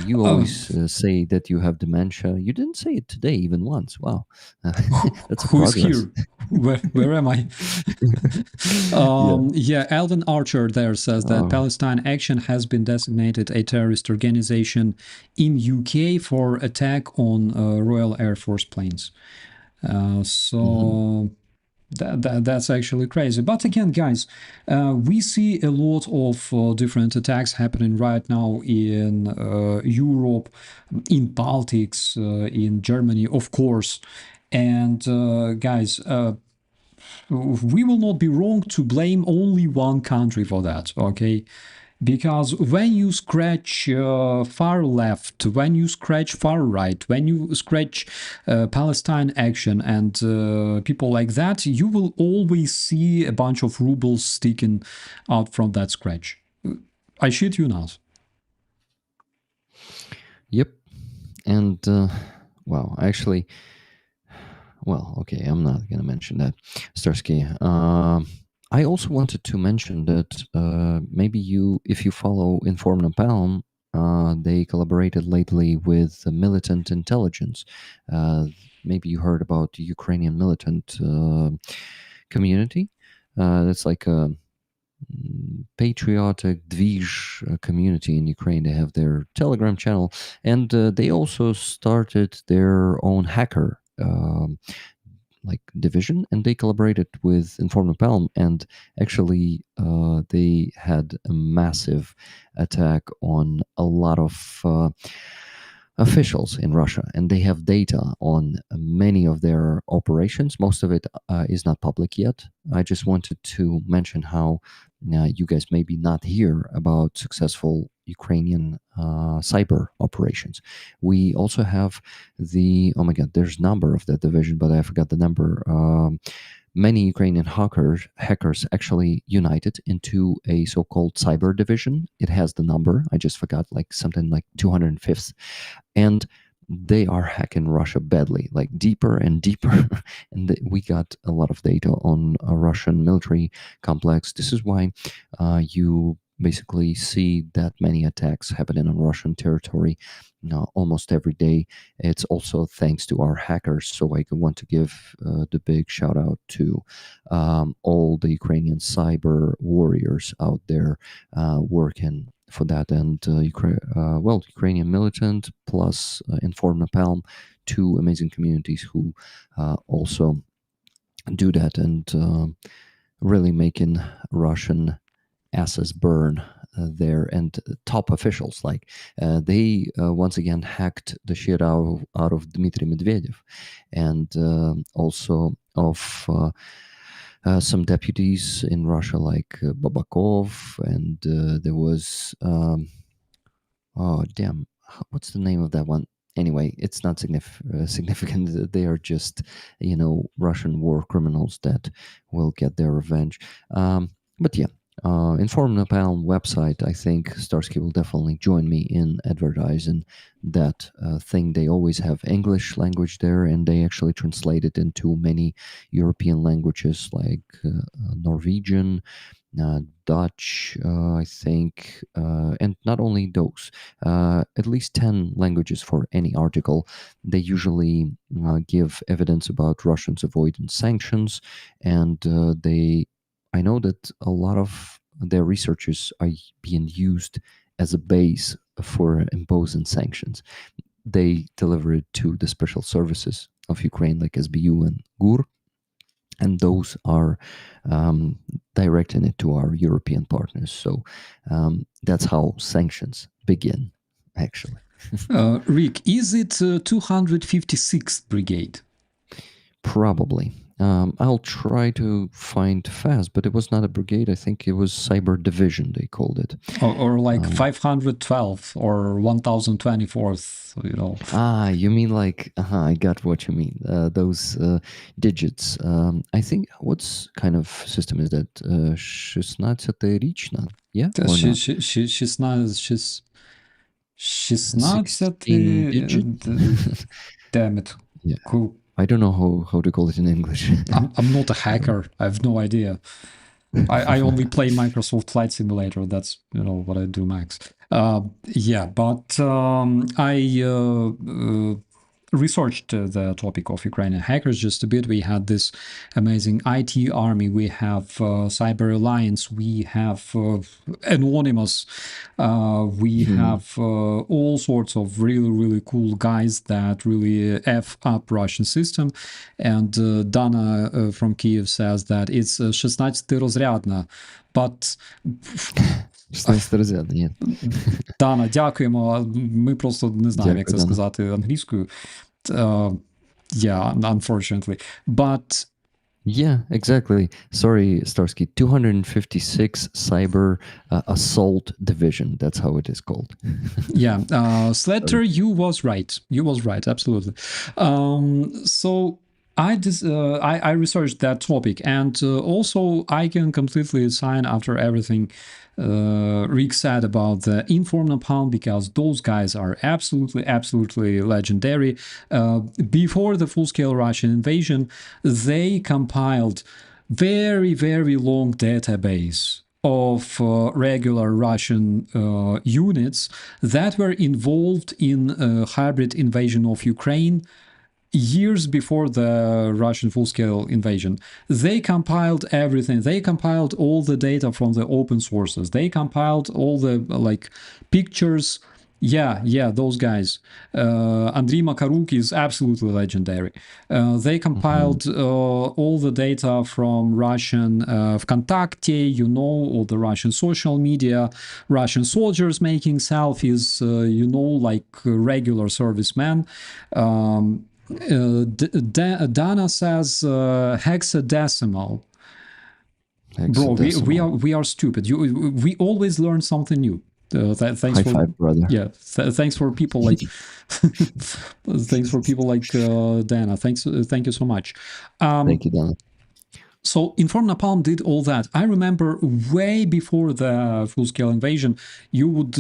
You always say that you have dementia. You didn't say it today even once. Wow. That's Who's progress. here? Where am I? Yeah, Alvin Archer there says that Palestine Action has been designated a terrorist organization in UK for attack on Royal Air Force planes. That's actually crazy. But again, guys, we see a lot of different attacks happening right now in Europe, in Baltics, in Germany, of course. And guys, we will not be wrong to blame only one country for that, okay? Because when you scratch far left, when you scratch far right, when you scratch Palestine action and people like that, you will always see a bunch of rubles sticking out from that scratch. I shit you not. Yep. And, well, actually, well, okay, I'm not going to mention that, Starsky. I also wanted to mention that maybe if you follow Inform Napalm, they collaborated lately with militant intelligence. Maybe you heard about the Ukrainian militant community. It's like a patriotic Dvij community in Ukraine. They have their Telegram channel, and they also started their own hacker like division, and they collaborated with Inform Napalm, and actually they had a massive attack on a lot of officials in Russia, and they have data on many of their operations. Most of it is not public yet. I just wanted to mention how you guys maybe not hear about successful Ukrainian cyber operations. We also have oh my god, there's a number of that division, but I forgot the number. Many Ukrainian hackers actually united into a so-called cyber division. It has the number, I just forgot, like something like 205th. And they are hacking Russia badly, like deeper and deeper. And we got a lot of data on a Russian military complex. This is why you basically see that many attacks happening on Russian territory almost every day. It's also thanks to our hackers. So I want to give the big shout out to all the Ukrainian cyber warriors out there working for that. And Ukrainian militant plus Inform Napalm, two amazing communities who also do that and really making Russian asses burn there. And top officials, like they once again hacked the shit out of Dmitry Medvedev, and also of some deputies in Russia like Babakov, and there was oh damn, what's the name of that one? Anyway, it's not significant. They are just, Russian war criminals that will get their revenge. But yeah, Inform Napalm website, I think Starsky will definitely join me in advertising that thing. They always have English language there, and they actually translate it into many European languages like Norwegian, Dutch, I think, and not only those, at least 10 languages for any article. They usually give evidence about Russians avoiding sanctions, and I know that a lot of their researchers are being used as a base for imposing sanctions. They deliver it to the special services of Ukraine, like SBU and GUR, and those are directing it to our European partners. So that's how sanctions begin, actually. Rick, is it 256th Brigade? Probably. I'll try to find fast, but it was not a brigade. I think it was cyber division, they called it. Or like 512 or 1024th, you mean like, I got what you mean. Those digits. I think, what's kind of system is that? 16-річна, yeah? She's not 16 digit? Damn it. Yeah. Cool. I don't know how to call it in English. I'm not a hacker. I have no idea. I only play Microsoft Flight Simulator. That's what I do max. Yeah, but researched the topic of Ukrainian hackers just a bit. We had this amazing IT army. We have Cyber Alliance. We have Anonymous. We have all sorts of really, really cool guys that really F up Russian system. And Dana from Kiev says that it's 16 розрядна. But 16 розрядна, ні. Дана, дякуємо. Ми просто не знаємо, як це Дякую, Дана. сказати англійською. Yeah, unfortunately. But Yeah, exactly. Sorry, Starsky. 256 Cyber Assault Division. That's how it is called. yeah, Slater, you was right. You was right, absolutely. So I researched that topic, and also I can completely sign after everything Rick said about the Inform Napalm, because those guys are absolutely legendary. Before the full-scale Russian invasion, they compiled very long database of regular Russian units that were involved in a hybrid invasion of Ukraine years before the Russian full-scale invasion. They compiled everything. They compiled all the data from the open sources. They compiled all the pictures. Yeah, those guys. Andriy Makaruk is absolutely legendary. They compiled all the data from Russian Vkontakte, all the Russian social media, Russian soldiers making selfies, like regular servicemen. Dana says hexadecimal. Bro, we are stupid. We always learn something new. Thanks High for five, brother. Yeah, thanks for people like thanks for people like Dana. Thank you so much. Thank you, Dana. So Inform Napalm did all that. I remember way before the full-scale invasion, you would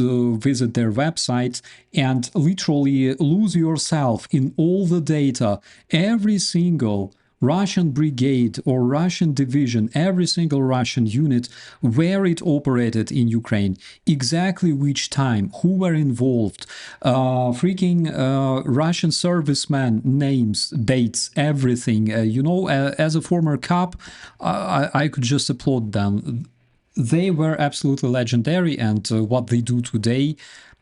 visit their website and literally lose yourself in all the data. Every single Russian brigade or Russian division, every single Russian unit, where it operated in Ukraine, exactly which time, who were involved, Russian servicemen, names, dates, everything. As a former cop, I could just applaud them. They were absolutely legendary, and what they do today,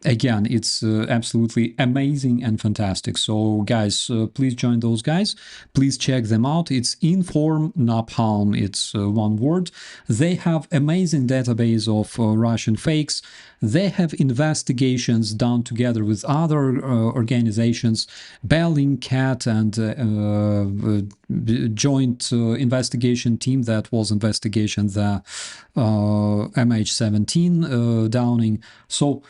again, it's absolutely amazing and fantastic. So guys, please join those guys. Please check them out. It's Inform Napalm. It's one word. They have amazing database of Russian fakes. They have investigations done together with other organizations, Bellingcat and joint investigation team that was investigating the MH17 downing. So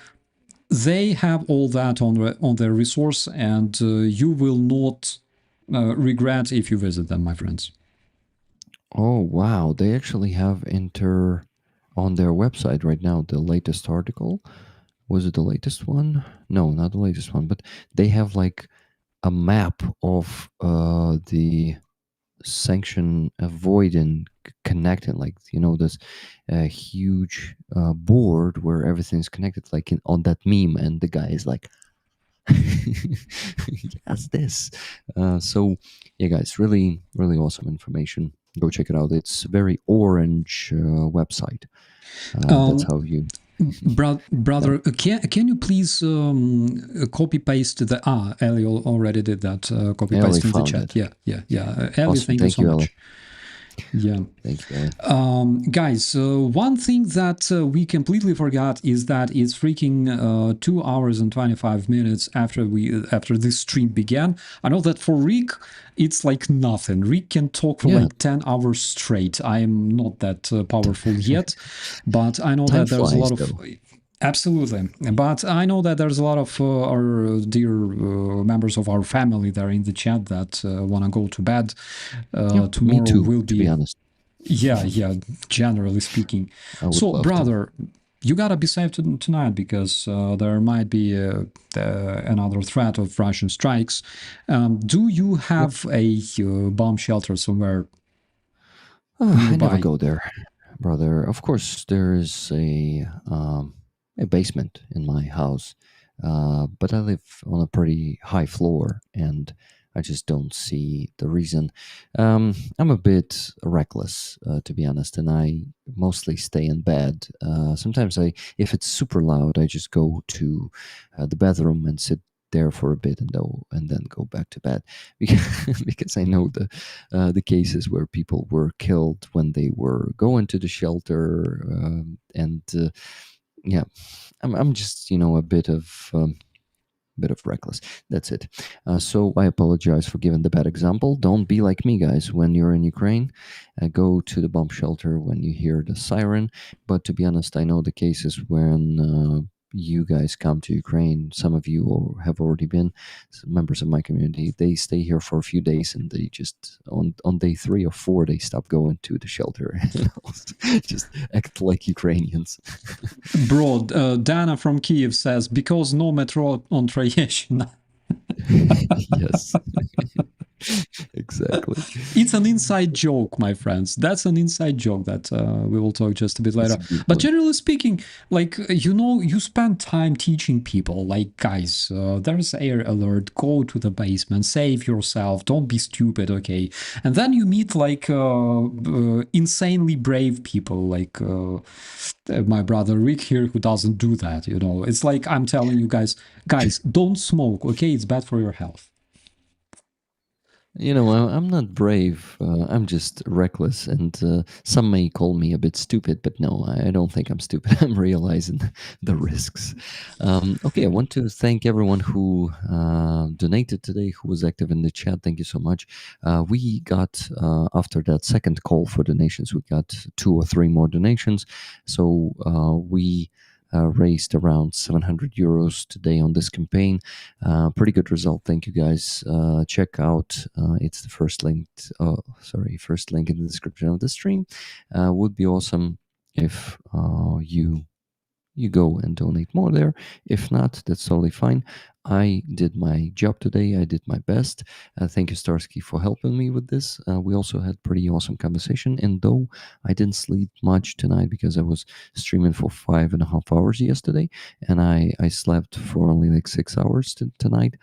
they have all that on their resource, and you will not regret if you visit them, my friends. Oh, wow. They actually have on their website right now the latest article. Was it the latest one? No, not the latest one, but they have like a map of the sanction avoiding connecting, this huge board where everything's connected, like on that meme, and the guy is like, yes, this. So yeah, guys, really awesome information. Go check it out. It's very orange website. That's how you brother, can you please copy paste the Ellie already did that, copy paste in the chat. Yeah Ellie, awesome. thank you so much. Ellie. Yeah, thank you. Guys, one thing that we completely forgot is that it's freaking 2 hours and 25 minutes after this stream began. I know that for Rick it's like nothing. Rick can talk for like 10 hours straight. I am not that powerful yet, but I know that there's a lot of absolutely. But I know that there's a lot of our dear members of our family that are in the chat that want to go to bed. Tomorrow me too, will be. To be honest. Yeah. Generally speaking. So, brother, you gotta be safe tonight, because there might be another threat of Russian strikes. Do you have a bomb shelter somewhere? I never go there, brother. Of course, there is a basement in my house. but I live on a pretty high floor, and I just don't see the reason. I'm a bit reckless, to be honest, and I mostly stay in bed. Sometimes if it's super loud, I just go to the bathroom and sit there for a bit and then go back to bed because I know the cases where people were killed when they were going to the shelter, and yeah, I'm just a bit of reckless. That's it. So I apologize for giving the bad example. Don't be like me, guys. When you're in Ukraine, go to the bomb shelter when you hear the siren. But to be honest, I know the cases when you guys come to Ukraine. Some of you have already been members of my community. They stay here for a few days, and they just on day 3 or 4 they stop going to the shelter. Just act like Ukrainians. Bro, Dana from Kiev says, because no metro on Tроещина. Yes. Exactly. It's an inside joke, my friends. That's an inside joke that we will talk just a bit later. But generally speaking, like, you spend time teaching people, like, guys, there's air alert, go to the basement, save yourself, don't be stupid, okay? And then you meet, like, insanely brave people, like my brother Rick here, who doesn't do that, It's like I'm telling you guys, don't smoke, okay? It's bad for your health. I'm not brave. I'm just reckless, and some may call me a bit stupid, but no, I don't think I'm stupid. I'm realizing the risks. Okay, I want to thank everyone who donated today, who was active in the chat. Thank you so much. We got, after that second call for donations, we got 2 or 3 more donations. So we raised around 700 euros today on this campaign. Pretty good result. Thank you, guys. Check out. It's the first link in the description of the stream. Would be awesome if you go and donate more there. If not, that's totally fine. I did my job today. I did my best. Thank you, Starsky, for helping me with this. We also had pretty awesome conversation. And though I didn't sleep much tonight because I was streaming for 5.5 hours yesterday, and I slept for only like 6 hours tonight,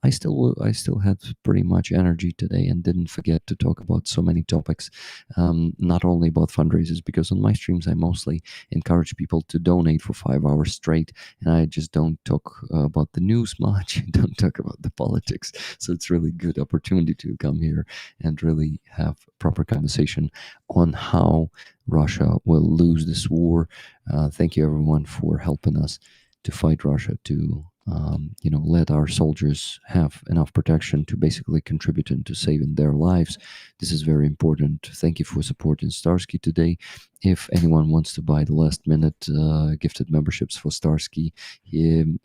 I still had pretty much energy today and didn't forget to talk about so many topics, not only about fundraisers, because on my streams I mostly encourage people to donate for 5 hours straight, and I just don't talk about the news much, don't talk about the politics. So it's really good opportunity to come here and really have proper conversation on how Russia will lose this war. Thank you everyone for helping us to fight Russia, to let our soldiers have enough protection to basically contribute into saving their lives. This is very important. Thank you for supporting Starsky today. If anyone wants to buy the last minute gifted memberships for Starsky,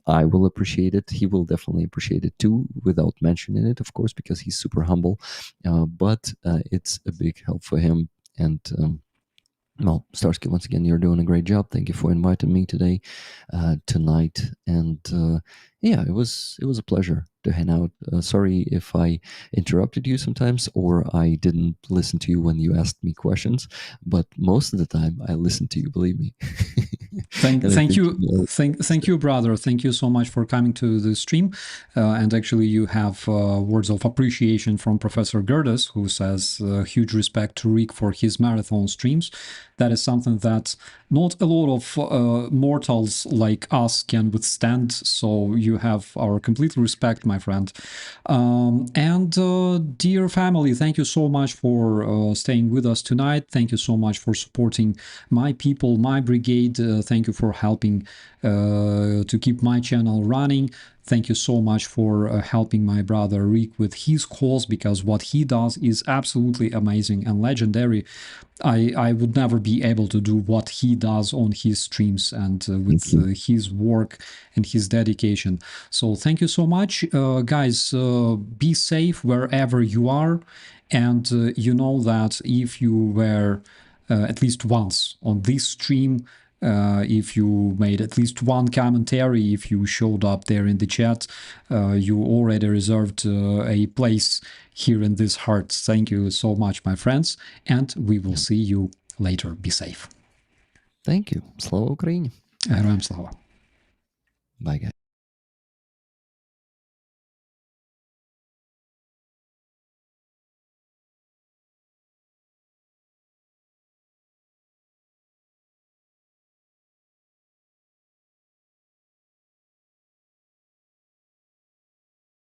I will appreciate it. He will definitely appreciate it too, without mentioning it, of course, because he's super humble. But it's a big help for him. And well, Starsky, once again, you're doing a great job. Thank you for inviting me tonight, and yeah, it was a pleasure to hang out. Sorry if I interrupted you sometimes, or I didn't listen to you when you asked me questions, but most of the time I listened to you. Believe me. Thank you, brother. Thank you so much for coming to the stream. And actually, you have words of appreciation from Professor Gerdes, who says huge respect to Rick for his marathon streams. That is something that not a lot of mortals like us can withstand. So you have our complete respect, my friend. And dear family, thank you so much for staying with us tonight. Thank you so much for supporting my people, my brigade. Thank you for helping to keep my channel running. Thank you so much for helping my brother Rick with his cause, because what he does is absolutely amazing and legendary. I would never be able to do what he does on his streams and with his work and his dedication. So thank you so much. Guys, be safe wherever you are. And you know that if you were at least once on this stream, if you made at least one commentary, if you showed up there in the chat, you already reserved a place here in this heart. Thank you so much, my friends, and we will see you later. Be safe. Thank you. Slava Ukraini. Героям слава. Bye, guys.